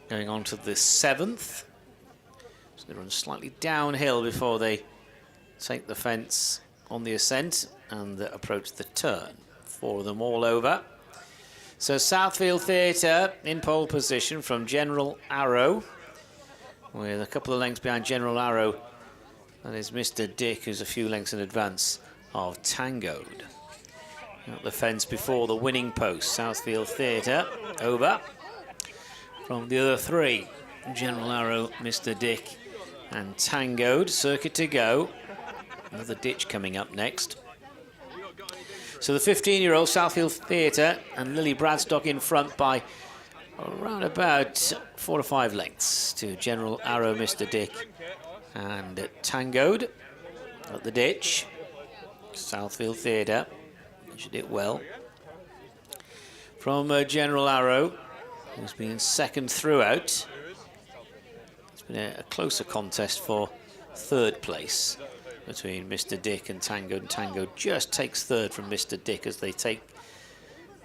Speaker 2: going on to the 7th. So they run slightly downhill before they take the fence on the ascent and approach the turn. 4 of them all over. So Southfield Theatre in pole position from General Arrow, with a couple of lengths behind General Arrow. That is Mr. Dick, who's a few lengths in advance of Tangoed. At the fence before the winning post, Southfield Theatre over. From the other 3, General Arrow, Mr. Dick and Tangoed. Circuit to go. Another ditch coming up next. So the 15-year-old Southfield Theatre and Lily Bradstock in front by around about 4 or 5 lengths to General Arrow, Mr. Dick and Tangoed at the ditch. Southfield Theatre did it well. From General Arrow, who's been in second throughout. It's been a closer contest for third place between Mr. Dick and Tangoed. And Tangoed just takes third from Mr. Dick as they take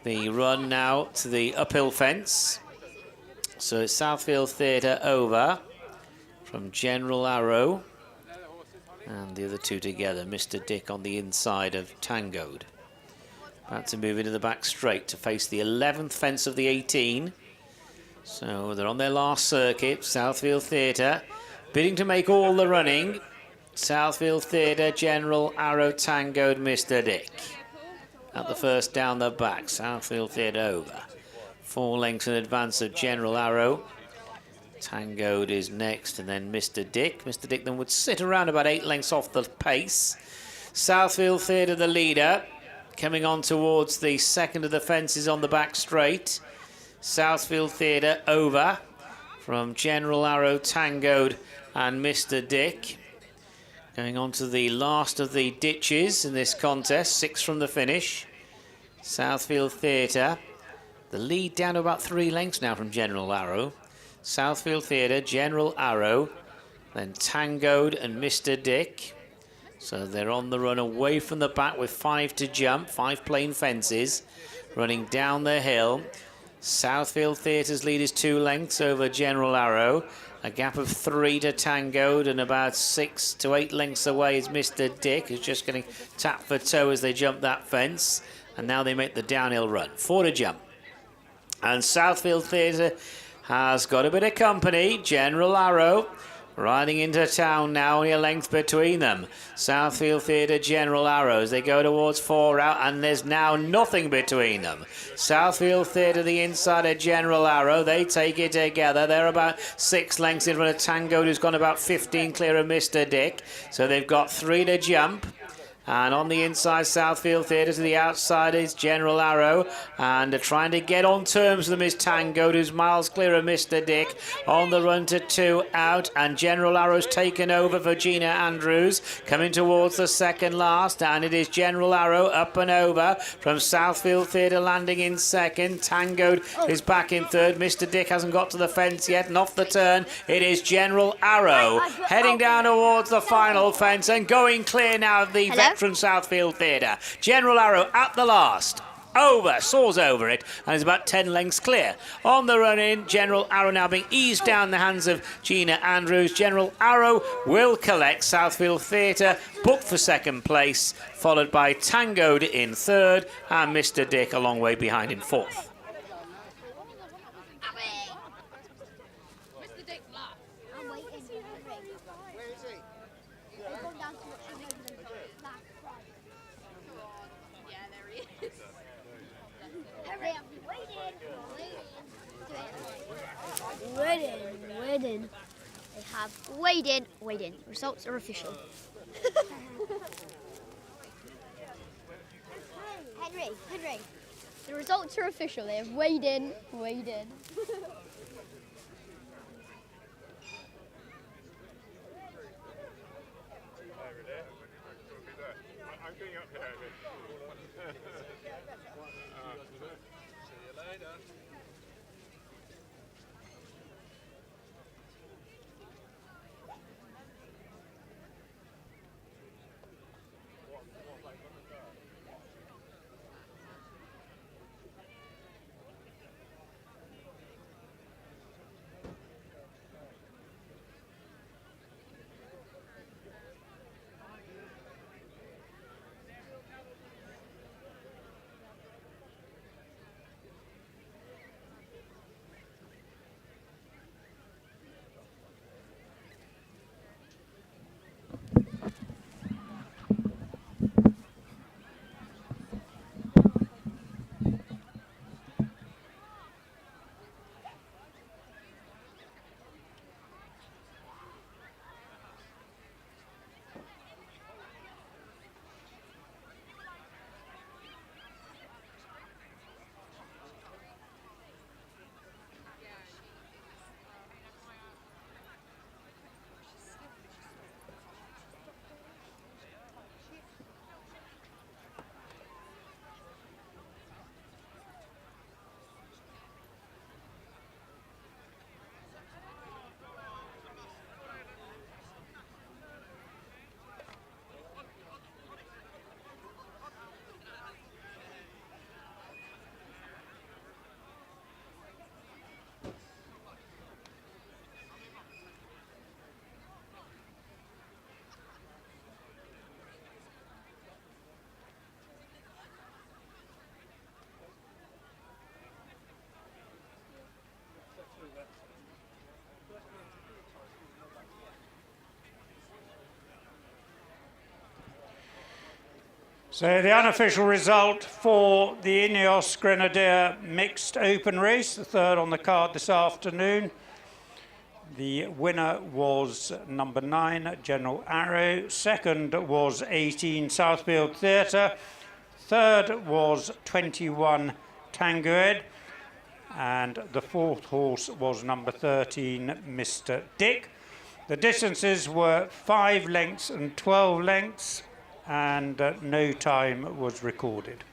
Speaker 2: the run now to the uphill fence. So it's Southfield Theatre over from General Arrow and the other 2 together. Mr. Dick on the inside of Tangoed. About to move into the back straight to face the 11th fence of the 18. So they're on their last circuit. Southfield Theatre bidding to make all the running. Southfield Theatre, General Arrow, Tangoed, Mr. Dick. At the first down the back, Southfield Theatre over. 4 lengths in advance of General Arrow. Tangoed is next, and then Mr. Dick. Mr. Dick then would sit around about 8 lengths off the pace. Southfield Theatre, the leader, coming on towards the second of the fences on the back straight. Southfield Theatre over from General Arrow, Tangoed and Mr. Dick. Going on to the last of the ditches in this contest, 6 from the finish. Southfield Theatre The lead down to about 3 lengths now from General Arrow. Southfield Theatre, General Arrow, then Tangoed and Mr. Dick. So they're on the run away from the back with 5 to jump, 5 plain fences, running down the hill. Southfield Theatre's lead is 2 lengths over General Arrow. A gap of 3 to Tangoed, and about 6 to 8 lengths away is Mr. Dick, who's just getting tap for toe as they jump that fence. And now they make the downhill run. 4 to jump. And Southfield Theatre has got a bit of company. General Arrow riding into town now, only a length between them. Southfield Theatre, General Arrow, as they go towards 4 out, and there's now nothing between them. Southfield Theatre, the inside of General Arrow, they take it together. They're about 6 lengths in front of Tango, who's gone about 15 clear of Mr. Dick. So they've got 3 to jump. And on the inside, Southfield Theatre, to the outside is General Arrow. And trying to get on terms with them is Tango, who's miles clear of Mr. Dick. On the run to 2 out. And General Arrow's taken over for Gina Andrews. Coming towards the second last. And it is General Arrow up and over from Southfield Theatre, landing in second. Tango is back in third. Mr. Dick hasn't got to the fence yet. And off the turn, it is General Arrow heading down towards the final fence and going clear now of the veteran Southfield Theatre. General Arrow at the last. Soars over it, and is about 10 lengths clear. On the run in, General Arrow now being eased down the hands of Gina Andrews. General Arrow will collect. Southfield Theatre booked for second place, followed by Tangoed in third, and Mr. Dick a long way behind in fourth.
Speaker 8: Maiden. They have weighed in. Results are official. Henry. The results are official. They have weighed in.
Speaker 6: I'm getting up here. See you later.
Speaker 4: So the unofficial result for the Ineos Grenadier mixed open race, the third on the card this afternoon. The winner was number 9, General Arrow. Second was 18, Southfield Theatre. Third was 21, Tangoed. And the fourth horse was number 13, Mr. Dick. The distances were 5 lengths and 12 lengths, and no time was recorded.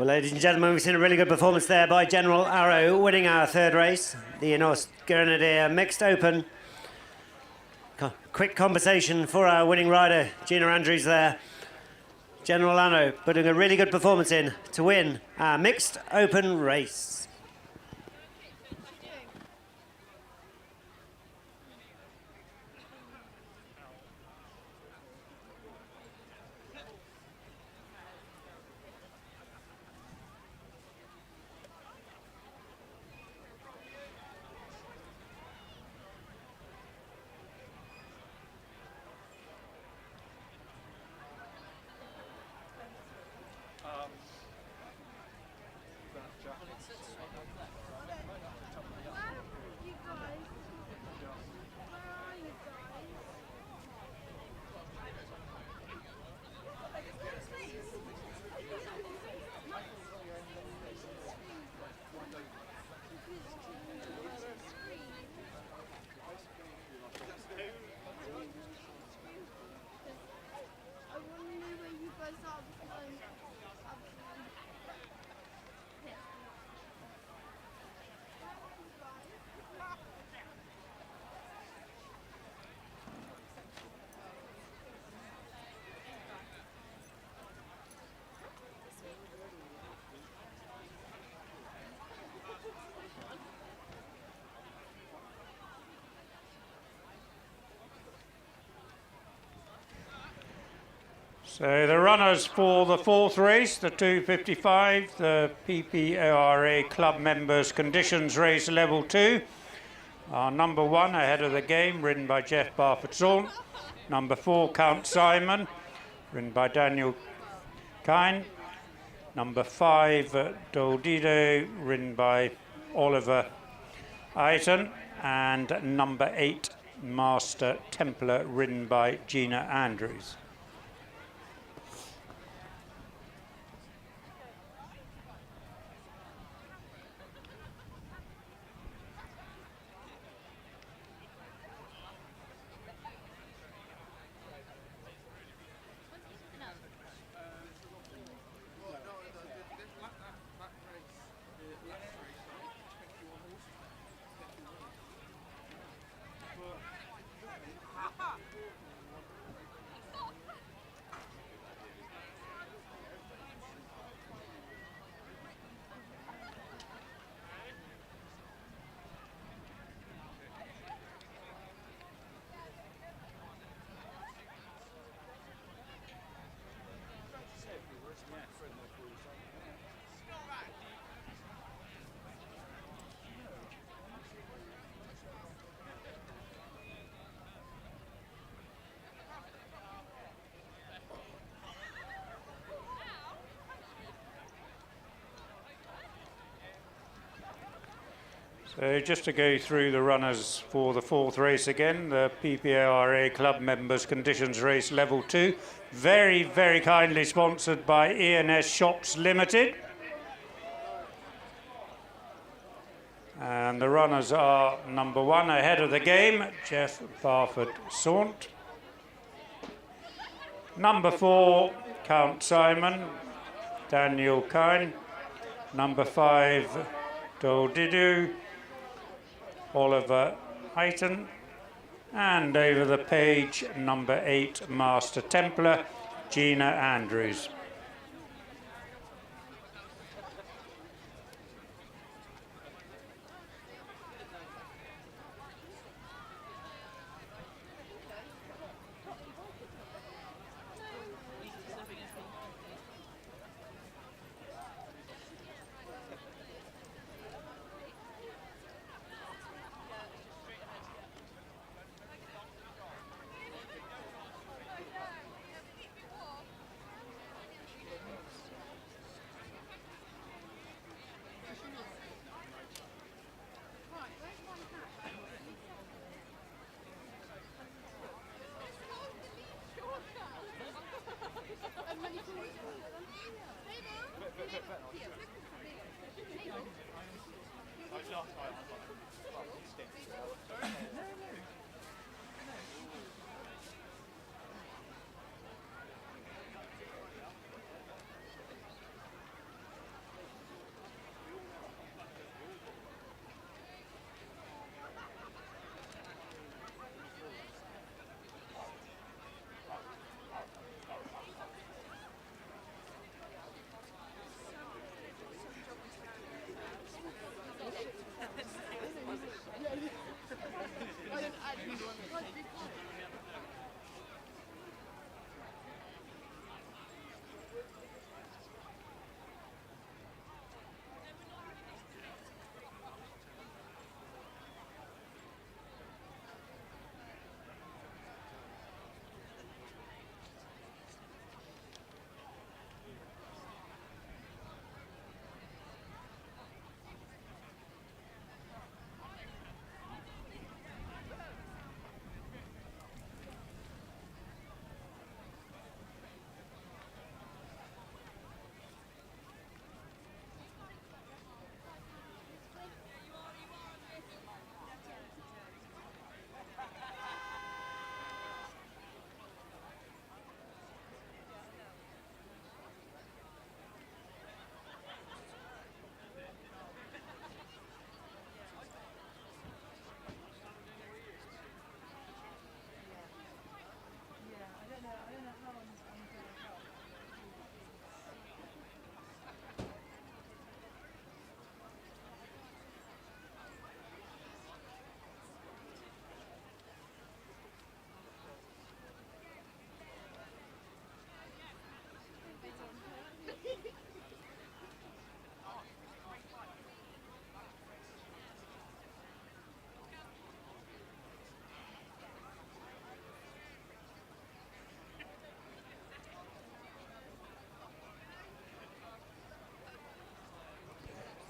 Speaker 11: Well, ladies and gentlemen, we've seen a really good performance there by General Arrow, winning our third race, the Enos Grenadier Mixed Open. Quick conversation for our winning rider, Gina Andrews there. General Arrow putting a really good performance in to win our Mixed Open race.
Speaker 4: So the runners for the fourth race, the 255, the PPORA Club Members Conditions Race Level 2, are number 1 ahead of the game, ridden by Jeff Barford-Zaunt. Number 4, Count Simon, ridden by Daniel Kine. Number 5, Doldido, ridden by Oliver Aiton. And number 8, Master Templar, ridden by Gina Andrews. So just to go through the runners for the fourth race again, the PPORA Club Members Conditions Race Level 2, very, very kindly sponsored by E&S Shops Limited. And the runners are number 1 ahead of the game, Jeff Barford-Zaunt. Number 4, Count Simon, Daniel Kine. Number 5, Doldidu, Oliver Aiton. And over the page, number 8, Master Templar, Gina Andrews.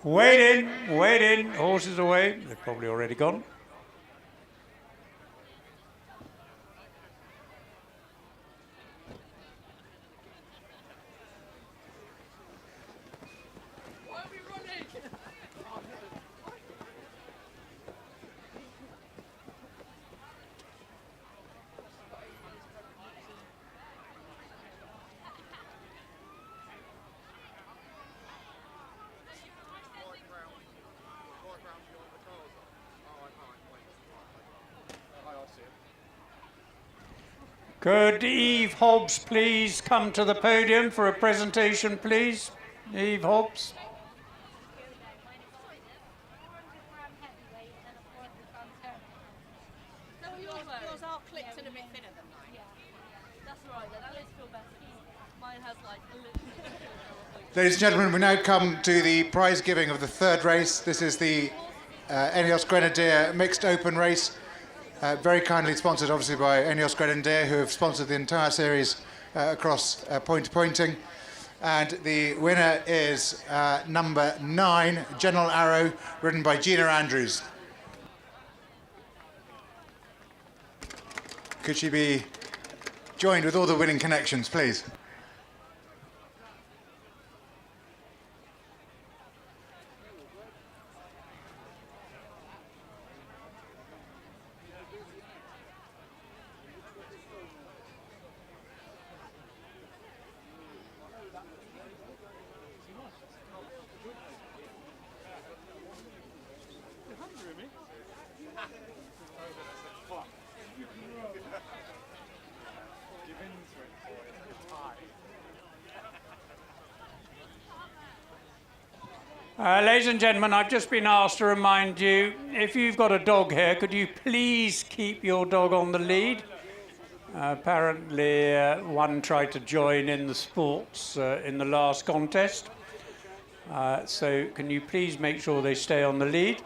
Speaker 4: Wait in, horses away. They're probably already gone. Could Eve Hobbs please come to the podium for a presentation, please? Eve Hobbs.
Speaker 3: Yours are clipped and a bit thinner than mine. Yeah. That's all right then, at least feel better. Mine has like a little...
Speaker 10: Ladies and gentlemen, we now come to the prize giving of the third race. This is the Enios Grenadier Mixed Open Race. Very kindly sponsored, obviously, by Enios Grenadier, who have sponsored the entire series across point-to-pointing. And the winner is number 9, General Arrow, ridden by Gina Andrews. Could she be joined with all the winning connections, please?
Speaker 4: Ladies and gentlemen, I've just been asked to remind you, if you've got a dog here, could you please keep your dog on the lead? Apparently, one tried to join in the sports in the last contest. So can you please make sure they stay on the lead?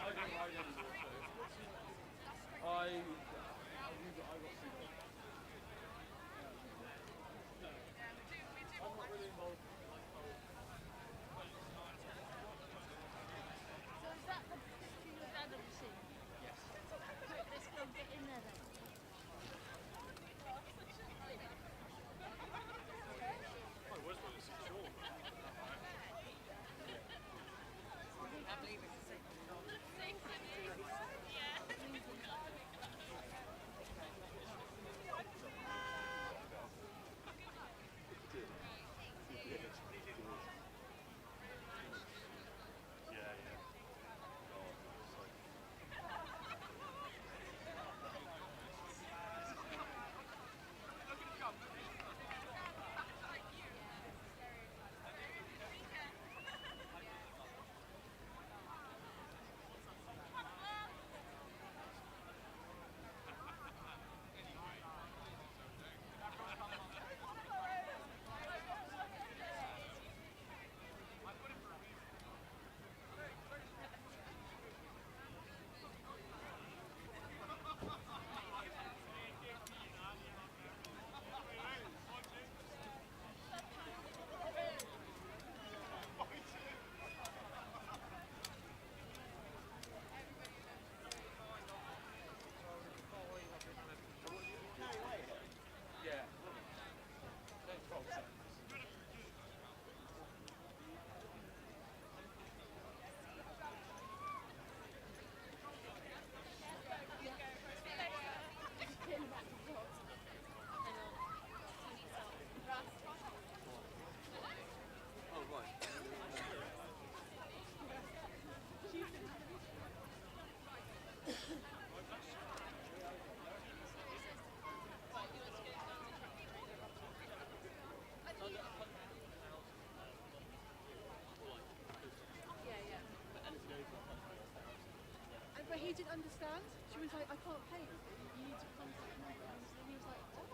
Speaker 3: But he didn't understand. She was like, I can't pay you. You need to contact me. And he was like, what?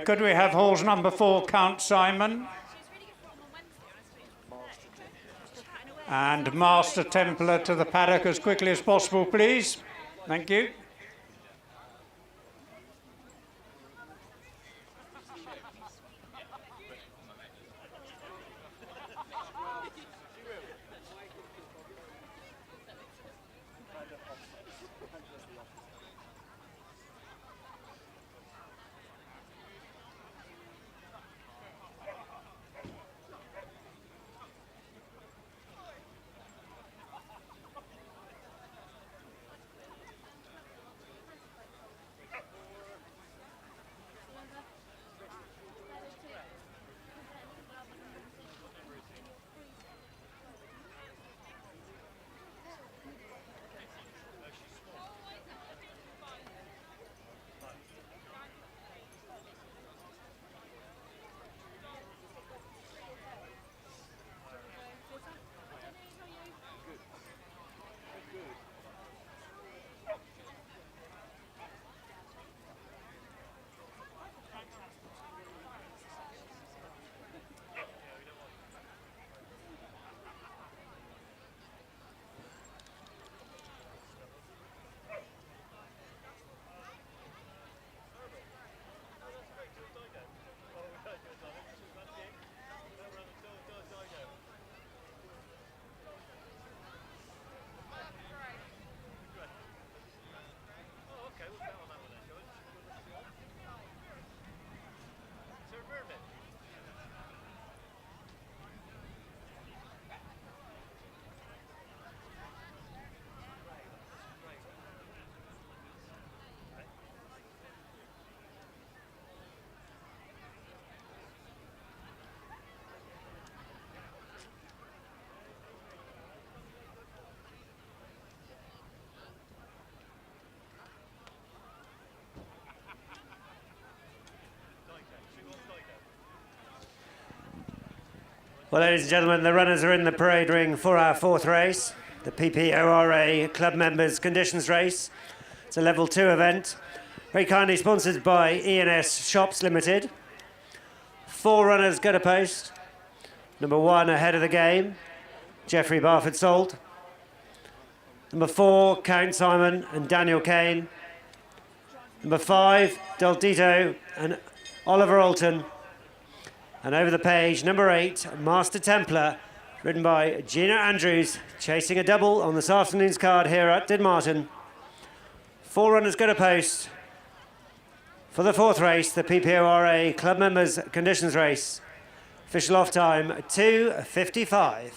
Speaker 4: Could we have horse number 4, Count Simon? And Master Templar to the paddock as quickly as possible, please. Thank you.
Speaker 11: Well, ladies and gentlemen, the runners are in the parade ring for our 4th race, the PPORA Club Members Conditions Race. It's a level 2 event, very kindly sponsored by E&S Shops Limited. 4 runners go to post. Number 1 ahead of the game, Geoffrey Barford Salt. Number 4, Count Simon and Daniel Kane. Number 5, Deldito and Oliver Alton. And over the page, number 8, Master Templar, ridden by Gina Andrews, chasing a double on this afternoon's card here at Didmarton. 4 runners go to post for the 4th race, the PPORA Club Members Conditions Race. Official off time, 2:55.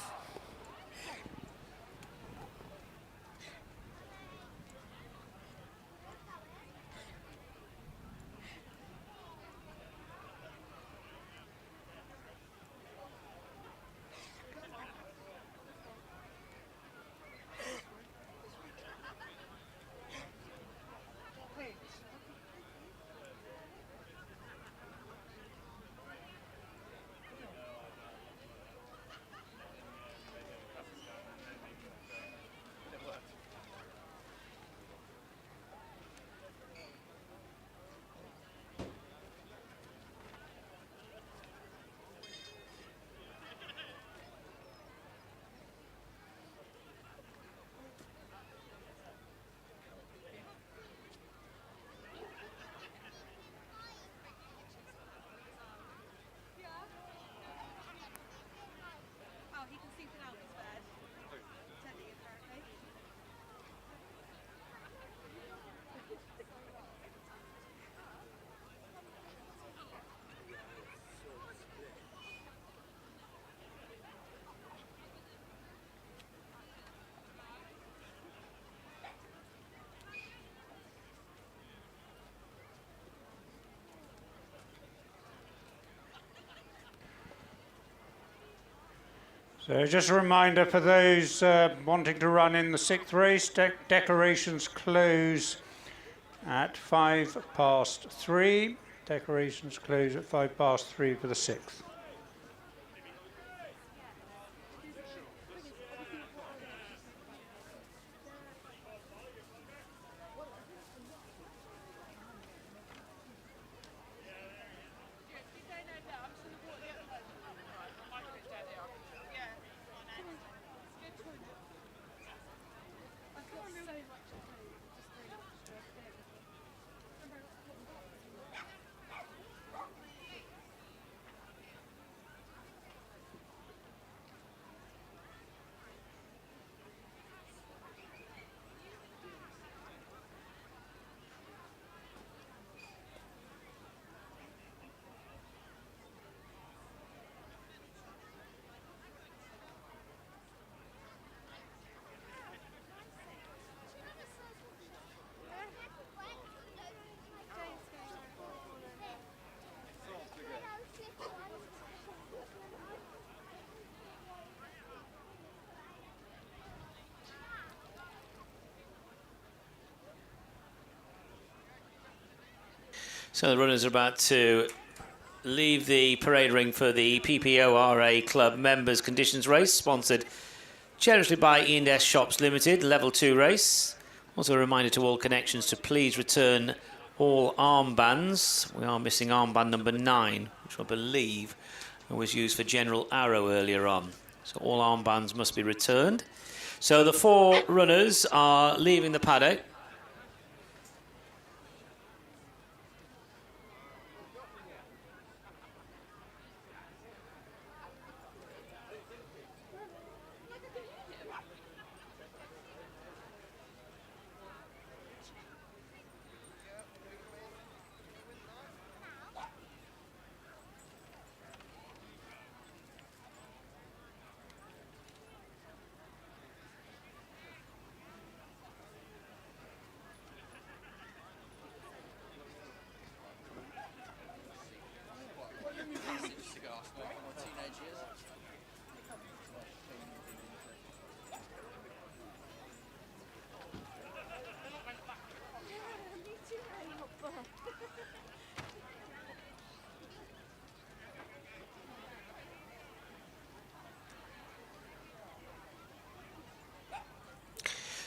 Speaker 4: So just a reminder for those wanting to run in the 6th race, decorations close at 3:05. Decorations close at 3:05 for the 6th.
Speaker 2: So the runners are about to leave the parade ring for the PPORA Club Members Conditions Race, sponsored generously by E&S Shops Limited, Level 2 race. Also a reminder to all connections to please return all armbands. We are missing armband number 9, which I believe was used for General Arrow earlier on. So all armbands must be returned. So the 4 runners are leaving the paddock.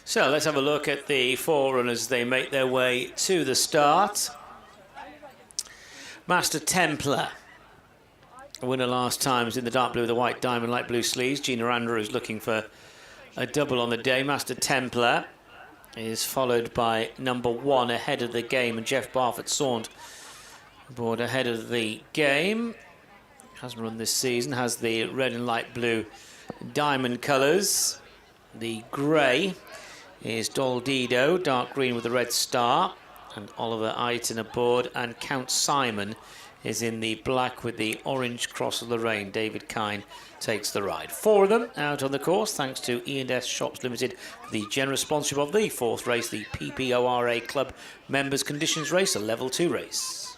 Speaker 2: So let's have a look at the 4 runners as they make their way to the start. Master Templar, winner last time, is in the dark blue with the white diamond, light blue sleeves. Gina Andrews looking for a double on the day. Master Templar is followed by number 1 ahead of the game, and Jeff Beaufort Saunt aboard ahead of the game. Hasn't run this season, has the red and light blue diamond colours. The grey is Doldido, dark green with the red star, and Oliver Aiton aboard, and Count Simon is in the black with the orange cross of Lorraine. David Kine takes the ride. 4 of them out on the course, thanks to E&S Shops Limited, the generous sponsorship of the 4th race, the PPORA Club Members Conditions Race, a Level 2 race.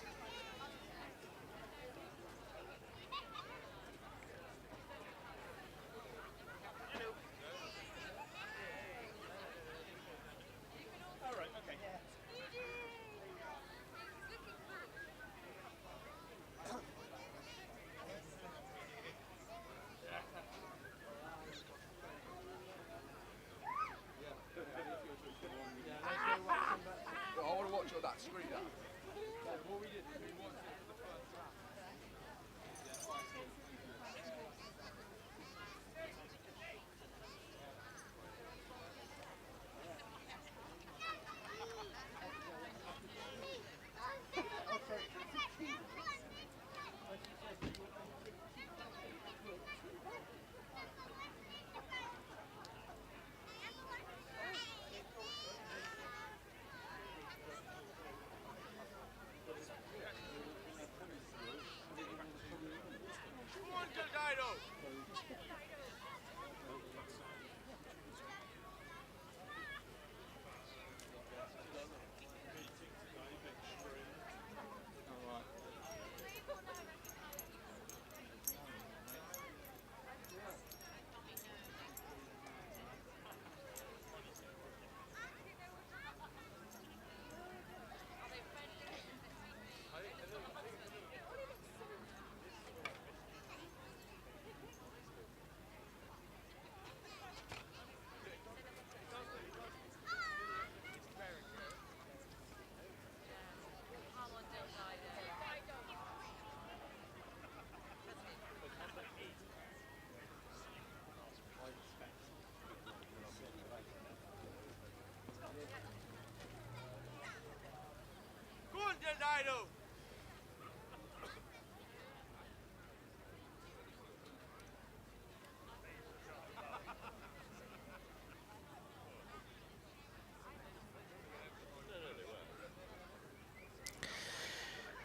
Speaker 7: I want to watch all that screen up.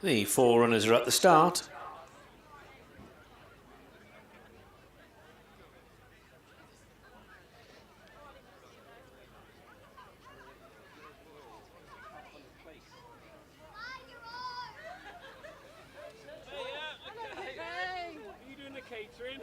Speaker 2: The 4 runners are at the start.
Speaker 6: Are you doing the catering?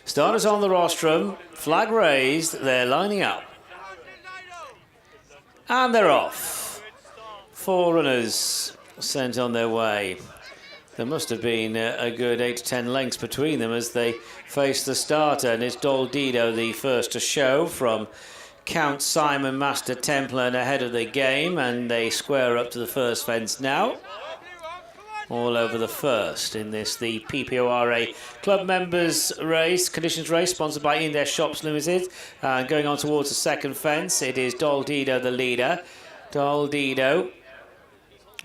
Speaker 2: Starters on the rostrum, flag raised, they're lining up. And they're off. 4 runners sent on their way. There must have been a good 8 to 10 lengths between them as they face the starter. And it's Dol Dido, the first to show from Count Simon, Master Templar, and ahead of the game. And they square up to the first fence now. All over the first in this, the PPORA Club Members Race, Conditions Race, sponsored by Index Shops Limited. Going on towards the second fence, it is Dol Dido, the leader. Dol Dido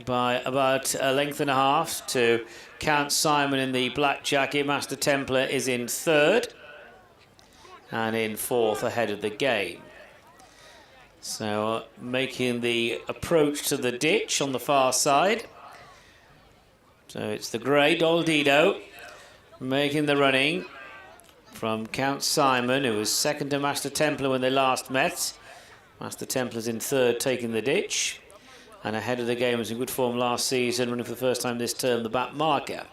Speaker 2: by about a length and a half to Count Simon in the black jacket. Master Templar is in third and in fourth ahead of the game. So making the approach to the ditch on the far side. So it's the grey Dol Dido making the running from Count Simon, who was second to Master Templar when they last met. Master Templar's in third, taking the ditch. And ahead of the game, was in good form last season, running for the first time this term, the back marker.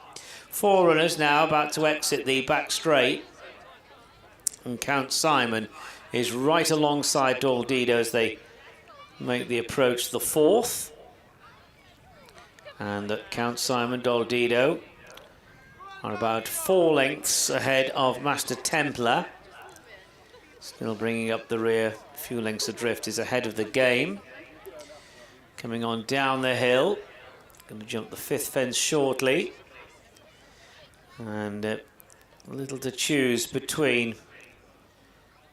Speaker 2: 4 runners now about to exit the back straight. And Count Simon is right alongside Dol Dido as they make the approach to the fourth. And Count Simon, Dol Dido are about 4 lengths ahead of Master Templar. Still bringing up the rear, a few lengths adrift, is ahead of the game. Coming on down the hill, going to jump the 5th fence shortly. And a little to choose between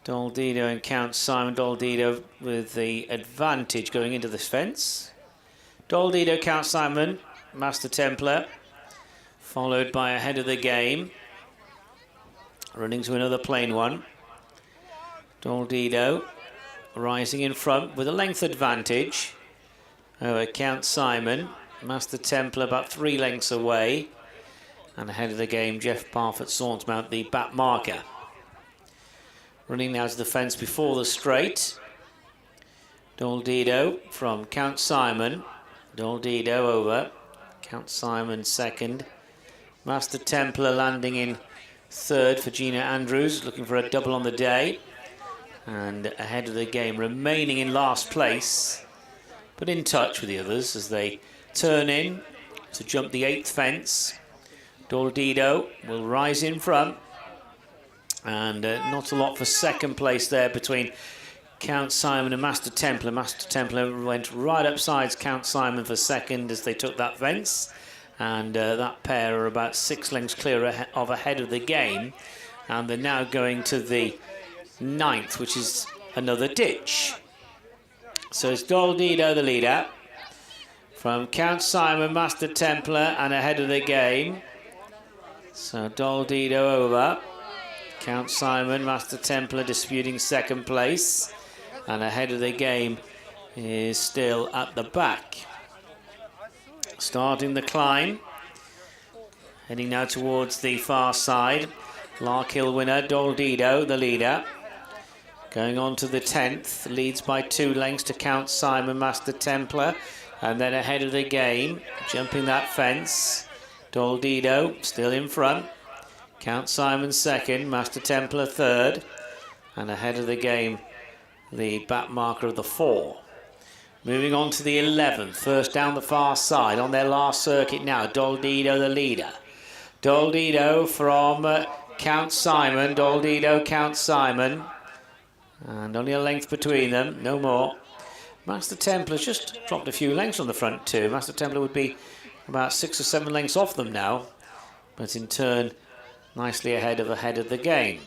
Speaker 2: Dol Dido and Count Simon. Dol Dido with the advantage going into this fence. Dol Dido, Count Simon, Master Templar, followed by ahead of the game. Running to another plain one. Dol Dido rising in front with a length advantage over Count Simon. Master Templar about 3 lengths away. And ahead of the game, Jeff Parford Sauntsmount, the back marker. Running now to the fence before the straight. Dol Dido from Count Simon. Dol Dido over. Count Simon second. Master Templar landing in third for Gina Andrews, looking for a double on the day. And ahead of the game, remaining in last place, but in touch with the others as they turn in to jump the 8th fence. Dol Dido will rise in front. And not a lot for second place there between Count Simon and Master Templar. Master Templar went right up sides Count Simon for second as they took that fence. And that pair are about 6 lengths clear ahead of the game. And they're now going to the 9th, which is another ditch. So it's Dol Dido, the leader, from Count Simon, Master Templar, and ahead of the game. So Doldido over. Count Simon, Master Templar disputing second place. And ahead of the game is still at the back. Starting the climb. Heading now towards the far side. Larkhill winner, Doldido, the leader. Going on to the 10th, leads by 2 lengths to Count Simon, Master Templar. And then ahead of the game, jumping that fence, Doldido still in front. Count Simon second, Master Templar third. And ahead of the game, the back marker of the 4. Moving on to the 11th, first down the far side on their last circuit now, Doldido the leader. Doldido from Count Simon, Doldido, Count Simon. And only a length between them, no more. Master Templar's just dropped a few lengths on the front too. Master Templar would be about 6 or 7 lengths off them now. But in turn, nicely ahead of the game.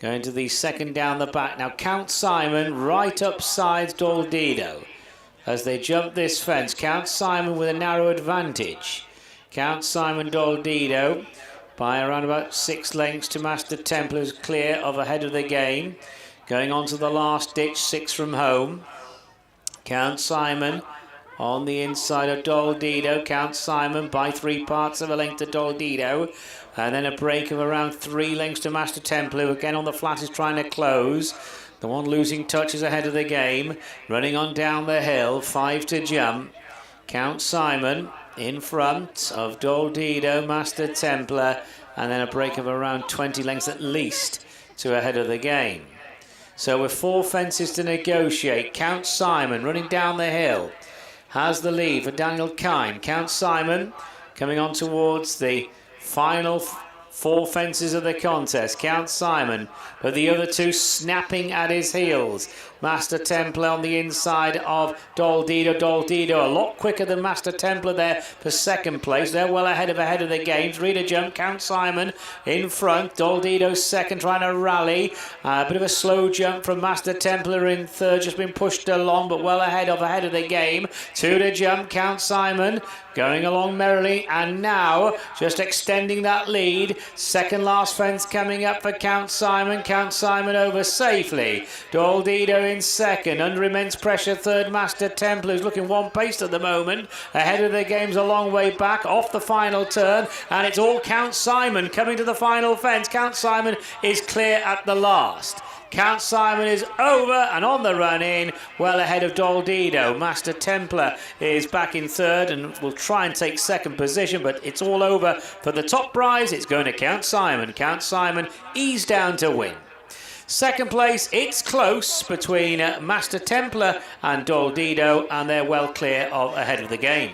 Speaker 2: Going to the second down the back. Now Count Simon right up sides Doldido. As they jump this fence, Count Simon with a narrow advantage. Count Simon, Doldido by around about 6 lengths to Master Templar, who's clear of ahead of the game. Going on to the last ditch, 6 from home. Count Simon on the inside of Doldido. Count Simon by 3 parts of a length to Doldido. And then a break of around 3 lengths to Master Templar, who again on the flat is trying to close. The one losing touch is ahead of the game. Running on down the hill, 5 to jump. Count Simon in front of Doldido, Master Templar. And then a break of around 20 lengths at least to ahead of the game. So with 4 fences to negotiate, Count Simon running down the hill has the lead for Daniel Kine. Count Simon coming on towards the final 4 fences of the contest. Count Simon, but the other 2 snapping at his heels. Master Templar on the inside of Doldido. Doldido a lot quicker than Master Templar there for second place. They're well ahead of the game. 3 to jump. Count Simon in front. Doldido second, trying to rally. A bit of a slow jump from Master Templar in third. Just been pushed along, but well ahead of the game. 2 to jump. Count Simon going along merrily, and now just extending that lead. Second last fence coming up for Count Simon. Count Simon over safely. Doldido in second, under immense pressure third Master Templar, who's looking one paced at the moment. Ahead of the game's a long way back, off the final turn, and it's all Count Simon coming to the final fence. Count Simon is clear at the last. Count Simon is over and on the run in, well ahead of Doldido. Master Templar is back in third and will try and take second position, but it's all over for the top prize. It's going to Count Simon. Count Simon eased down to win. Second place, it's close between Master Templar and Doldido, and they're well clear of ahead of the game.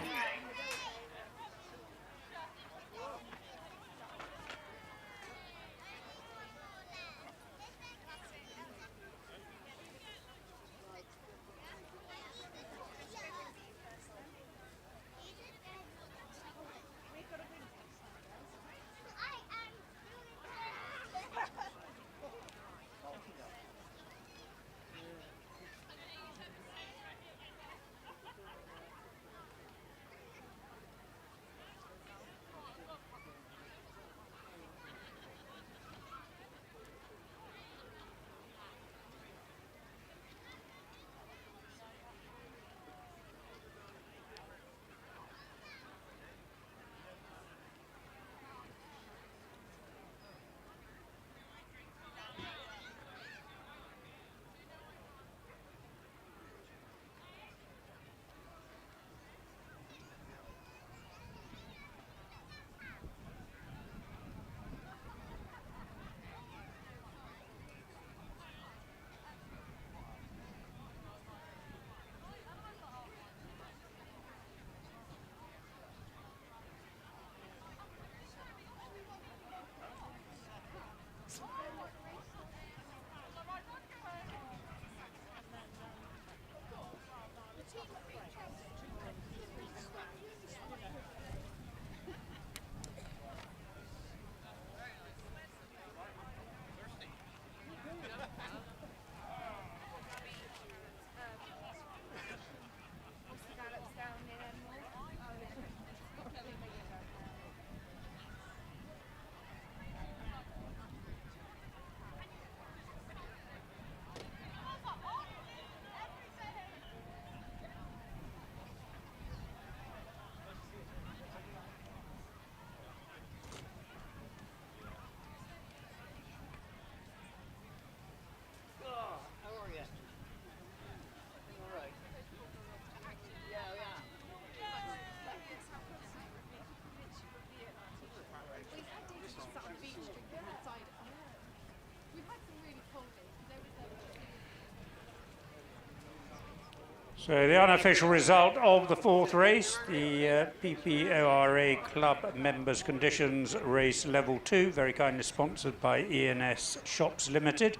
Speaker 4: So the unofficial result of the fourth race, the PPORA Club Members Conditions Race Level 2, very kindly sponsored by ENS Shops Limited.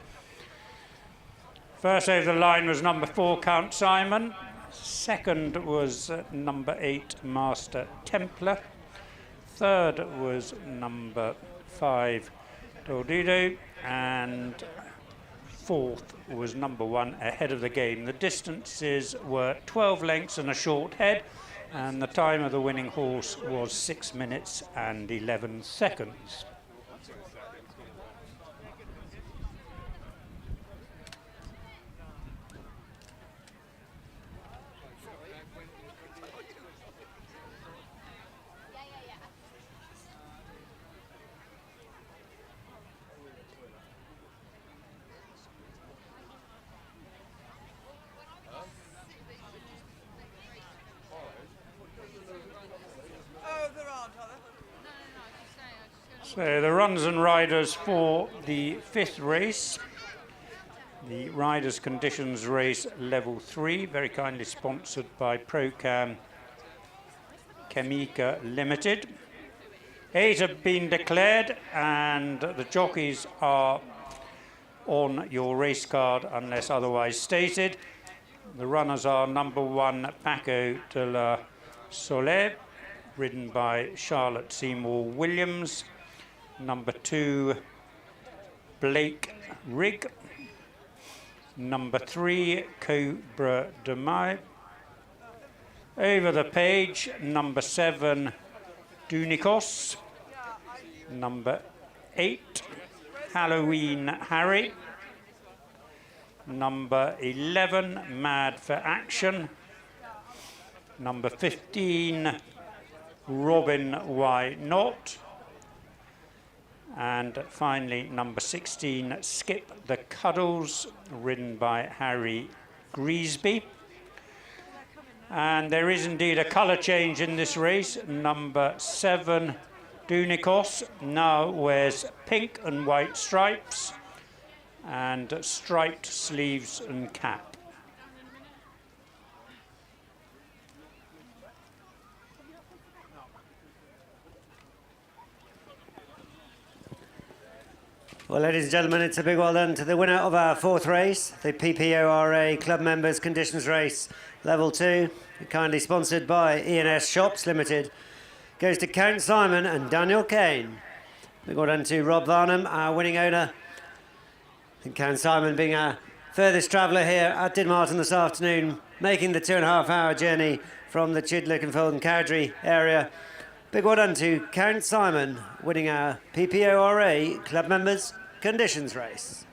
Speaker 4: First over the line was number 4, Count Simon. Second was number 8, Master Templar. Third was number 5, Tordido. And fourth was number 1, Ahead of the Game. The distances were 12 lengths and a short head, and the time of the winning horse was 6 minutes and 11 seconds. So the runs and riders for the fifth race, the Riders Conditions Race Level 3, very kindly sponsored by Procam Chemica Limited. 8 have been declared and the jockeys are on your race card unless otherwise stated. The runners are number 1, Paco de la Soleil, ridden by Charlotte Seymour Williams. Number 2, Blake Rigg. Number 3, Cobra de Mai. Over the page, number 7, Dunikos. Number 8, Halloween Harry. Number 11, Mad for Action. Number 15, Robin Why Not. And finally, number 16, Skip the Cuddles, ridden by Harry Greasby. And there is indeed a colour change in this race. Number 7, Dunikos, now wears pink and white stripes and striped sleeves and cap.
Speaker 11: Well, ladies and gentlemen, it's a big well done to the winner of our fourth race, the PPORA Club Members Conditions Race Level 2, kindly sponsored by ENS Shops Limited. Goes to Count Simon and Daniel Kane. Big well done to Rob Varnum, our winning owner. And Count Simon being our furthest traveller here at Didmarton this afternoon, making the 2.5-hour journey from the Chidlook and Fulton Cowdrey area. Big well done to Count Simon, winning our PPORA Club Members Conditions Race.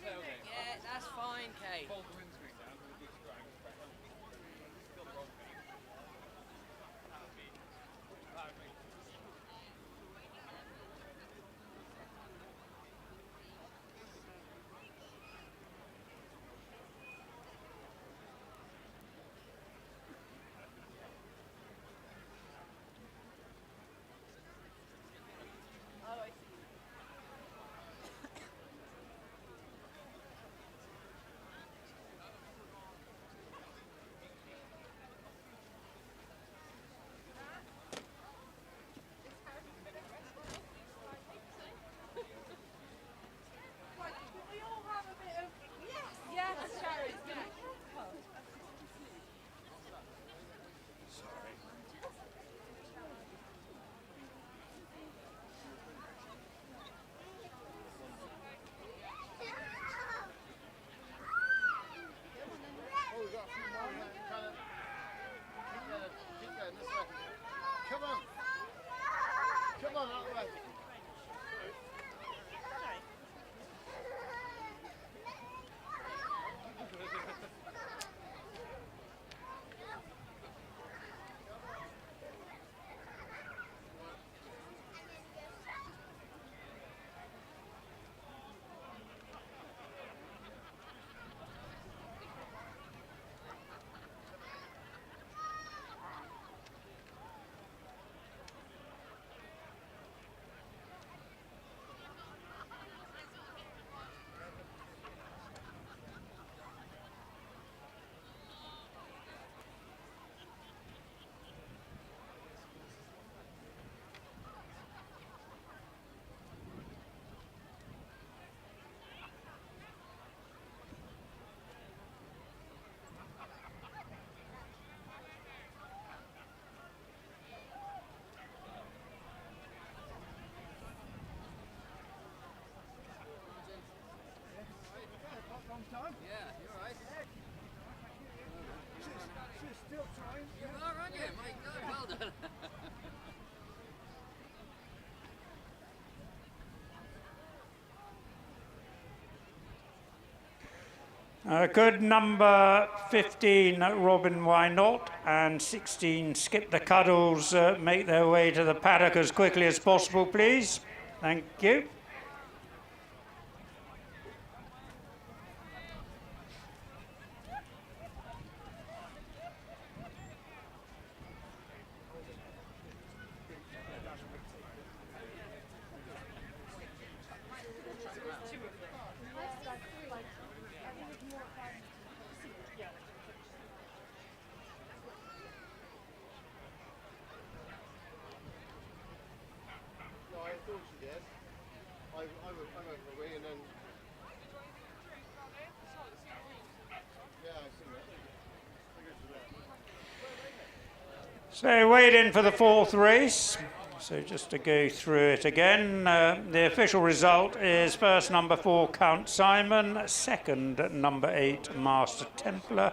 Speaker 7: Yeah, that's fine, Kate.
Speaker 4: Good number 15, Robin Why Not, and 16, Skip the Cuddles, make their way to the paddock as quickly as possible, please. Thank you. So weighed in for the fourth race. So just to go through it again, the official result is first number 4, Count Simon, second number 8, Master Templar,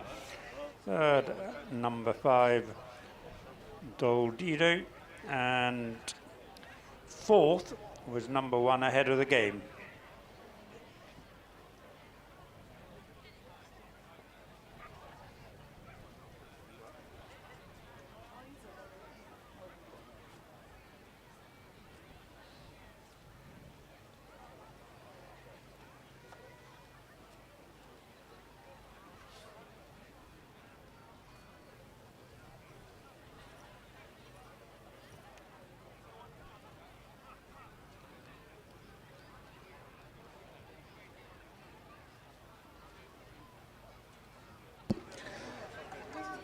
Speaker 4: third number 5, Dol Dido, and fourth was number 1 Ahead of the Game.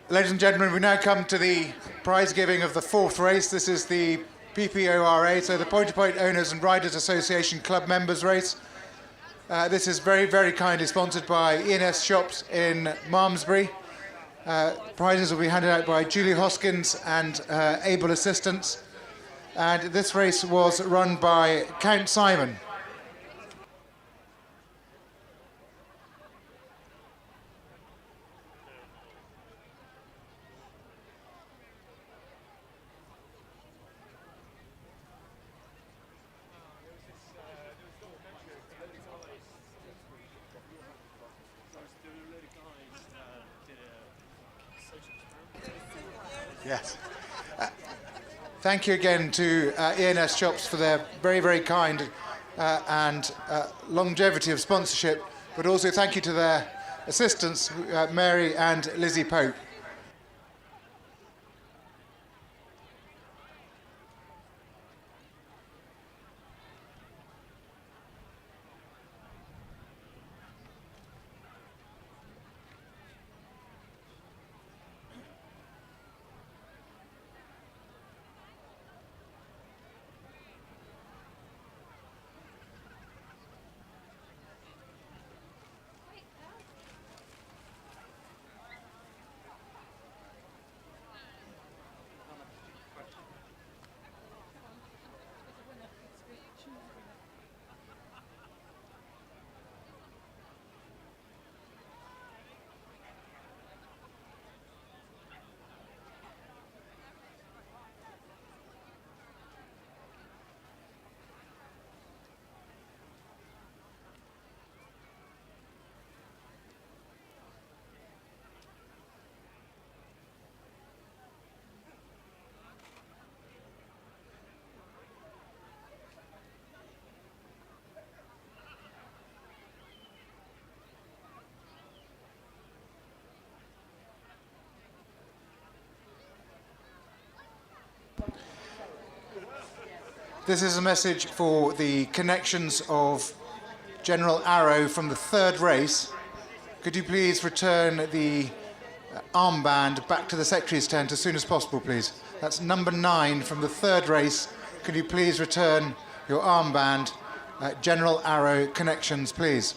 Speaker 10: Ladies and gentlemen, we now come to the prize giving of the fourth race. This is the PPORA, so the Point to Point Owners and Riders Association Club Members Race. This is very, very kindly sponsored by E&S Shops in Malmesbury. Prizes will be handed out by Julie Hoskins and able assistants. And this race was run by Count Simon. Yes. Thank you again to ENS Shops for their very, very kind and longevity of sponsorship, but also thank you to their assistants, Mary and Lizzie Pope. This is a message for the connections of General Arrow from the third race. Could you please return the armband back to the secretary's tent as soon as possible, please? That's number 9 from the third race. Could you please return your armband, General Arrow connections, please?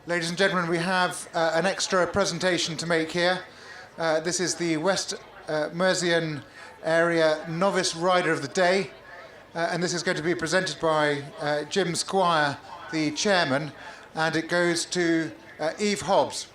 Speaker 10: Ladies and gentlemen, we have an extra presentation to make here. This is the West Mercian Area Novice Rider of the Day, and this is going to be presented by Jim Squire, the chairman, and it goes to Eve Hobbs.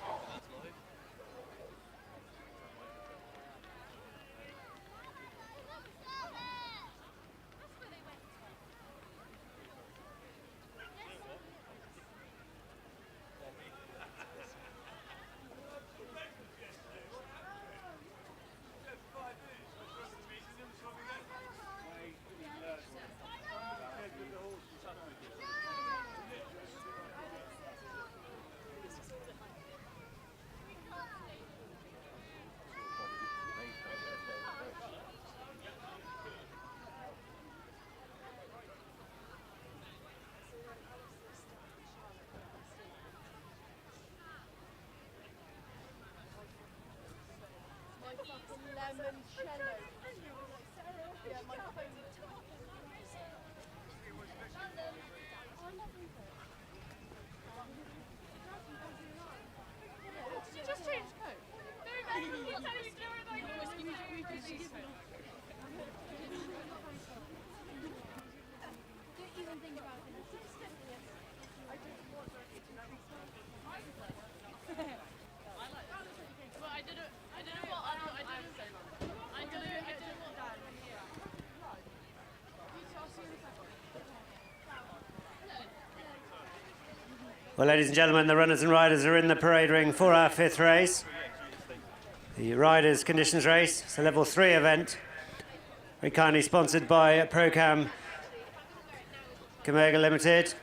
Speaker 11: Well, ladies and gentlemen, the runners and riders are in the parade ring for our 5th race. The riders' conditions race. It's a level 3 event. Very kindly sponsored by Procam Commercial Limited.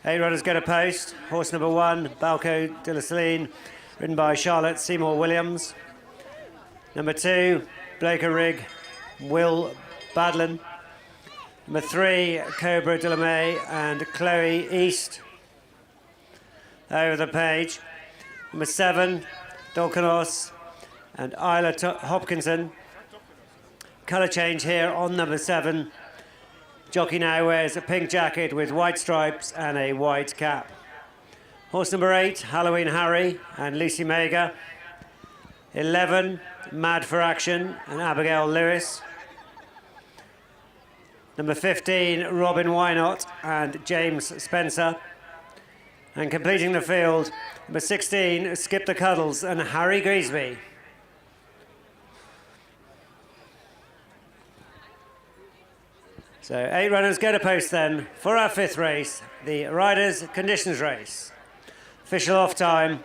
Speaker 11: 8 runners get a post. Horse number 1, Balco de la Celine, ridden by Charlotte Seymour Williams. Number 2, Blaker Rig, Will Badlin. Number 3, Cobra de la May and Chloe East. Over the page. Number 7, Dolcanos and Isla Hopkinson. Colour change here on number 7. Jockey now wears a pink jacket with white stripes and a white cap. Horse number 8, Halloween Harry and Lucy Mega. 11, Mad for Action and Abigail Lewis. Number 15, Robin Wynott and James Spencer. And completing the field, number 16, Skip the Cuddles and Harry Greasby. So 8 runners get a post then for our 5th race, the Riders' Conditions Race. Official off time,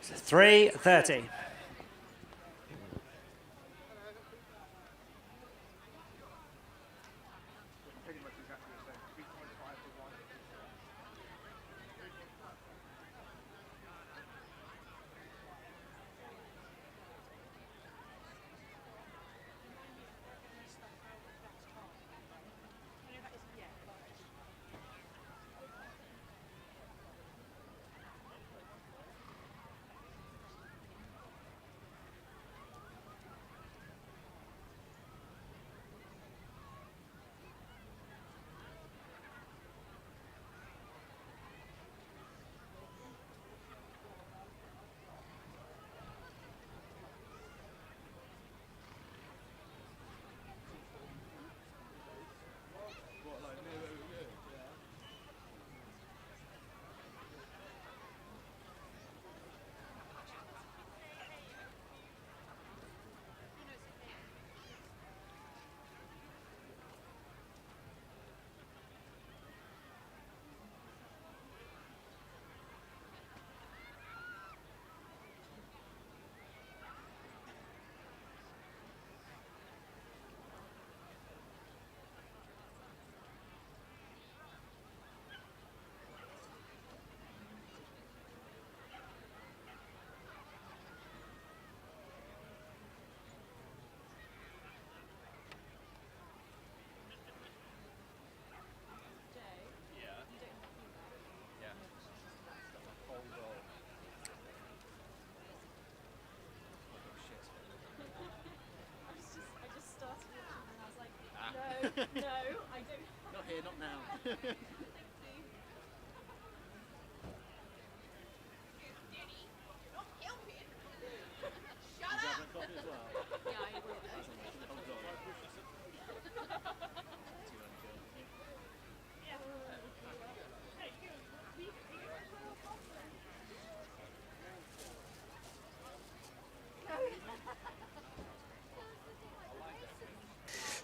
Speaker 11: 3:30.
Speaker 3: No, I don't.
Speaker 19: Not here, not now.
Speaker 3: Thank you. Shut up! Yeah, I will.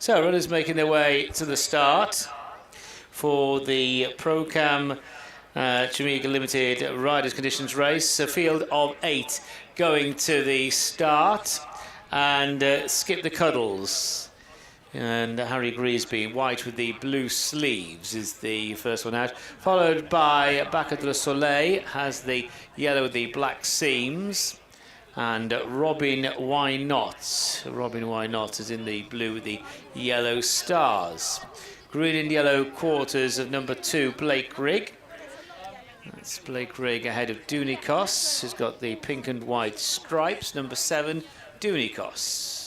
Speaker 2: So, runners making their way to the start for the Procam Jamaica Limited Riders Conditions race. A field of 8 going to the start, and Skip the Cuddles and Harry Greasby, white with the blue sleeves, is the first one out, followed by Baca de la Soleil, has the yellow with the black seams, and Robin Wynott. Robin Wynott is in the blue with the yellow stars. Green and yellow quarters of number 2, Blake Rigg. That's Blake Rigg ahead of Dunikos, who's got the pink and white stripes. Number 7, Dunikos.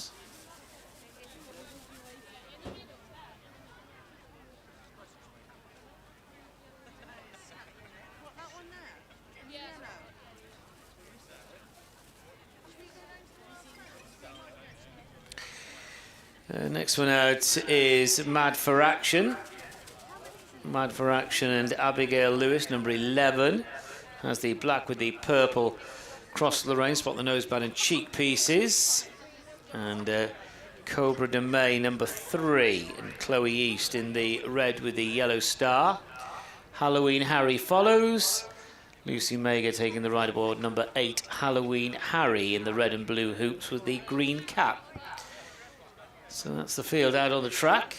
Speaker 2: Next one out is Mad for Action. Mad for Action and Abigail Lewis, number 11. Has the black with the purple cross the rein, spot the noseband and cheek pieces. And Cobra de May, number 3, and Chloe East in the red with the yellow star. Halloween Harry follows. Lucy Mager taking the rider board, number 8, Halloween Harry in the red and blue hoops with the green cap. So that's the field out on the track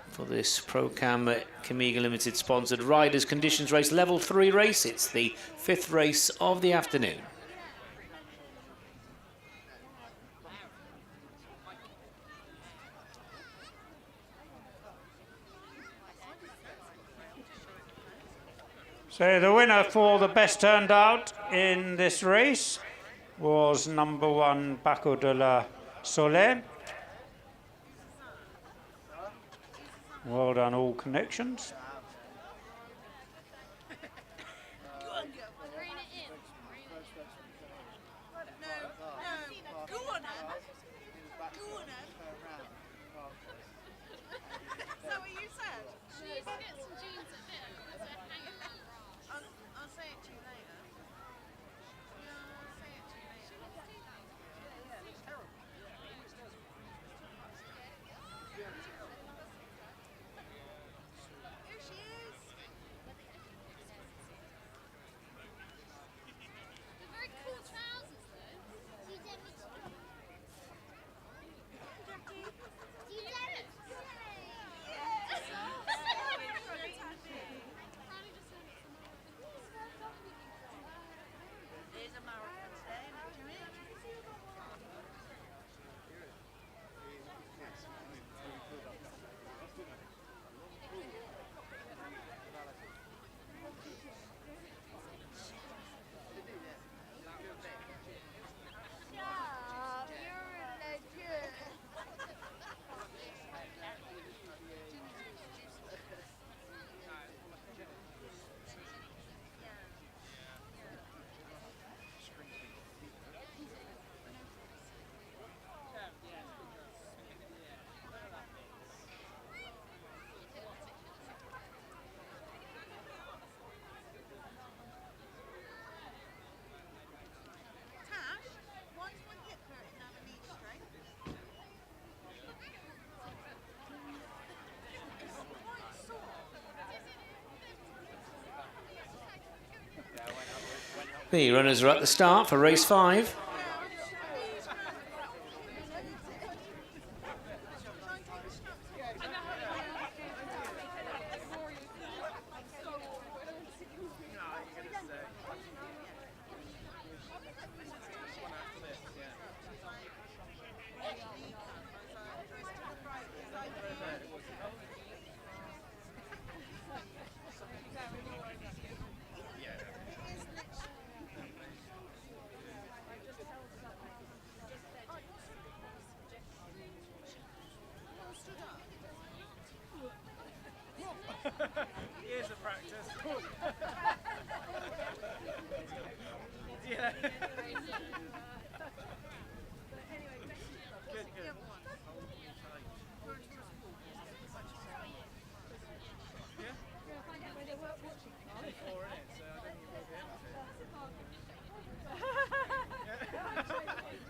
Speaker 2: for this Procam Camiga Limited sponsored Riders Conditions Race Level 3 race. It's the 5th race of the afternoon.
Speaker 4: So the winner for the best turned out in this race was number 1, Baco de la Soleil. Well done, all connections.
Speaker 2: The runners are at the start for race 5.
Speaker 1: Years of practice. Yeah. Good, good.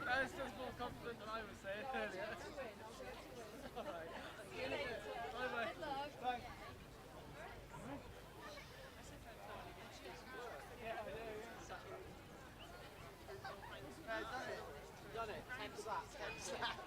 Speaker 1: That's just more confident than I was saying earlier. All right. Bye-bye. Bye. Done it. 10 slaps. 10 slaps.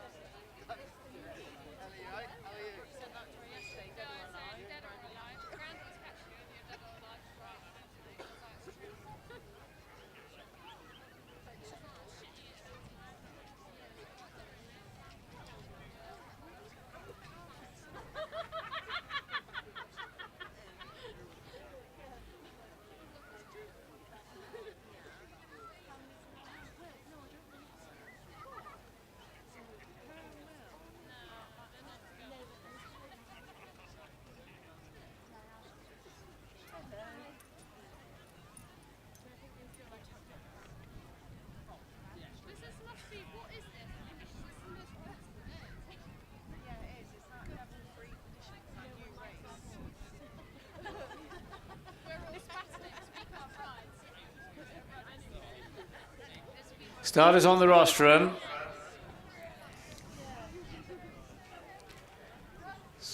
Speaker 2: Starters on the rostrum.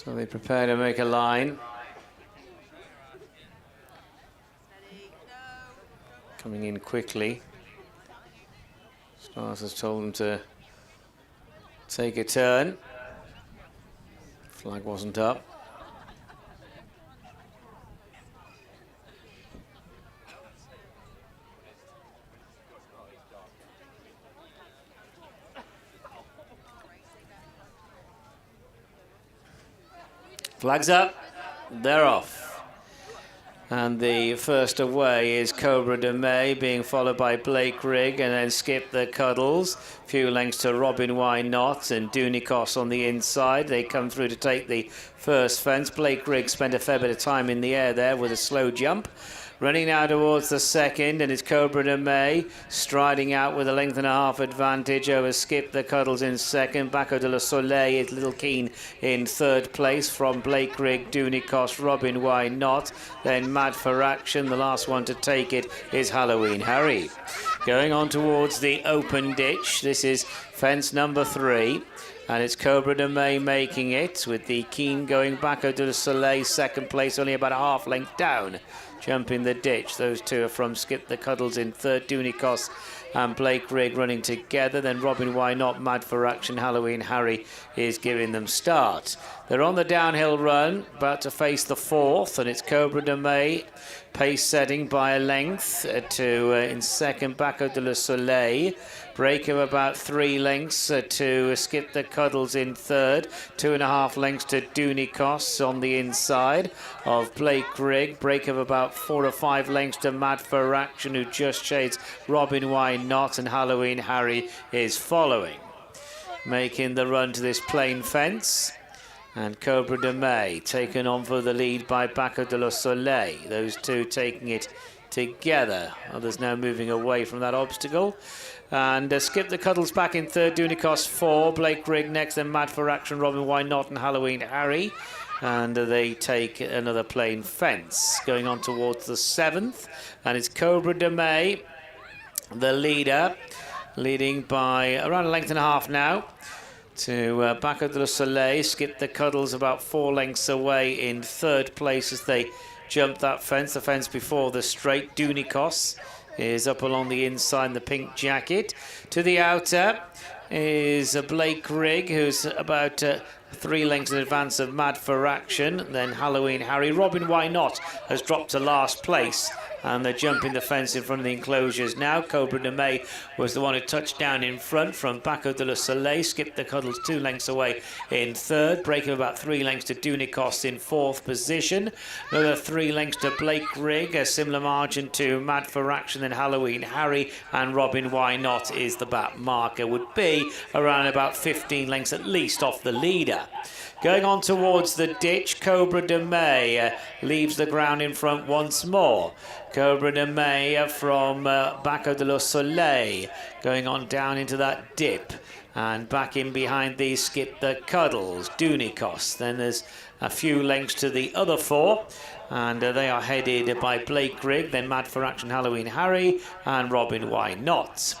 Speaker 2: So they prepare to make a line. Coming in quickly. Stars has told them to take a turn. Flag wasn't up. Flags up, they're off. And the first away is Cobra de May, being followed by Blake Rigg, and then Skip the Cuddles. Few lengths to Robin Why Not and Dunikos on the inside. They come through to take the first fence. Blake Rigg spent a fair bit of time in the air there with a slow jump. Running now towards the second, and it's Cobra de May striding out with a length and a half advantage over Skip the Cuddles in second. Baco de la Soleil is Little Keen in third place from Blake Rigg, Dunikos, Robin Why Not. Then Mad for Action. The last one to take it is Halloween Harry. Going on towards the open ditch. This is fence number 3. And it's Cobra de May making it, with the Keen going Baco de la Soleil second place, only about a half length down. Jumping the ditch. Those two are from Skip the Cuddles in third. Dunikos and Blake Rigg running together. Then Robin Why Not, Mad for Action, Halloween Harry is giving them start. They're on the downhill run, about to face the fourth, and it's Cobra de May, pace setting by a length to in second Baco de la Soleil. Break of about 3 lengths to Skip the Cuddles in third. 2.5 lengths to Dunikos on the inside of Blake Rigg. Break of about 4 or 5 lengths to Mad for Action, who just shades Robin Why Not, and Halloween Harry is following. Making the run to this plain fence. And Cobra de May taken on for the lead by Baco de la Soleil. Those two taking it together. Others now moving away from that obstacle. And Skip the Cuddles back in third, Dunikos 4, Blake Rigg next, then Mad for Action, Robin Why Not and Halloween Harry. And they take another plain fence. Going on towards the 7th, and it's Cobra de May, the leader, leading by around a length and a half now to Baco de la Soleil. Skip the Cuddles about 4 lengths away in third place as they jump that fence, the fence before the straight. Dunikos is up along the inside in the pink jacket. To the outer is Blake Rigg, who's about 3 lengths in advance of Mad for Action. Then Halloween Harry. Robin Why Not has dropped to last place, and they're jumping the fence in front of the enclosures now. Cobra de May was the one who touched down in front from Baco de la Soleil. Skip the Cuddles 2 lengths away in third. Breaking about 3 lengths to Dunikos in fourth position. Another 3 lengths to Blake Rigg. A similar margin to Mad for Action, then Halloween Harry. And Robin Why Not is the back marker. Would be around about 15 lengths at least off the leader. Going on towards the ditch, Cobra de May leaves the ground in front once more. Cobra de May from Baco de la Soleil going on down into that dip. And back in behind these Skip the Cuddles, Dunikos. Then there's a few lengths to the other 4. And they are headed by Blake Rigg, then Mad for Action, Halloween Harry, and Robin Why Not.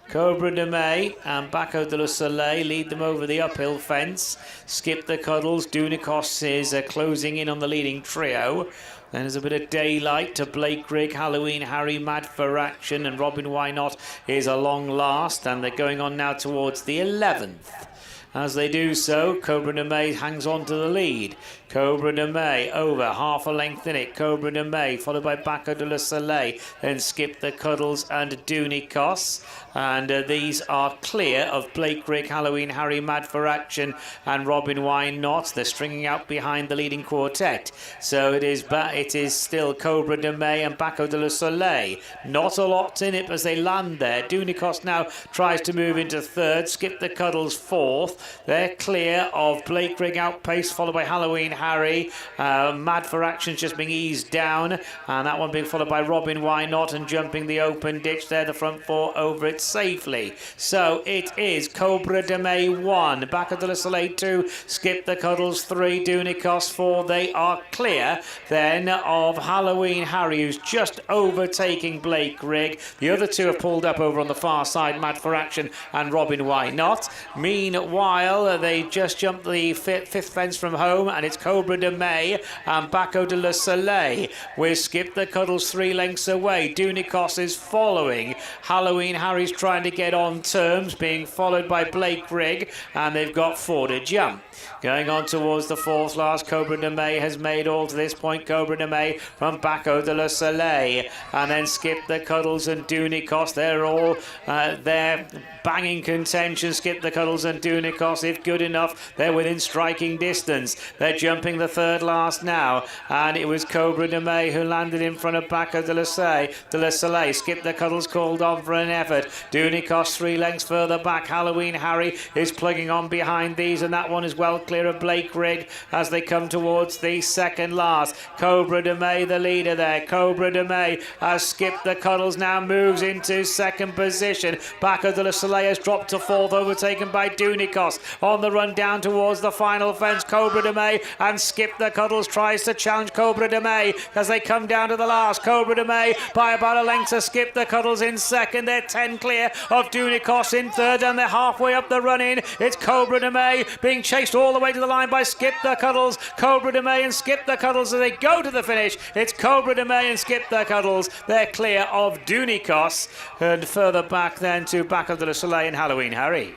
Speaker 2: Cobra de May and Baco de la Soleil lead them over the uphill fence. Skip the Cuddles. Dunikos is closing in on the leading trio. Then there's a bit of daylight to Blake Rigg, Halloween Harry, Mad for Action, and Robin Why Not is a long last. And they're going on now towards the 11th. As they do so, Cobra de May hangs on to the lead. Cobra de May over half a length in it. Cobra de May followed by Baco de la Soleil, then Skip the Cuddles and Dunikos. And these are clear of Blake Rigg, Halloween Harry, Mad for Action, and Robin Why Not. They're stringing out behind the leading quartet. So it is still Cobra de May and Baco de la Soleil. Not a lot in it as they land there. Dunikos now tries to move into third. Skip the Cuddles fourth. They're clear of Blake Rigg outpaced, followed by Halloween Harry. Mad for Action's just being eased down, and that one being followed by Robin Why Not, and jumping the open ditch there, the front 4 over it safely. So it is Cobra de May 1, Baco de la Soleil 2, Skip the Cuddles 3, Dunikos 4. They are clear then of Halloween Harry, who's just overtaking Blake Rigg. The other two have pulled up over on the far side, Mad for Action and Robin Why Not. Meanwhile, mile. They just jumped the fifth fence from home, and it's Cobra de May and Baco de la Soleil. We've skipped the Cuddles 3 lengths away. Dunicos is following. Halloween Harry's trying to get on terms, being followed by Blake Rigg, and they've got 4 to jump. Going on towards the fourth last, Cobra de May has made all to this point. Cobra de May from Baco de la Soleil, and then Skip the Cuddles and Dunicos. They're all there, banging contention. Skip the Cuddles and Dunicos, if good enough, they're within striking distance. They're jumping the third last now, and it was Cobra de May who landed in front of Baco de la Soleil. Skip the Cuddles called on for an effort. Dunicos 3 lengths further back. Halloween Harry is plugging on behind these, and that one is well clear of Blake Rigg as they come towards the second last. Cobra de May the leader there. Cobra de May has skipped the Cuddles, now moves into second position. Baco de la Soleil has dropped to fourth, overtaken by Dunicos. On the run down towards the final fence, Cobra de May and Skip the Cuddles tries to challenge Cobra de May as they come down to the last. Cobra de May by about a length to Skip the Cuddles in second. They're 10 clear of Dunicos in third, and they're halfway up the run in. It's Cobra de May being chased all the way to the line by Skip the Cuddles. Cobra de May and Skip the Cuddles as they go to the finish. It's Cobra de May and Skip the Cuddles. They're clear of Dunicos, and further back then to Baco de la Soleil and Halloween Harry.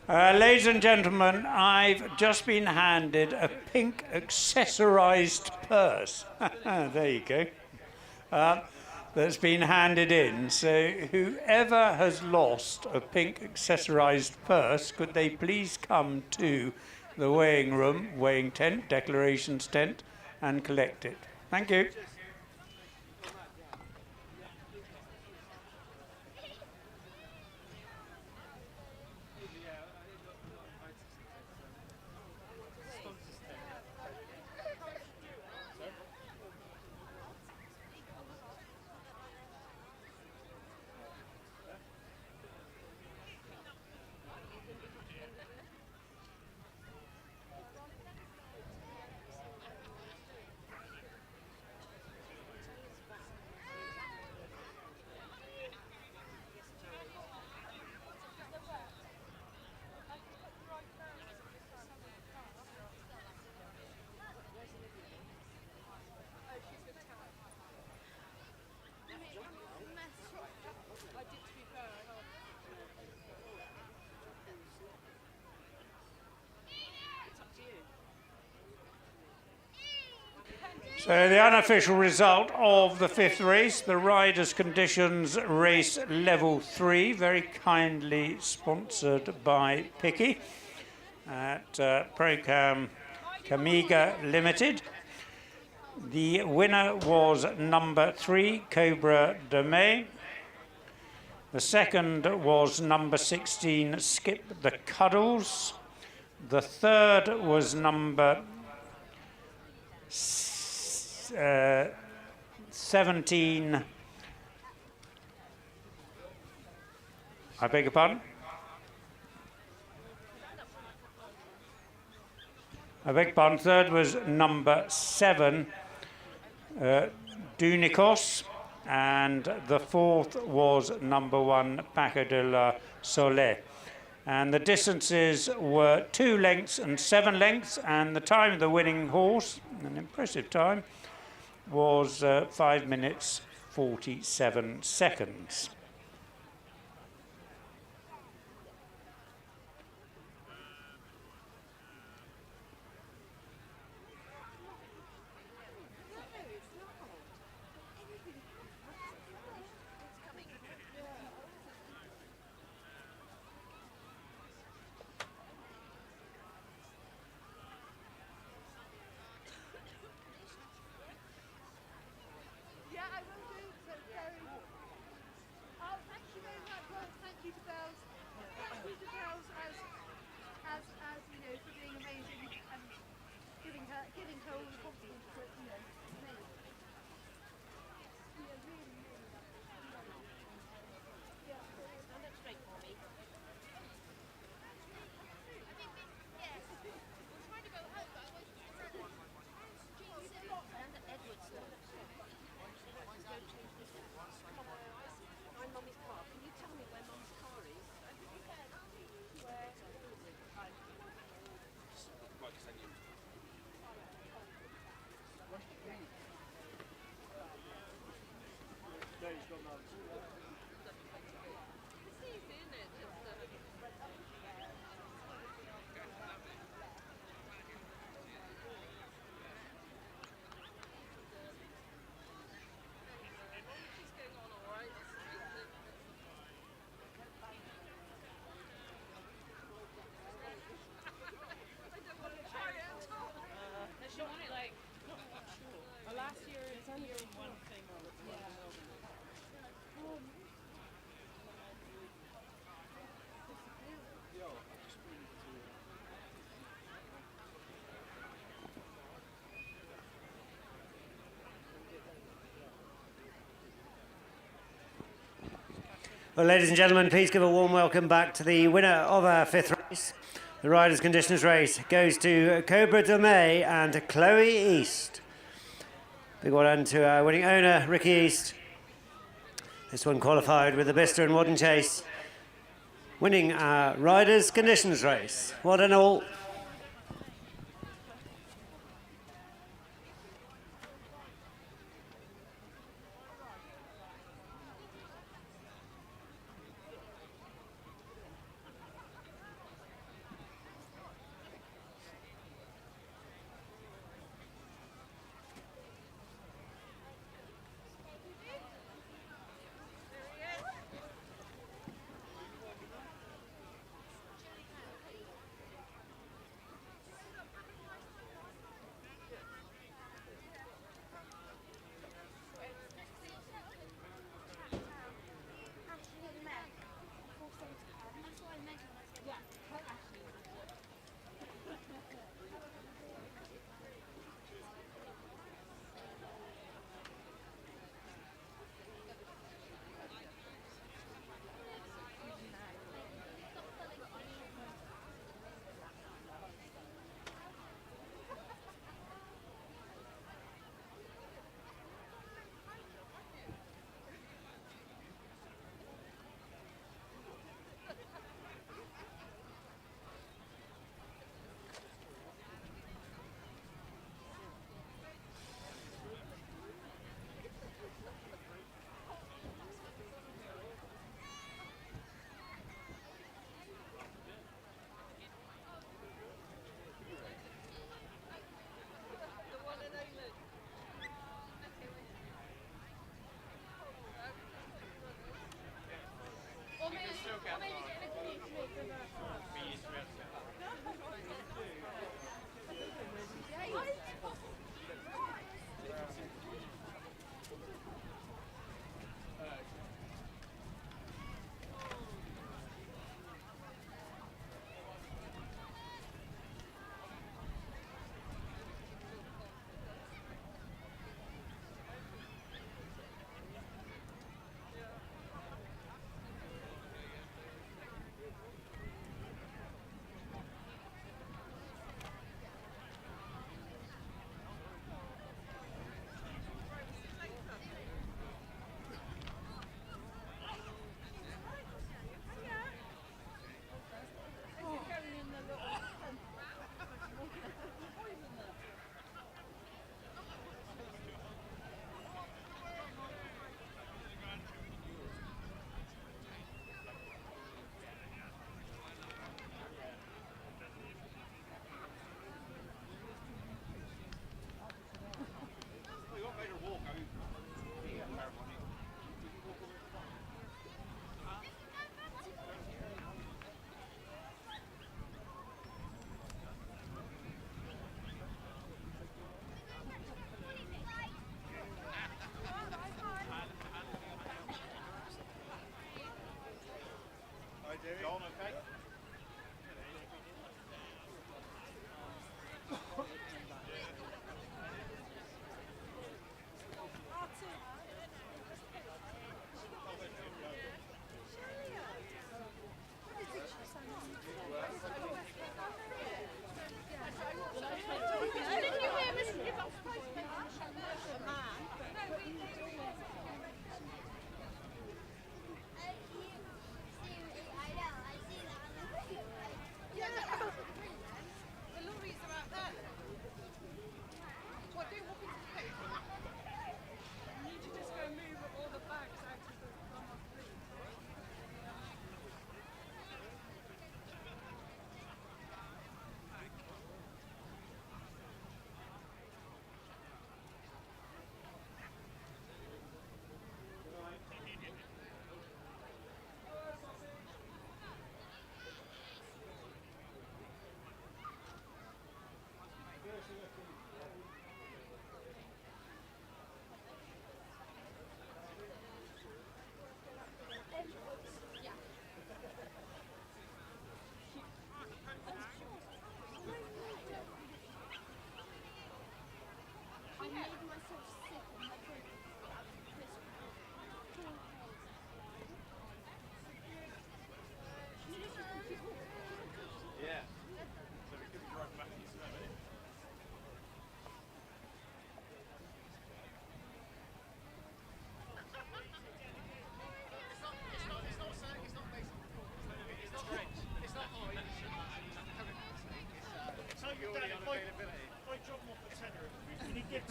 Speaker 4: Ladies and gentlemen, I've just been handed a pink accessorised purse. There you go. That's been handed in. So whoever has lost a pink accessorised purse, could they please come to the weighing room, weighing tent, declarations tent, and collect it. Thank you. So the unofficial result of the fifth race, the Riders' Conditions Race Level 3, very kindly sponsored by Picky at Procam Camiga Limited. The winner was number 3, Cobra de May. The second was number 16, Skip the Cuddles. The third was number 17, I beg your pardon? I beg your pardon, third was number 7, Dunicos, and the fourth was number 1, Baco de la Soleil. And the distances were 2 lengths and 7 lengths, and the time of the winning horse, an impressive time, was 5 minutes 47 seconds.
Speaker 5: Giving her
Speaker 11: Well, ladies and gentlemen, please give a warm welcome back to the winner of our 5th race. The Riders' Conditioners race goes to Cobra de May and Chloe East. Big well done to our winning owner, Ricky East. This one qualified with the Bicester and Wadden Chase, winning our Riders' Conditions race. Well done all.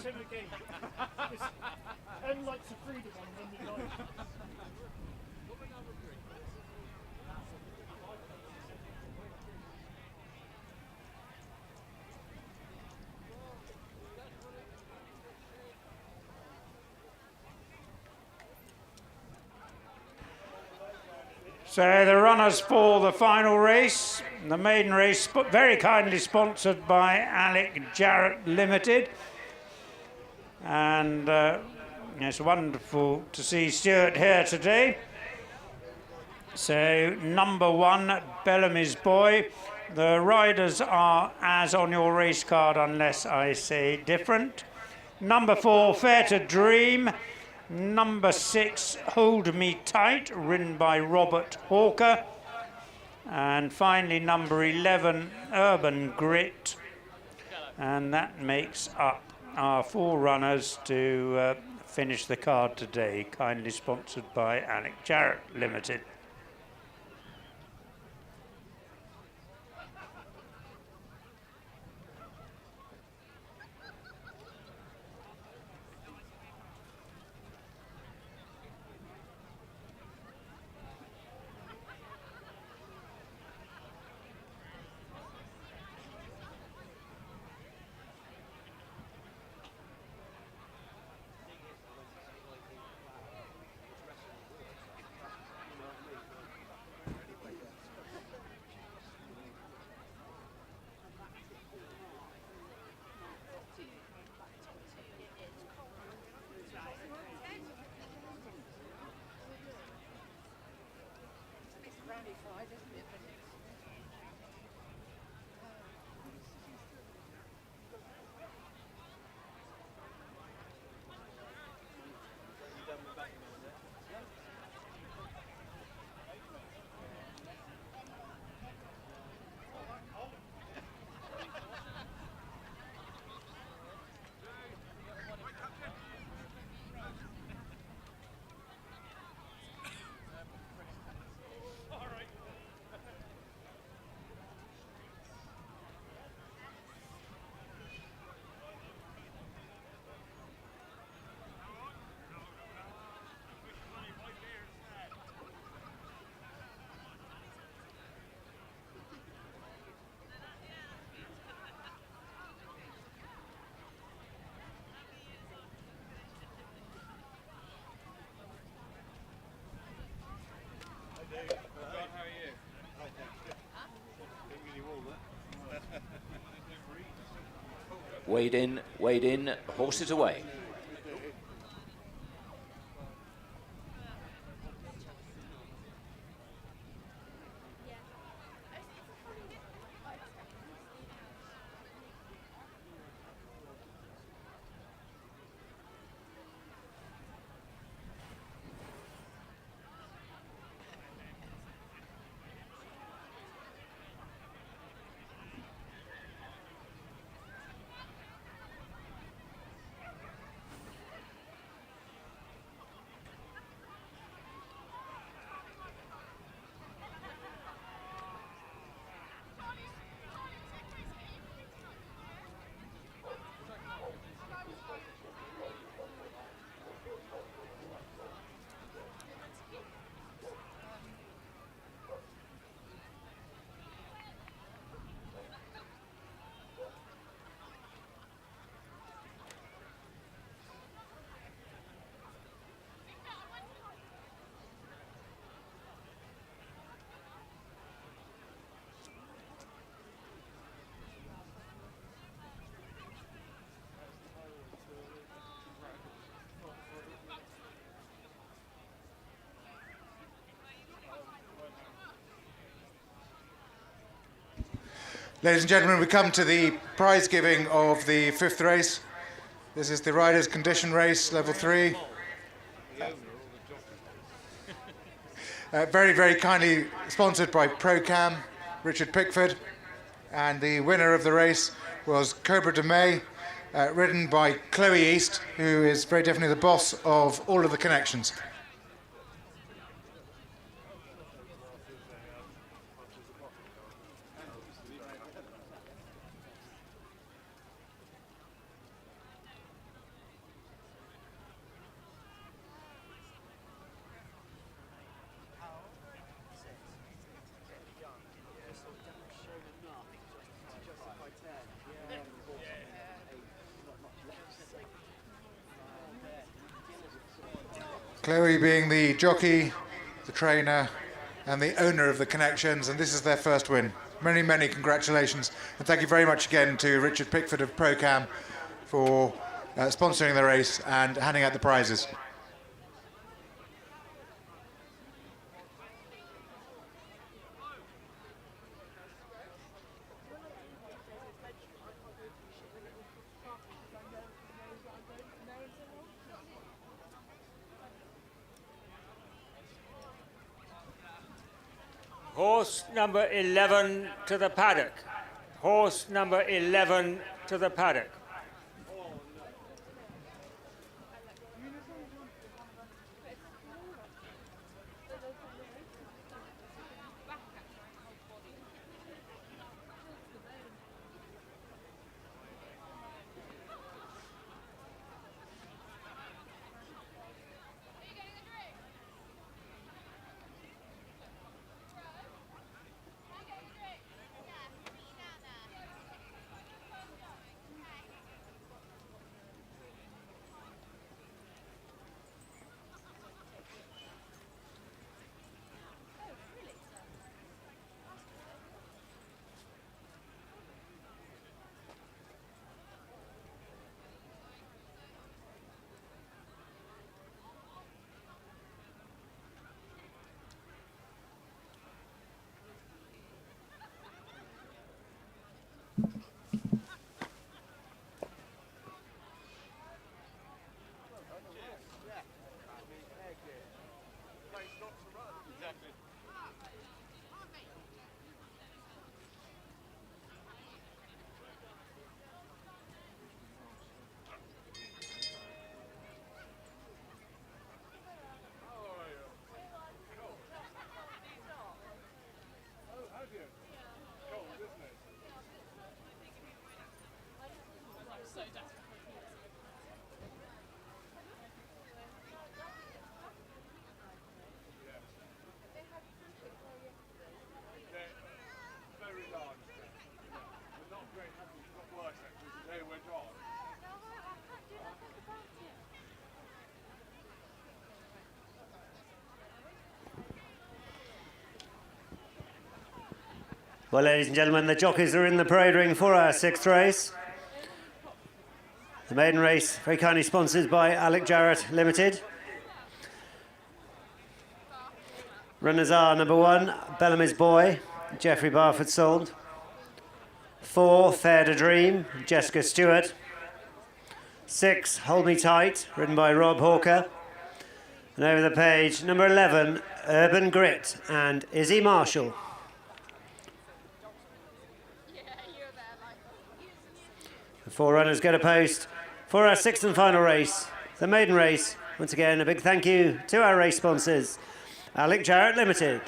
Speaker 1: Tim again. M likes the freedom on when we like.
Speaker 4: So the runners for the final race, the maiden race, very kindly sponsored by Alec Jarrett Limited. And it's wonderful to see Stuart here today. So number 1, Bellamy's Boy. The riders are as on your race card unless I say different. Number 4, Fair to Dream. Number 6, Hold Me Tight, ridden by Robert Hawker. And finally, number 11, Urban Grit. And that makes up our 4 runners to finish the card today, kindly sponsored by Alec Jarrett Limited.
Speaker 9: Wade in, horses away.
Speaker 10: Ladies and gentlemen, we come to the prize giving of the 5th race. This is the Riders' Condition Race, Level 3. Very, very kindly sponsored by ProCam, Richard Pickford. And the winner of the race was Cobra de May, ridden by Chloe East, who is very definitely the boss of all of the connections. Chloe being the jockey, the trainer, and the owner of the connections, and this is their first win. Many, many congratulations, and thank you very much again to Richard Pickford of ProCam for sponsoring the race and handing out the prizes.
Speaker 13: Horse number 11 to the paddock. Horse number 11 to the paddock.
Speaker 11: Well, ladies and gentlemen, the jockeys are in the parade ring for our sixth race. The maiden race, very kindly sponsored by Alec Jarrett Limited. Runners are number 1, Bellamy's Boy, Geoffrey Barford sold. 4, Fair to Dream, Jessica Stewart. 6, Hold Me Tight, ridden by Rob Hawker. And over the page, number 11, Urban Grit and Izzy Marshall. The 4 runners go to post for our sixth and final race, the maiden race. Once again, a big thank you to our race sponsors, Alec Jarrett Limited.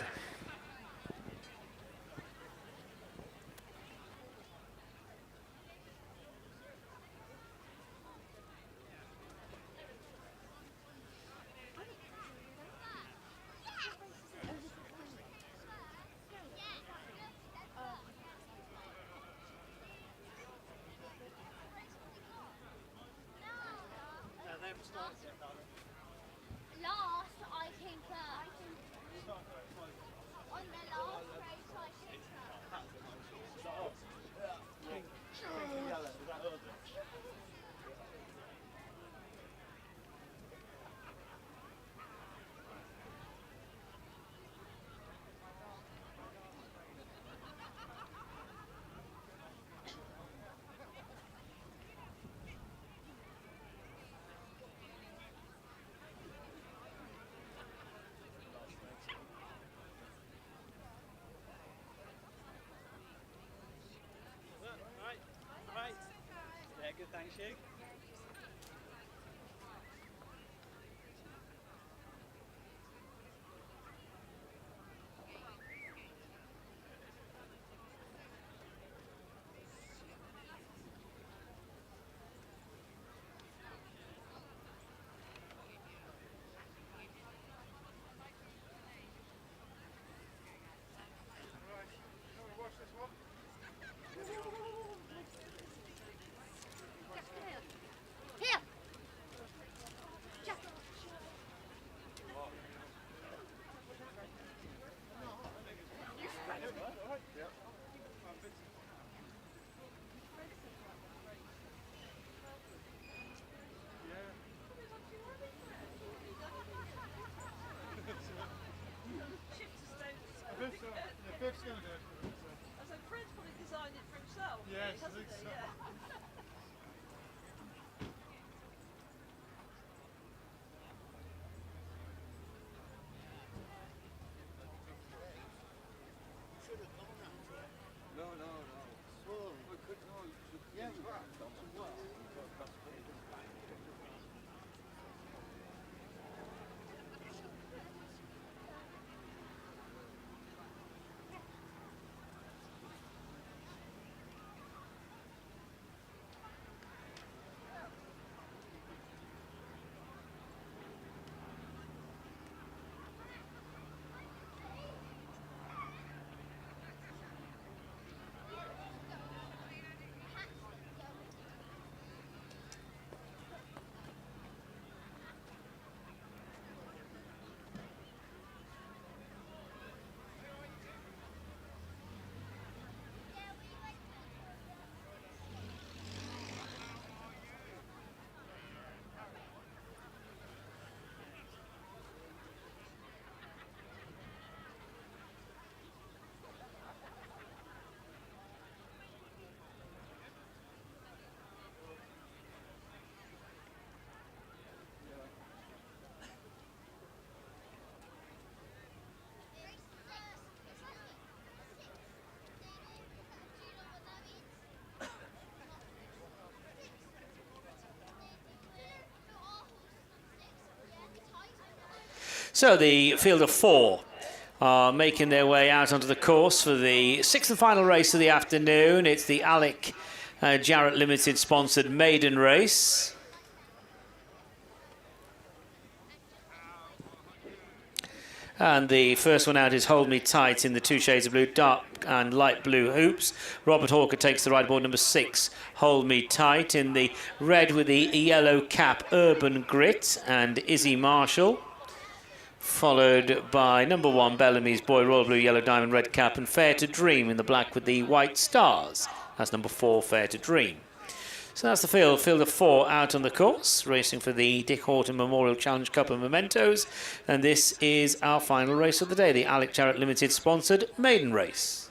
Speaker 5: Last, I came first. On the last race, I came
Speaker 6: Fred's going to do it for him.
Speaker 3: I said, Fred's probably designed it for himself.
Speaker 6: Yes, I
Speaker 3: hasn't
Speaker 6: think
Speaker 3: he?
Speaker 6: so.
Speaker 3: Yeah.
Speaker 2: So the field of 4 are making their way out onto the course for the 6th and final race of the afternoon. It's the Alec Jarrett Limited sponsored maiden race. And the first one out is Hold Me Tight in the 2 shades of blue, dark and light blue hoops. Robert Hawker takes the ride aboard number 6, Hold Me Tight, in the red with the yellow cap, Urban Grit, and Izzy Marshall. Followed by number 1, Bellamy's Boy, Royal Blue, Yellow Diamond, Red Cap, and Fair to Dream in the black with the white stars. That's number 4, Fair to Dream. So that's the field of 4 out on the course, racing for the Dick Horton Memorial Challenge Cup and Mementos. And this is our final race of the day, the Alec Jarrett Limited sponsored maiden race.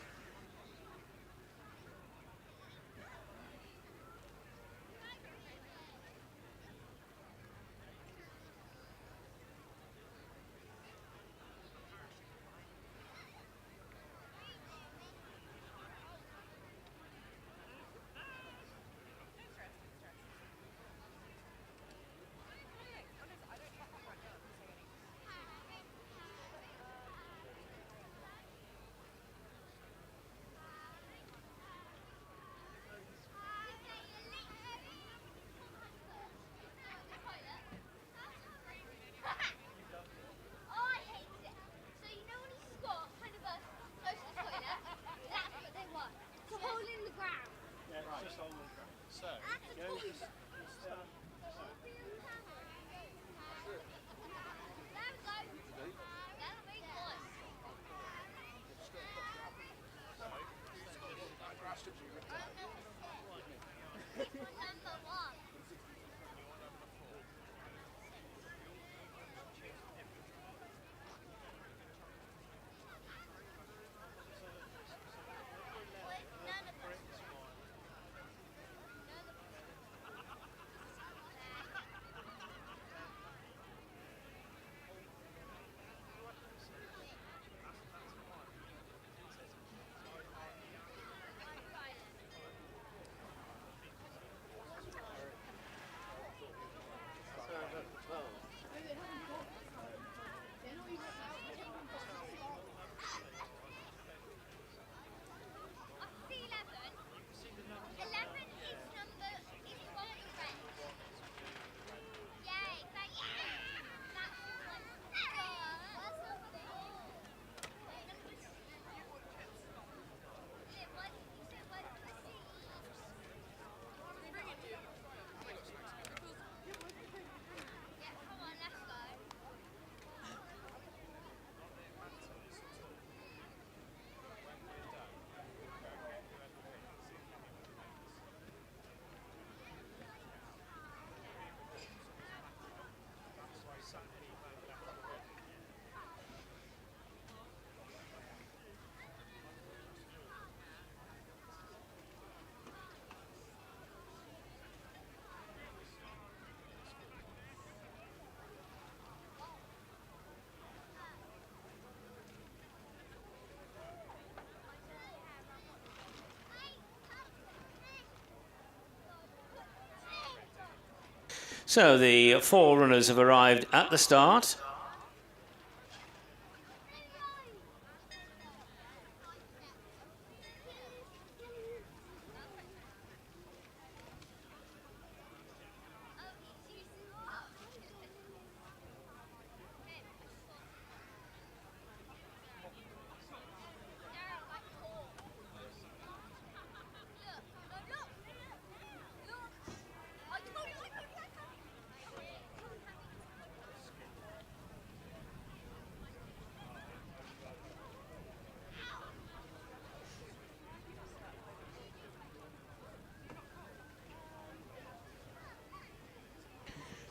Speaker 2: So the 4 runners have arrived at the start.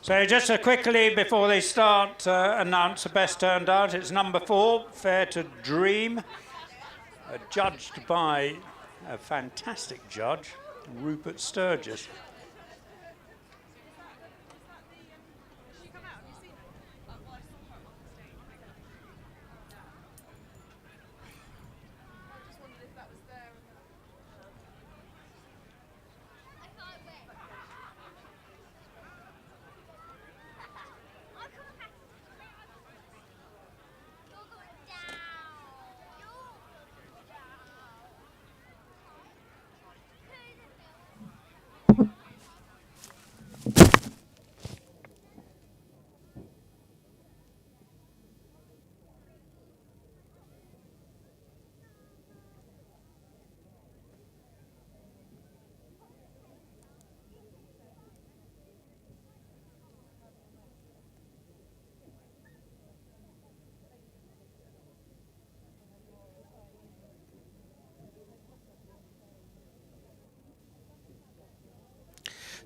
Speaker 4: So just quickly before they start, announce the best turned out. It's number 4, Fair to Dream, judged by a fantastic judge, Rupert Sturgis.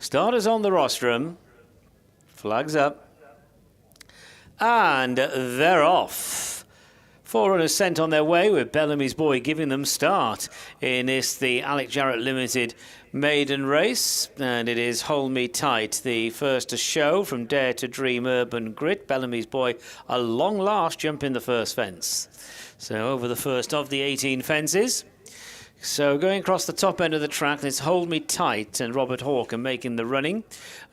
Speaker 2: Starters on the rostrum, flags up, and they're off. 4 runners sent on their way with Bellamy's Boy giving them start in this, the Alec Jarrett Limited maiden race, and it is Hold Me Tight, the first to show from Dare to Dream Urban Grit. Bellamy's Boy, a long last jump in the first fence. So over the first of the 18 fences. So going across the top end of the track, it's Hold Me Tight, and Robert Hawke making the running,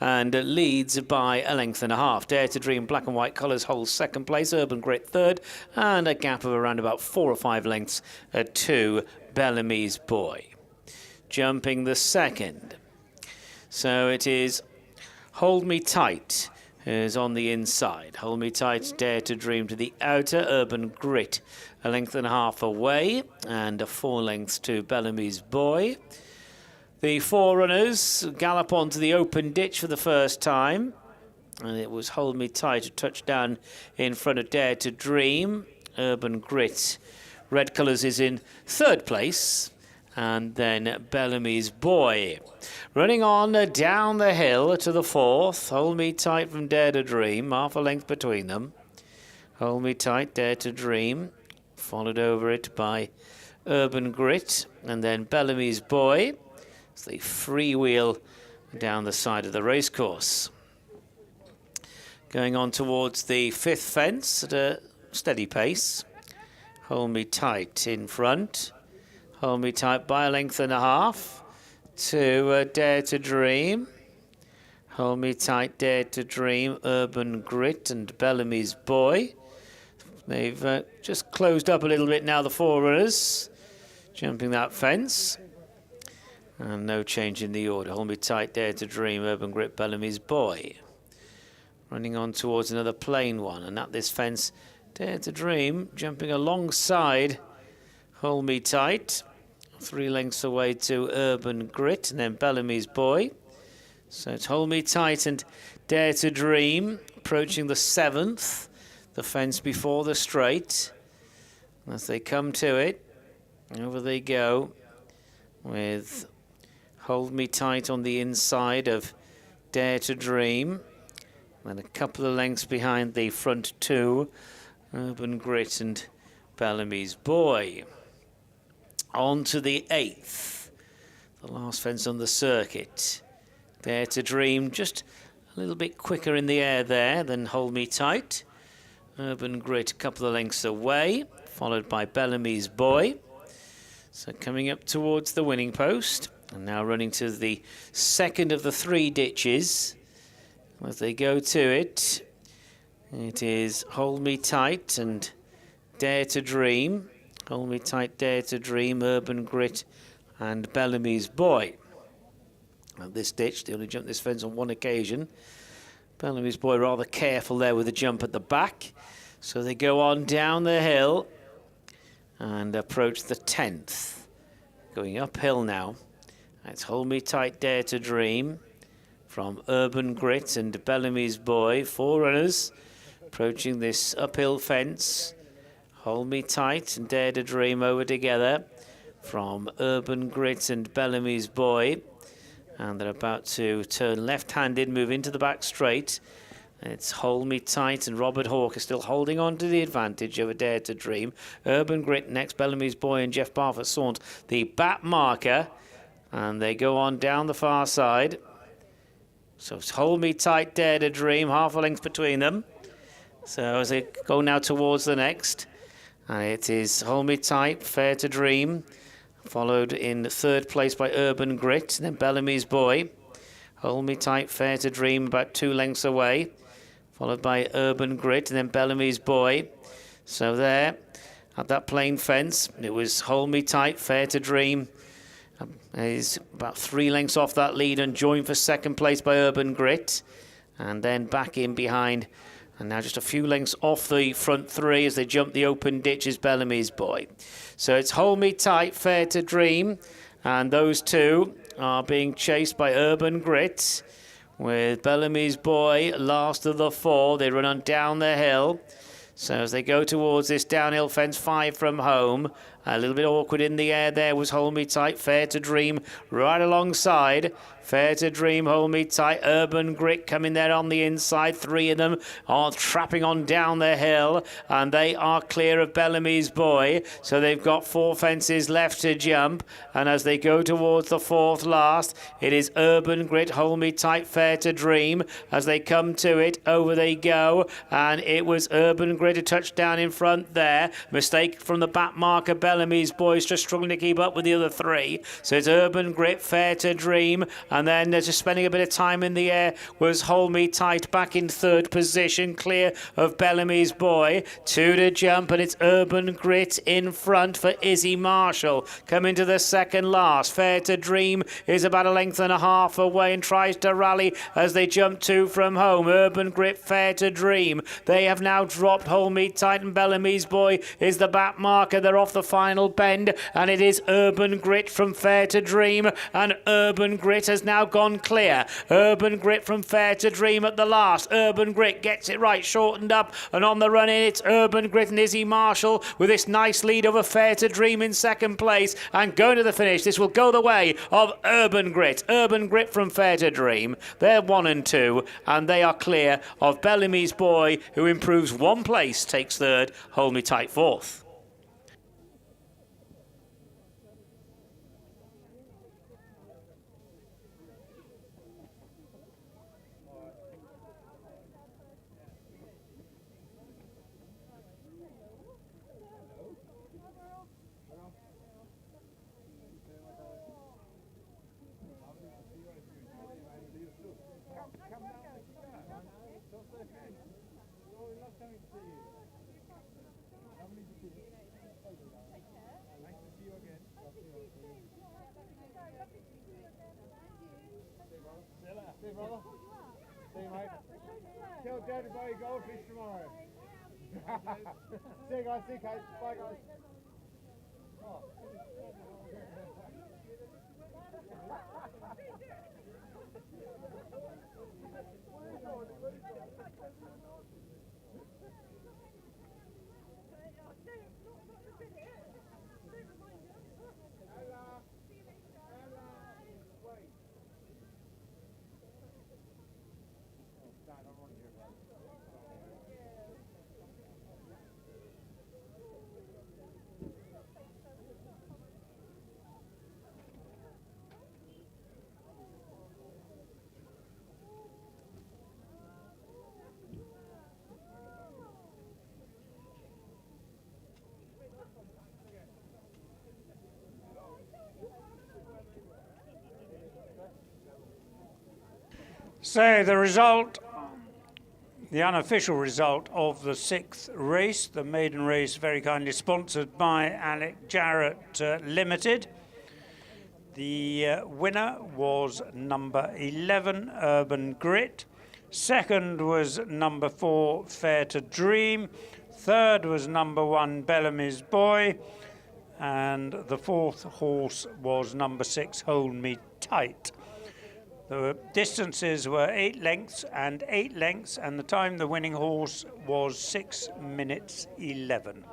Speaker 2: and leads by a length and a half. Dare to Dream black and white colours holds second place, Urban Grit third, and a gap of around about 4 or 5 lengths to Bellamy's Boy. Jumping the second. So it is Hold Me Tight is on the inside. Hold Me Tight, Dare to Dream to the outer, Urban Grit a length and a half away, and 4 lengths to Bellamy's Boy. The 4 runners gallop onto the open ditch for the first time, and it was Hold Me Tight who touched down in front of Dare to Dream. Urban Grit, red colours, is in third place, and then Bellamy's Boy. Running on down the hill to the 4th, Hold Me Tight from Dare to Dream, half a length between them. Hold Me Tight, Dare to Dream, followed over it by Urban Grit, and then Bellamy's Boy. It's the freewheel down the side of the racecourse. Going on towards the 5th fence at a steady pace. Hold Me Tight in front. Hold Me Tight by a length and a half to Dare to Dream. Hold Me Tight, Dare to Dream, Urban Grit, and Bellamy's Boy. They've just closed up a little bit now, the 4 runners, jumping that fence. And no change in the order. Hold Me Tight, Dare to Dream, Urban Grit, Bellamy's Boy. Running on towards another plain one, and at this fence, Dare to Dream jumping alongside Hold Me Tight. 3 lengths away to Urban Grit, and then Bellamy's Boy. So it's Hold Me Tight and Dare to Dream approaching the 7th. The fence before the straight. As they come to it, over they go with Hold Me Tight on the inside of Dare to Dream. And a couple of lengths behind the front 2, Urban Grit and Bellamy's Boy. On to the 8th, the last fence on the circuit. Dare to Dream just a little bit quicker in the air there than Hold Me Tight. Urban Grit a couple of lengths away, followed by Bellamy's Boy. So coming up towards the winning post, and now running to the second of the 3 ditches. as they go to it. It is Hold Me Tight and Dare to Dream. Hold Me Tight, Dare to Dream, Urban Grit and Bellamy's Boy. At this ditch, they only jumped this fence on one occasion. Bellamy's Boy rather careful there with the jump at the back. So they go on down the hill and approach the 10th. Going uphill now. It's Hold Me Tight, Dare to Dream from Urban Grit and Bellamy's Boy. 4 runners approaching this uphill fence. Hold Me Tight and Dare to Dream over together from Urban Grit and Bellamy's Boy. And they're about to turn left-handed, move into the back straight. It's Hold Me Tight and Robert Hawke is still holding on to the advantage over Dare to Dream. Urban Grit next, Bellamy's Boy and Jeff Barfoot Saunt, the back marker. And they go on down the far side. So it's Hold Me Tight, Dare to Dream, half a length between them. So as they go now towards the next. And it is Hold Me Tight, Fair to Dream, followed in 3rd place by Urban Grit, then Bellamy's Boy. Hold Me Tight, Fair to Dream, about 2 lengths away, followed by Urban Grit, and then Bellamy's Boy. So there, at that plain fence, it was Hold Me Tight, Fair to Dream. Is about 3 lengths off that lead and joined for 2nd place by Urban Grit. And then back in behind, and now just a few lengths off the front 3 as they jump the open ditch is Bellamy's Boy. So it's Hold Me Tight, Fair to Dream, and those 2 are being chased by Urban Grit, with Bellamy's Boy last of the 4. They run on down the hill. So as they go towards this downhill fence, 5 from home, a little bit awkward in the air there was Hold Me Tight, Fair to Dream right alongside. Fair to Dream, Hold Me Tight, Urban Grit coming there on the inside. 3 of them are trapping on down the hill, and they are clear of Bellamy's Boy. So they've got 4 fences left to jump, and as they go towards the 4th last, it is Urban Grit, Hold Me Tight, Fair to Dream. As they come to it, over they go, and it was Urban Grit who touched down in front there. Mistake from the back marker, Bellamy's Boys just struggling to keep up with the other 3. So it's Urban Grit, Fair to Dream, and then just spending a bit of time in the air was Hold Me Tight back in 3rd position, clear of Bellamy's Boy. 2 to jump, and it's Urban Grit in front for Izzy Marshall. Coming to the 2nd last. Fair to Dream is about 1.5 lengths away and tries to rally as they jump 2 from home. Urban Grit, Fair to Dream. They have now dropped Hold Me Tight, and Bellamy's Boy is the back marker. They're off the final bend, and it is Urban Grit from Fair to Dream, and Urban Grit has now gone clear. Urban Grit from Fair to Dream at the last. Urban Grit gets it right, shortened up, and on the run in it's Urban Grit and Izzy Marshall with this nice lead over Fair to Dream in 2nd place, and going to the finish. This will go the way of Urban Grit. Urban Grit from Fair to Dream. They're 1 and 2, and they are clear of Bellamy's Boy, who improves 1 place, takes 3rd, Hold Me Tight 4th.
Speaker 1: Tell Dad to buy you goldfish tomorrow. See you guys, see you guys. Bye guys.
Speaker 4: So the result the unofficial result of the 6th race, the maiden race, very kindly sponsored by Alec Jarrett Limited. The winner was number 11, Urban Grit. Second was number 4, Fair to Dream. Third was number 1, Bellamy's Boy. And the 4th horse was number 6, Hold Me Tight. The distances were 8 lengths and 8 lengths, and the time the winning horse was 6 minutes 11.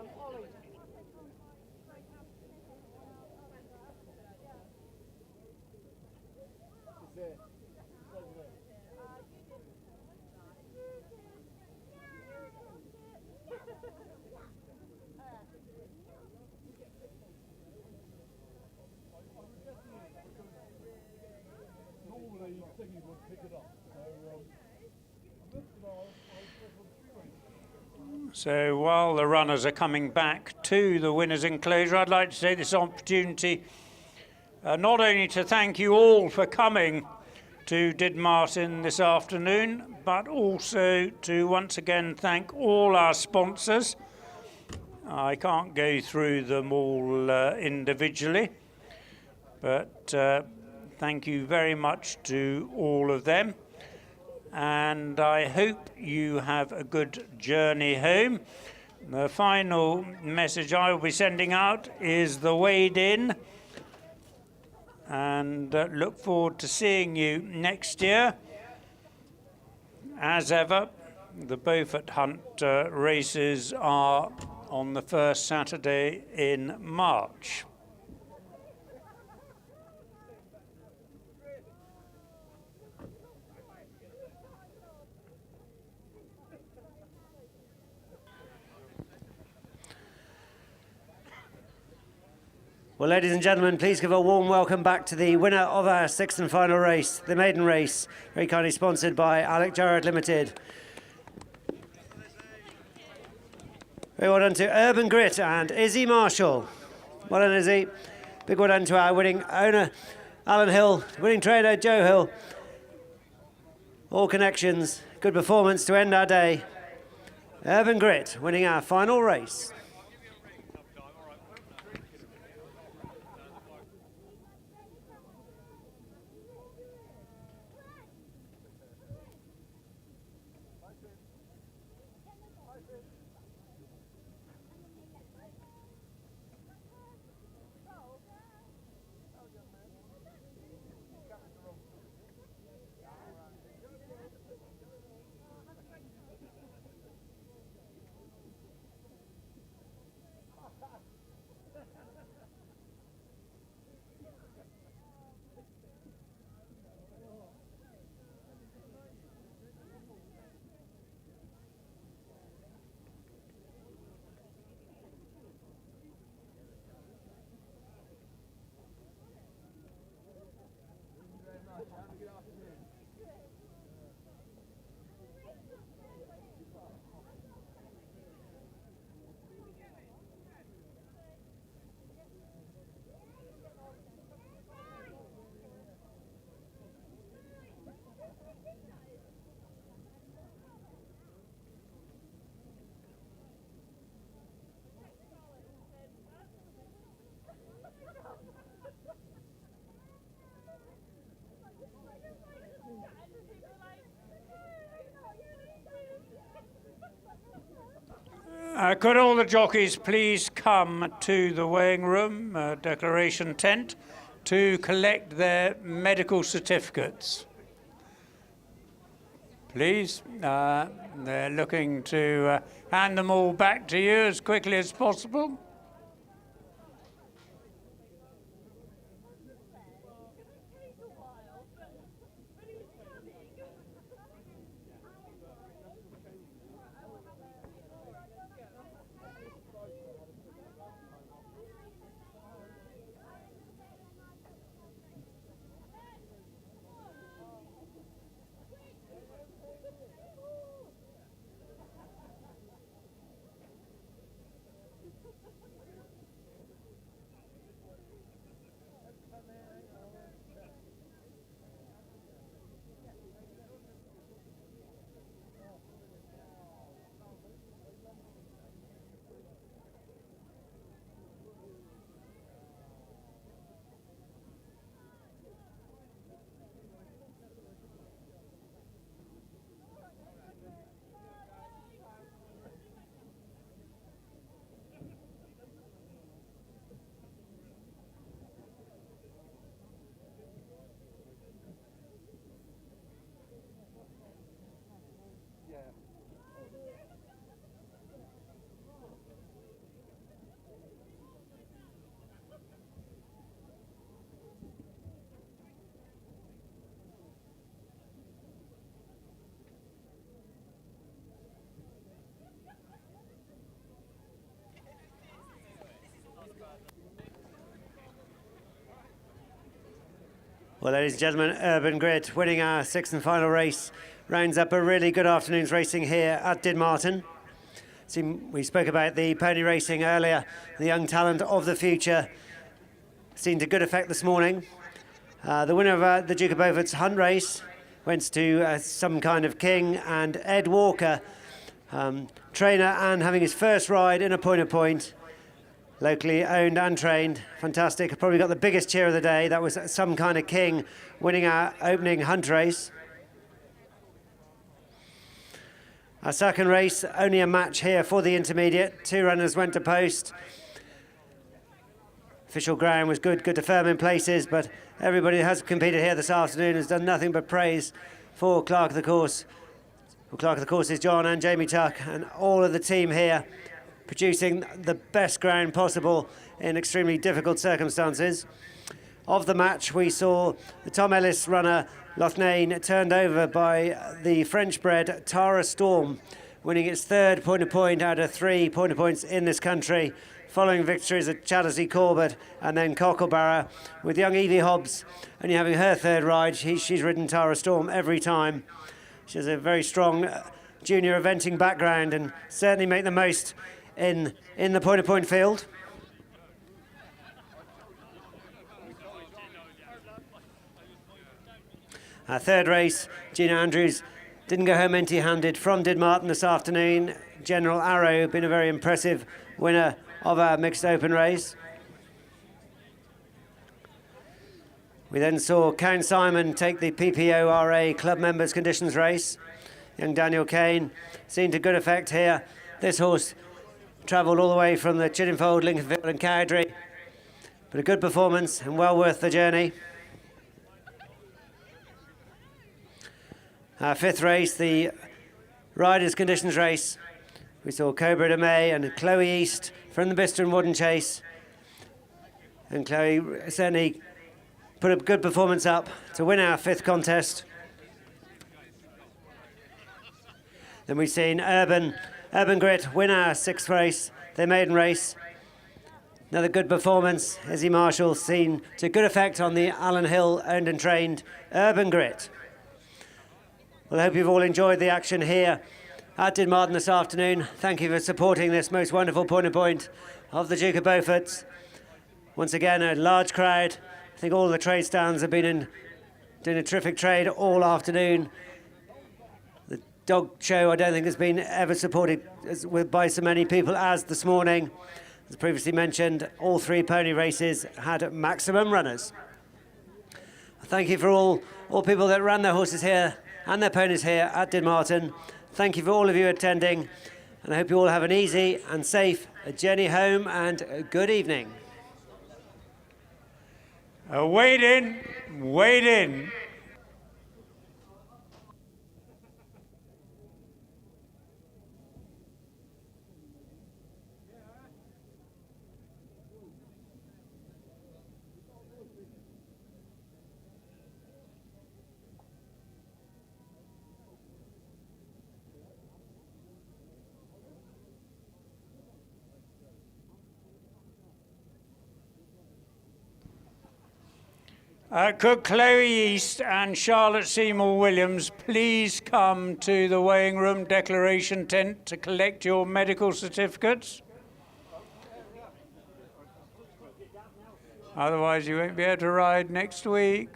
Speaker 4: So while the runners are coming back to the winners' enclosure, I'd like to take this opportunity not only to thank you all for coming to Didmarton this afternoon, but also to once again thank all our sponsors. I can't go through them all individually, but thank you very much to all of them. And I hope you have a good journey home. The final message I will be sending out is the Wade In, and look forward to seeing you next year. As ever, the Beaufort Hunt races are on the first Saturday in March.
Speaker 11: Well, ladies and gentlemen, please give a warm welcome back to the winner of our 6th and final race, the maiden race, very kindly sponsored by Alec Jarrett Limited. Very well done to Urban Grit and Izzy Marshall. Well done, Izzy. Big well done to our winning owner, Alan Hill, winning trainer, Joe Hill. All connections, good performance to end our day. Urban Grit winning our final race.
Speaker 4: Could all the jockeys please come to the weighing room, declaration tent, to collect their medical certificates? Please, they're looking to hand them all back to you as quickly as possible.
Speaker 11: Well, ladies and gentlemen, Urban Grit winning our sixth and final race rounds up a really good afternoon's racing here at DIDMARTON. We spoke about the pony racing earlier, the young talent of the future. Seen to good effect this morning. The winner of the Duke of Beaufort's hunt race went to Some Kind of King, and Ed Walker, trainer and having his first ride in a point, locally owned and trained. Fantastic. Probably got the biggest cheer of the day. That was Some Kind of King winning our opening hunt race. Our second race, only a match here for the intermediate. 2 runners went to post. Official ground was good to firm in places, but everybody who has competed here this afternoon has done nothing but praise for Clerk of the Course. Well, Clerk of the Course is John and Jamie Tuck and all of the team here, producing the best ground possible in extremely difficult circumstances. Of the match, we saw the Tom Ellis runner Lothnane turned over by the French-bred Tara Storm, winning its third point out of 3 points in this country, following victories at Chattersea Corbett and then Cocklebarra, with young Evie Hobbs only having her third ride. She's ridden Tara Storm every time. She has a very strong junior eventing background and certainly make the most in the point field. Our third race, Gina Andrews didn't go home empty-handed from DIDMARTON this afternoon. General Arrow been a very impressive winner of our mixed open race. We then saw Count Simon take the PPORA club members conditions race. Young Daniel Kane seen to good effect here. This horse travelled all the way from the Chiddingfold, Lincolnfield and Cowdrey, but a good performance and well worth the journey. Our fifth race, the Riders Conditions race. We saw Cobra de May and Chloe East from the Bicester and Wooden Chase. And Chloe certainly put a good performance up to win our fifth contest. Then we've seen Urban Grit win our sixth race, their maiden race. Another good performance. Izzy Marshall seen to good effect on the Alan Hill owned and trained Urban Grit. Well, I hope you've all enjoyed the action here at DIDMARTON this afternoon. Thank you for supporting this most wonderful point of the Duke of Beaufort. Once again, a large crowd. I think all the trade stands have been doing a terrific trade all afternoon. The dog show, I don't think, has been ever supported by so many people as this morning. As previously mentioned, all 3 pony races had maximum runners. Thank you for all people that ran their horses here and their ponies here at DIDMARTON. Thank you for all of you attending, and I hope you all have an easy and safe journey home and a good evening.
Speaker 4: Wade in. Could Chloe East and Charlotte Seymour Williams please come to the weighing room declaration tent to collect your medical certificates? Otherwise you won't be able to ride next week.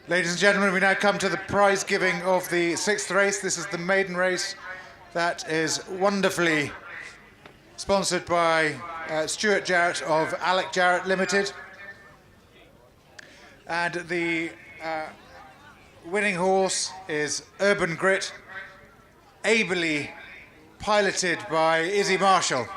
Speaker 10: Ladies and gentlemen, we now come to the prize giving of the 6th race. This is the maiden race that is wonderfully sponsored by Stuart Jarrett of Alec Jarrett Limited. And the winning horse is Urban Grit, ably piloted by Izzy Marshall.